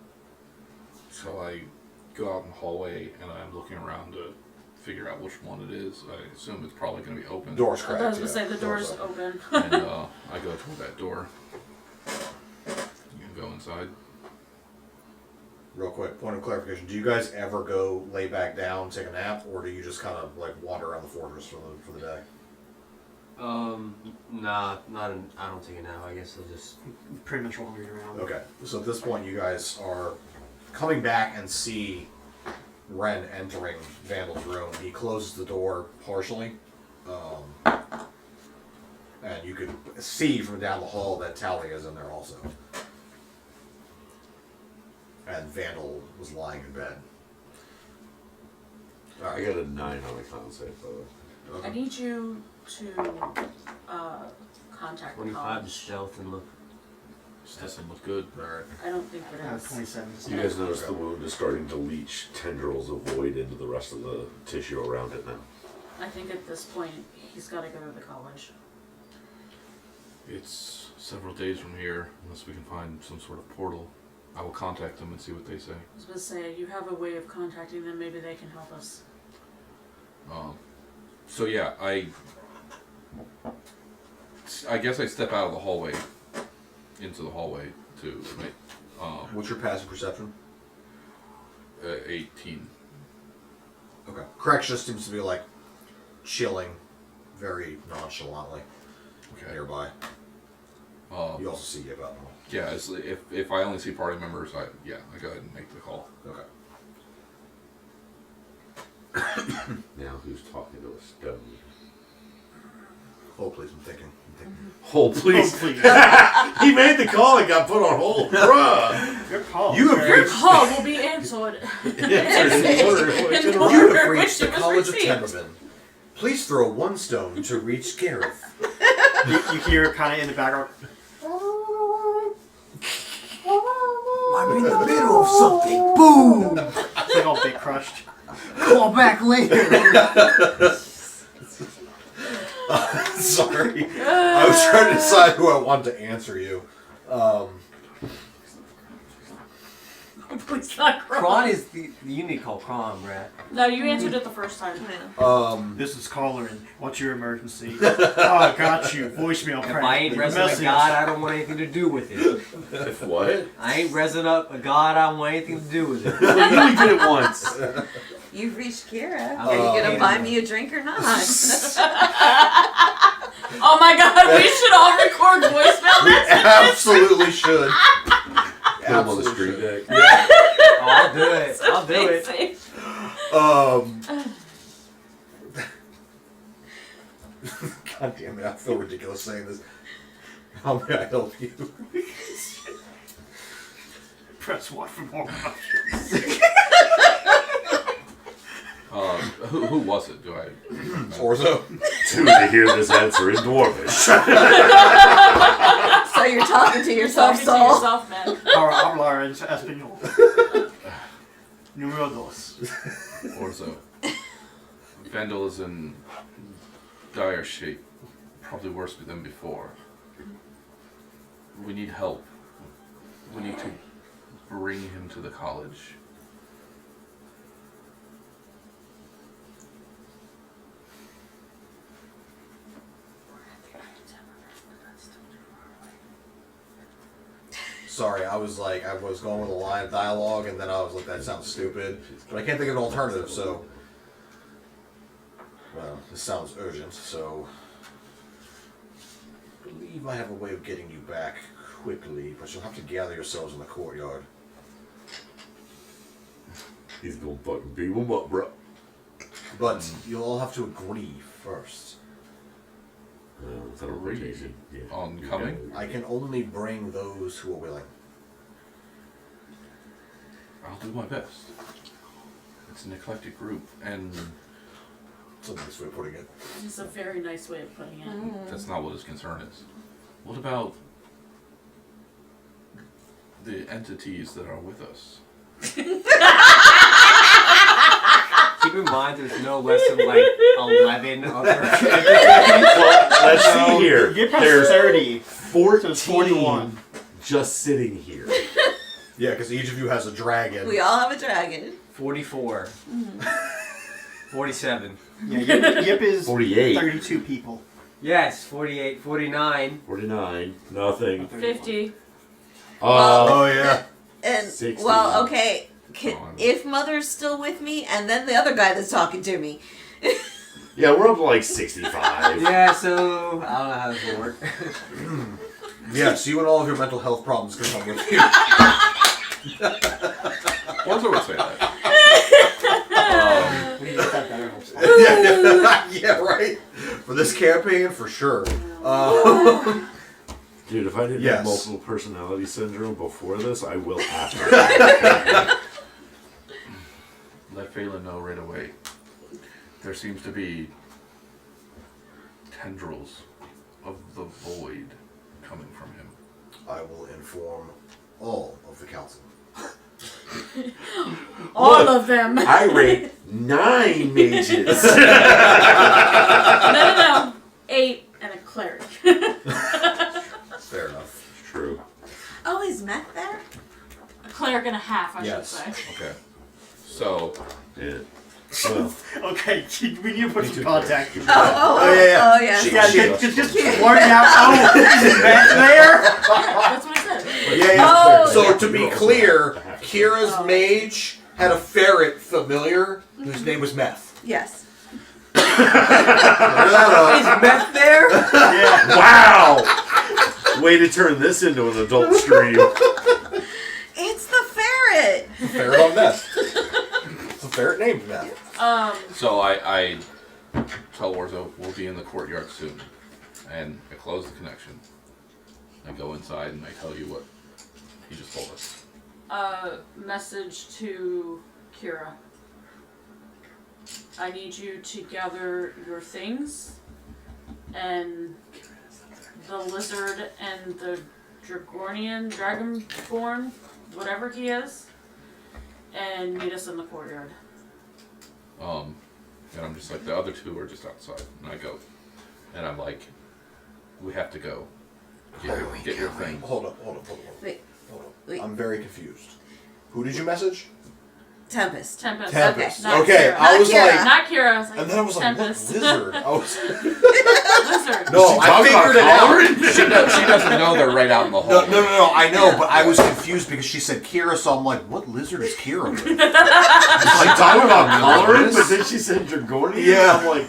So I go out in the hallway and I'm looking around to figure out which one it is. I assume it's probably going to be open. Door's I cracked. was gonna yeah. say the door's open. And I go toward that door. You can go inside. Real quick, point of clarification: do you guys ever go lay back down, take a nap, or do you just kind of like wander around the fortress for the day? Nah, not in, I don't take it now. I guess I'll just. Pretty much wandering around. Okay, so at this point, you guys are coming back and see Ren entering Vandal's room. He closes the door partially, and you can see from down the hall that Talia is in there also. And Vandal was lying in bed. I got a 9 on the con save, by the way. I need you to contact the 25 to college. stealth and look. This doesn't look good. Alright. I don't think it I have is. 27. You guys notice the wound is starting to leach tendrils of void into the rest of the tissue around it now. I think at this point, he's got to go to the college. It's several days from here, unless we can find some sort of portal. I will contact them and see what they say. I was going to say, you have a way of contacting them, maybe they can help us. So yeah, I guess I step out of the hallway, into the hallway to make, What's your passive perception? 18. Okay. Correct just seems to be like chilling very nonchalantly nearby. You also see about them. Yeah, if I only see party members, I go ahead and make the call. Okay. Now who's talking to a stone? Hold please, I'm thinking. Hold please. Oh, please. He made the call and got put on hold. Bruh. Good call. You have sir. Your reached call will be answered. You have reached the College of received. Tenderman. Please throw one stone to reach Gareth. You hear kind of in the background. I'm in the middle of something. Boom! It's like all big crushed. Call back later. Sorry. I was trying to decide who I wanted to answer you. Please not Kron Kron. is the you need to call Kron, Brad. No, you answered it the first time. This is Collarin. What's your emergency? Oh, I got you. Voicemail. If I ain't resin a god, I don't want anything to do with it. If what? I ain't resin up a god, I don't want anything to do with it. Well, you only did it once. You've reached Kira. Oh, Are you gonna yeah. buy me a drink or not? Oh my god, we should all record voicemail messages. Absolutely should. Put him on the street deck. Oh, I'll do it. I'll do it. God damn it, I feel ridiculous saying this. How may I help you? Press 1 for more options. Who was it? Do I? Orzo. Two to hear this answer in Dwarvish. So you're talking to yourself, Talking to Saul. yourself, man. Ahora hablar en español. Número 2. Orzo. Vandal is in dire shape. Probably worse than before. We need help. We need to bring him to the college. Sorry, I was going with a line of dialogue, and then I was like, that sounds stupid. But I can't think of an alternative, so. Well, this sounds urgent, so. I believe I have a way of getting you back quickly, but you'll have to gather yourselves in the courtyard. He's gonna fucking beat him up, bro. But you'll all have to agree first. Teleportation. Yeah. On You coming? got it. I can only bring those who are willing. I'll do my best. It's an eclectic group, and That's a nice way of putting it. It's a very nice way of putting it. that's not what his concern is. What about the entities that are with us? Keep in mind, there's no less than like 11 other. Well, let's see here. You're past There's 30. 14 So it's 41. just sitting here. Yeah, because each of you has a dragon. We all have a dragon. 44. 47. Yeah, Yip is 48. 32 people. Yes, 48, 49. 49. Nothing. 50. Oh, yeah. And 60. well, okay, Gone. if Mother's still with me, and then the other guy that's talking to me. Yeah, we're up to like 65. Yeah, so I don't know how this will work. Yes, you and all of your mental health problems can come with you. Walter would say that. We can get that better. Yeah, right. For this campaign, for sure. Dude, if I didn't Yes. have multiple personality syndrome before this, I will after. Let Phelan know right away. There seems to be tendrils of the void coming from him. I will inform all of the council. All of them. I rate 9 mages. No. 8 and a cleric. Fair enough. True. Oh, is Meth there? A cleric and a half, I Yes. should say. Okay. So, Yeah. Well, Okay, we need to put some contact. Oh, Oh, yeah. Oh, yeah. She- Yeah, she- just blurting out, oh, is Matt there? That's what I said. Yeah. Oh, So yeah. to be clear, Kira's mage had a ferret familiar whose name was Meth. Yes. Clear that Is up. Meth there? Yeah. wow! Way to turn this into an adult stream. It's the ferret. Ferret on Meth. It's a ferret named Meth. so I tell Orzo we'll be in the courtyard soon, and I close the connection. I go inside and I tell you what he just told us. Message to Kira. I need you to gather your things and the lizard and the dragonborn, whatever he is, and meet us in the courtyard. And I'm just like, the other two are just outside, and I go, and I'm like, we have to go. Get your thing. Hold up. Wait. Hold up. Wait. I'm very confused. Who did you message? Tempest. Tempest. Tempest. Not Okay, Kira. I was Not Kira. like, Not Kira. I was like, and then I was like, Tempest. what lizard? I was. Lizard. No, I figured it out. She doesn't know they're right out in the hall. No, I know, but I was confused because she said Kira, so I'm like, what lizard is Kira with? She's talking about coloring, but then she said Dragonian. Yeah. I'm like,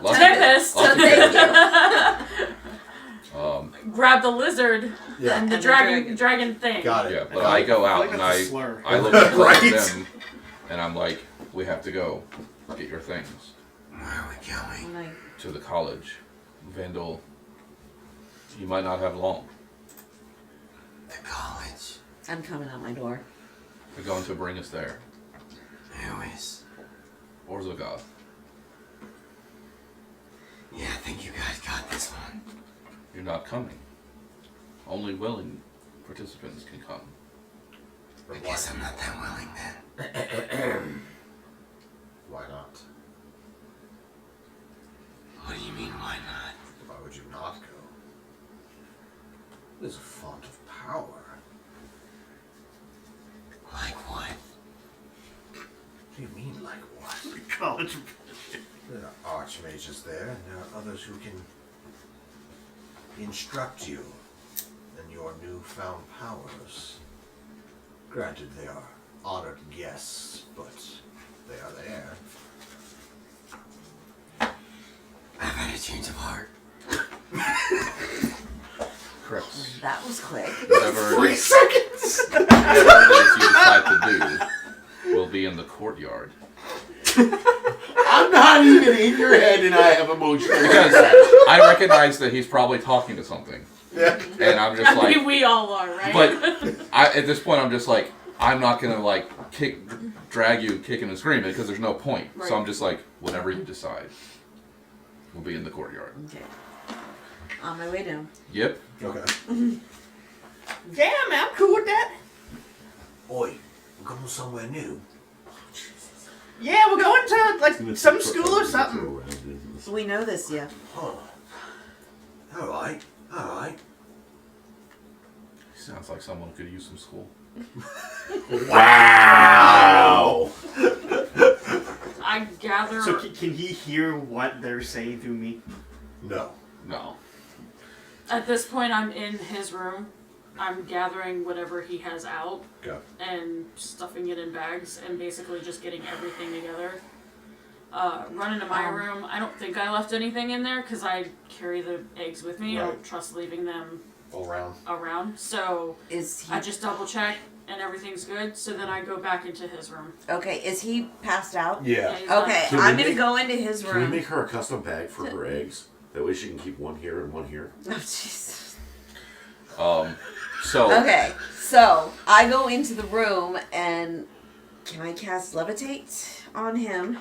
Lots of- Tempest. lots of Thank people. Grab the lizard Yeah. and the And the dragon thing. Got it. Yeah, but I go out and that's a slur. I look at Right? them, and I'm like, we have to go get your things Where are we going? I'm like, to the college. Vandal, you might not have long. The college. I'm coming out my door. They're going to bring us there. Who is? Orzogoth. Yeah, I think you guys got this one. You're not coming. Only willing participants can come. I guess I'm not that willing then. Why not? What do you mean, why not? Why would you not go? It is a font of power. Like what? What do you mean, like what? College. There are archmages there, and there are others who can instruct you in your newfound powers. Granted, they are honored guests, but they are there. I've had a change of heart. Chris, That was quick. whatever 3 seconds! whatever it is you decide to do will be in the courtyard. I'm I'm not even in your head, and I have emotional. Because I recognize that he's probably talking to something. Yeah. And I'm just I like, mean, we all are, right? but at this point, I'm just like, I'm not gonna like drag you kicking and screaming because there's no point. Right. So I'm just like, whatever you decide, we'll be in the courtyard. Okay. On my way down. Yep. Okay. Yeah, man, I'm cool with that. Oi, we're going somewhere new. Yeah, we're going to like some school or something. We know this, yeah. Huh. Alright, alright. Sounds like someone could use some school. Wow. I gather. So can he hear what they're saying through me? No. No. At this point, I'm in his room. I'm gathering whatever he has out Okay. and stuffing it in bags and basically just getting everything together. Run into my room. I don't think I left anything in there because I carry the eggs with me. I Right. don't trust leaving them All around. around. So Is he I just double check and everything's good. So then I go back into his room. okay? Is he passed out? Yeah. he's not- Okay, Can we I'm gonna make- go into his Can we room. make her a custom bag for her eggs? That way she can keep one here and one here. Oh Jesus. So Okay, so I go into the room and can I cast levitate on him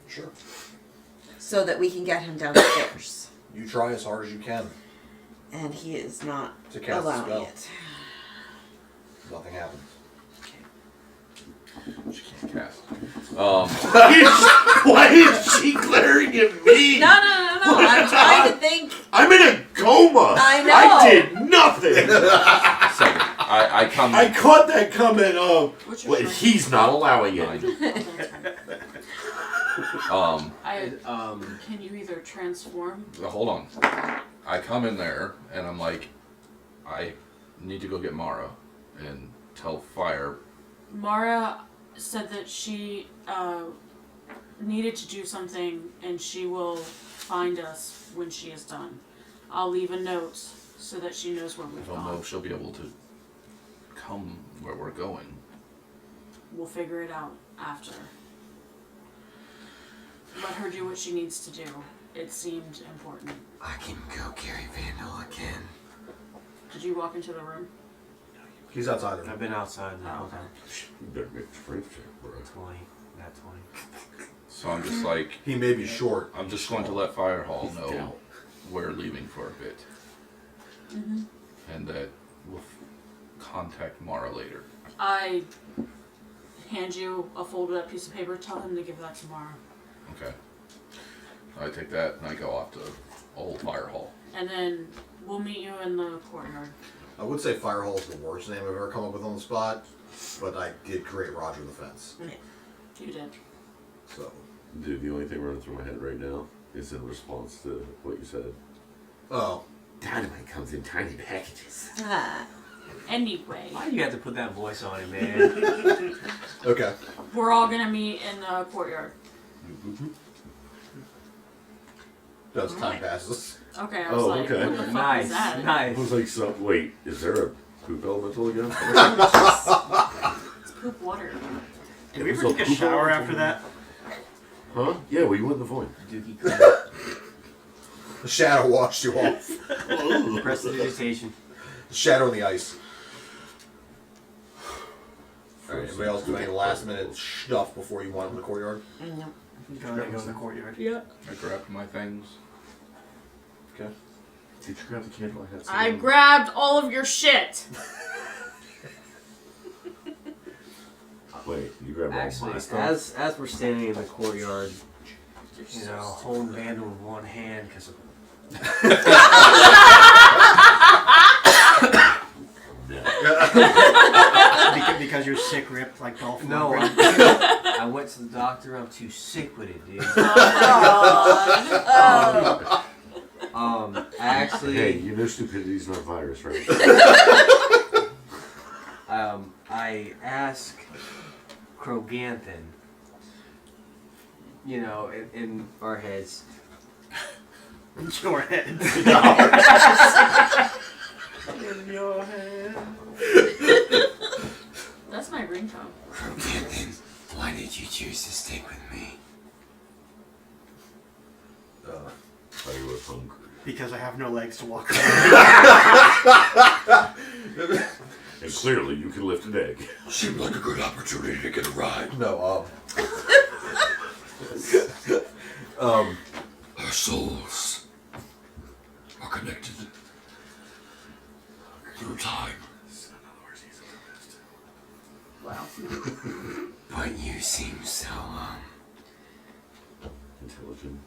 Sure. so that we can get him downstairs? You try as hard as you can And he is not to cast a allowing spell. it. Nothing happens. she can't cast. Why is she glaring at me? No. I'm trying to think. I'm in a coma. I know. I did nothing. Second, I come. I caught that comment of, What's your well, strength? he's not allowing it. Can you either transform? Hold on. I come in there and I'm like, I need to go get Mara and tell Fire. Mara said that she needed to do something and she will find us when she is done. I'll leave a note so that she knows where I we've don't know gone. if she'll be able to come where we're going. We'll figure it out after. Let her do what she needs to do. It seemed important. I can go carry Vandal again. Did you walk into the room? He's outside the room. I've been outside the whole time. You better make a strength check, bro. 20, not 20. So I'm just like, He may be short. I'm just going to let Firehall He's know down. we're leaving for a bit. Mm-hmm. And that we'll contact Mara later. I hand you a folded up piece of paper. Tell him to give that to Mara. Okay. I take that and I go off to Old Firehall. And then we'll meet you in the courtyard. I would say Firehall is the worst name I've ever come up with on the spot, but I did create Roger the Fence. You did. So, Dude, the only thing running through my head right now is in response to what you said. oh, Dynamite comes in tiny packages. Ah. Anyway, Why do you have to put that voice on it, man? okay. we're all gonna meet in the courtyard. As time passes. Okay, I was Oh, like, okay. what the fuck Nice, was that? I nice. was like, so, wait, is there a poop elemental again? It's poop water. Did we ever take a shower after that? Huh? Yeah, we went in the void. Dookie The shadow washed you off. Prestidigitation. The shadow in the ice. Alright, anybody else do any last minute stuff before you want in the courtyard? No. Go in the courtyard. Yeah. I grabbed my things. Okay. Did you grab the candle I had? I grabbed all of your shit. Wait, you grabbed all Actually, my stuff? as we're standing in the courtyard, you know, holding Vandal with one hand because of Because you're sick, ripped like Dolph no. Lundgren. I went to the doctor. I'm too sick with it, dude. I actually. Hey, you know stupidity's not a virus, right? I asked Kroganthan, you know, in our heads. Your head. In your head. That's my ringtone. Kroganthan, why did you choose to stick with me? Are you hungry? Because I have no legs to walk on. And clearly you can lift an egg. Seemed like a good opportunity to get a ride. No, Our souls are connected through time. Wow. But you seem so, Intelligent.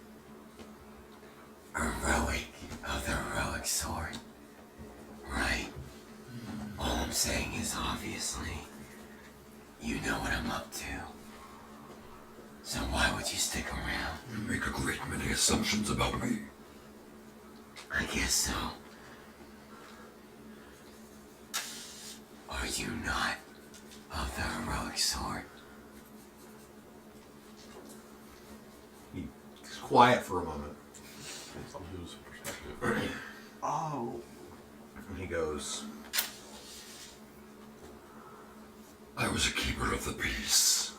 heroic of the heroic sort. Right? All I'm saying is obviously, you know what I'm up to. So why would you stick around? You make a great many assumptions about me. I guess so. Are you not of the heroic sort? He's quiet for a moment. From whose perspective? Oh. And he goes, I was a keeper of the peace.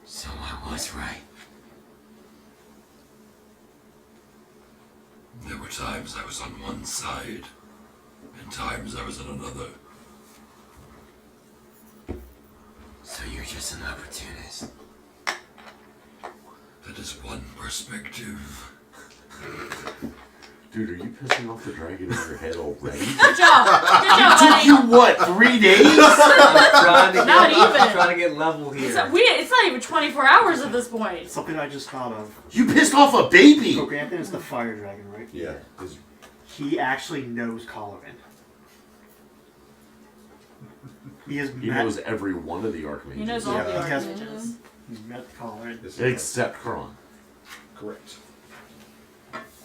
So I was right. There were times I was on one side, and times I was on another. So you're just an opportunist. That is one perspective. Dude, are you pissing off the dragon in your head already? Good job, honey. You what, 3 days? I'm Not even. trying to get level here. It's not even 24 hours at this point. Something I just thought of. You pissed off a baby! So Grantham is the fire dragon, right? yeah. He actually knows Colorin. He has He met, knows every one of the archmages. He knows all Yeah. the He has- archmages. he's met Colorin. Except Kron. Correct.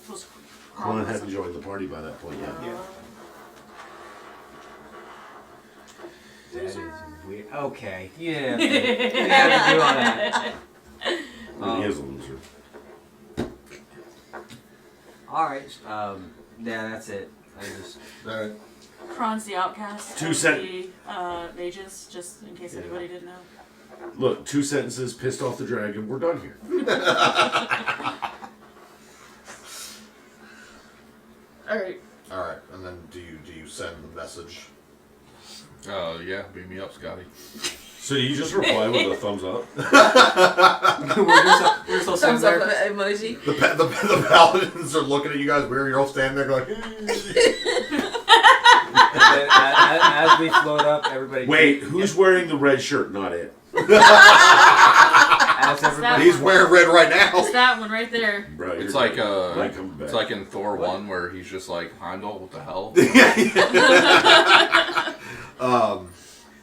Was Kron hadn't joined the party by that point yet. Yeah. That is weird. Okay. Yeah. You have to do all that. He is a loser. Alright. Yeah, that's it. I just. Alright. Kron's the outcast Two of sec- the mages, just in case anybody didn't know. Look, 2 sentences, pissed off the dragon, we're done here. Alright. Alright, and then do you send the message? Yeah, beam me up, Scotty. So you just reply with a thumbs up? We're still sitting Thumbs up there. emoji. The paladins are looking at you guys weird. You're all standing there going, And then, as we float up, everybody. Wait, who's wearing the red shirt? Not it. As everybody. he's wearing red right now. It's that one right there. Bro, It's you're like done. I ain't coming back. it's like in Thor 1 where he's just like, Heimdall, what the hell?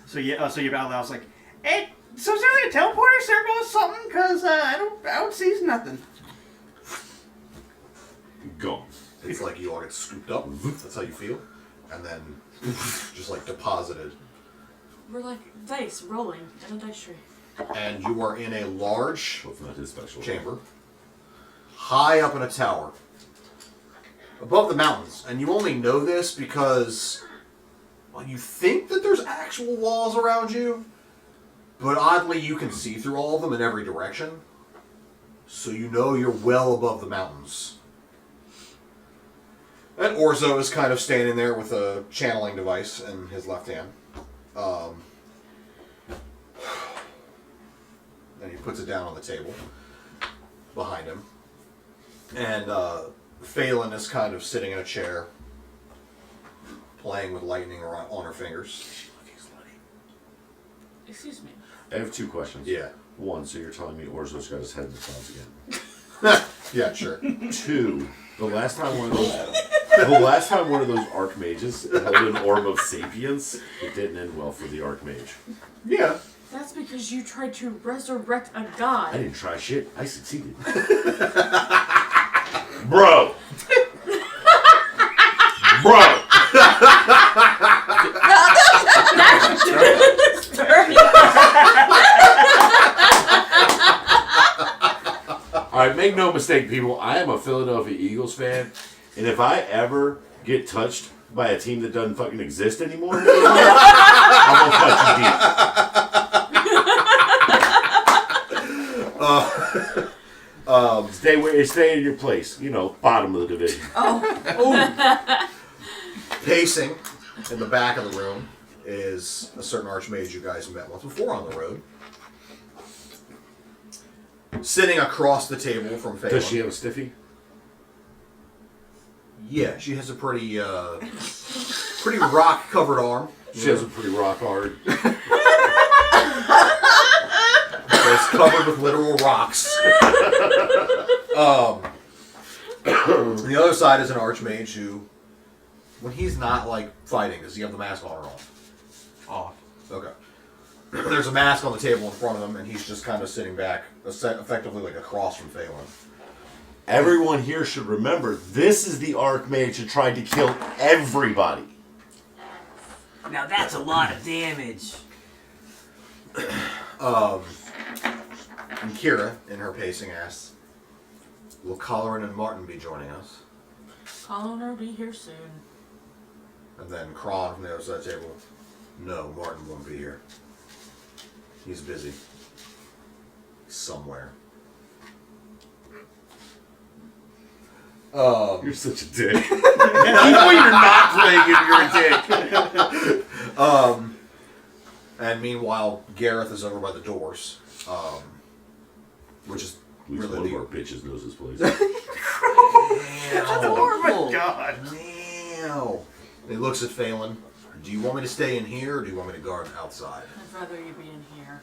So your battle was like, hey, so is there like a teleporter circle or something? Cause I don't see nothing. Gone. It's like you all get scooped up. That's how you feel. And then just like deposited. We're like dice rolling in a dice tree. And you are in a large That's not his special. chamber, high up in a tower, above the mountains. And you only know this because, well, you think that there's actual walls around you, but oddly you can see through all of them in every direction. So you know you're well above the mountains. And Orzo is kind of standing there with a channeling device in his left hand. And he puts it down on the table behind him. And Phelan is kind of sitting in a chair, playing with lightning on her fingers. Excuse me. I have 2 questions. Yeah. 1, so you're telling me Orzo's got his head in the clouds again. Yeah, sure. 2, the last time one of those archmages held an orb of sapience, it didn't end well for the archmage. Yeah. That's because you tried to resurrect a I god. didn't try shit. I succeeded. Bro. Bro. Alright, make no mistake, people. I am a Philadelphia Eagles fan, and if I ever get touched by a team that doesn't fucking exist anymore, I'm gonna touch you deep. Stay in your place. You know, bottom of the division. Pacing in the back of the room is a certain archmage you guys met once before on the road. Sitting across the table from Phelan. Does she have a stiffy? Yeah, she has a pretty rock-covered arm. She has a pretty rock hard. It's covered with literal rocks. On the other side is an archmage who, when he's not like fighting, does he have the mask on or off? Off. Okay. There's a mask on the table in front of him, and he's just kind of sitting back, effectively like across from Phelan. Everyone here should remember, this is the Archmage who tried to kill everybody. Now that's a lot of damage. And Kira, in her pacing, asks, will Colleran and Martin be joining us? Colin will be here soon. And then Kron from the other side of the table, no, Martin won't be here. He's busy. Somewhere. You're such a dick. Even when you're not playing it, you're a dick. And meanwhile, Gareth is over by the doors, which is At least really one of the... our bitches knows this place. That's horrible. God. Now. He looks at Phelan. Do you want me to stay in here, or do you want me to guard outside? I'd rather you be in here.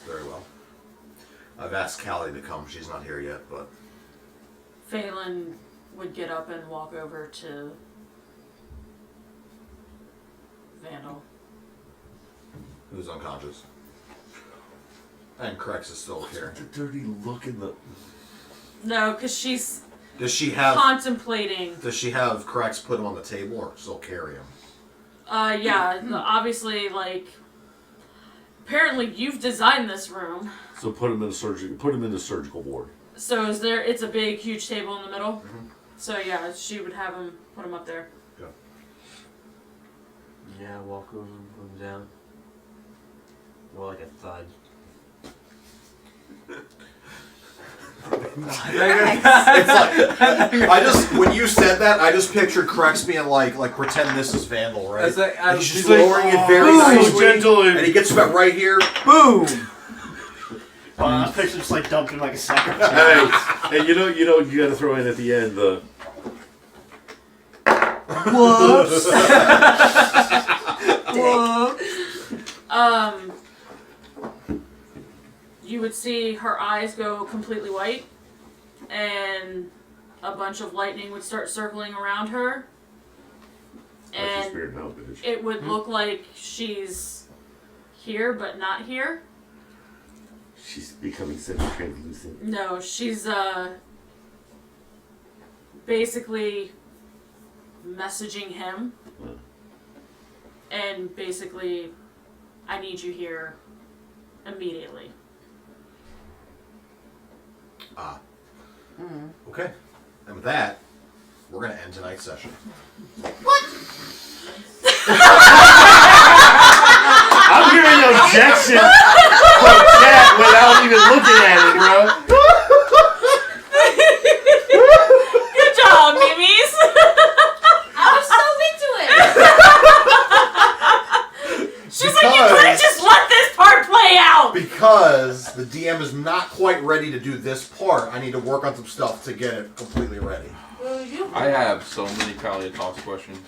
Very well. I've asked Callie to come. She's not here yet, but... Phelan would get up and walk over to Vandal. Who's unconscious. And Crex is still here. The dirty look in the... No, because she's Does she have Crex put him on the table or still carry him? Yeah, obviously, like, apparently you've designed this room. So put him in the surgical ward. So it's a big, huge table in the middle. Mm-hmm. So yeah, she would have him, put him up there. Yeah. Yeah, walk over and put him down. More like a thud. When you said that, I just pictured Crex being like pretend this is Vandal, right? It's like, and he's just lowering it very nicely, gentle and he gets about right here. boom! This picture just like dumped in like a second. Hey, and you know, you gotta throw in at the end the... Whoops! Whoops! You would see her eyes go completely white, and a bunch of lightning would start circling around her, and it would look like she's here but not here. She's becoming semi-translucent. No, she's basically messaging him, and basically, I need you here immediately. Okay. And with that, we're going to end tonight's session. I'm hearing objections from chat without even looking at it, bro. Good job, Mimis! I was so into it. She's like, you could've just let this part play out! Because the DM is not quite ready to do this part, I need to work on some stuff to get it completely ready. I have so many Talia Talks questions.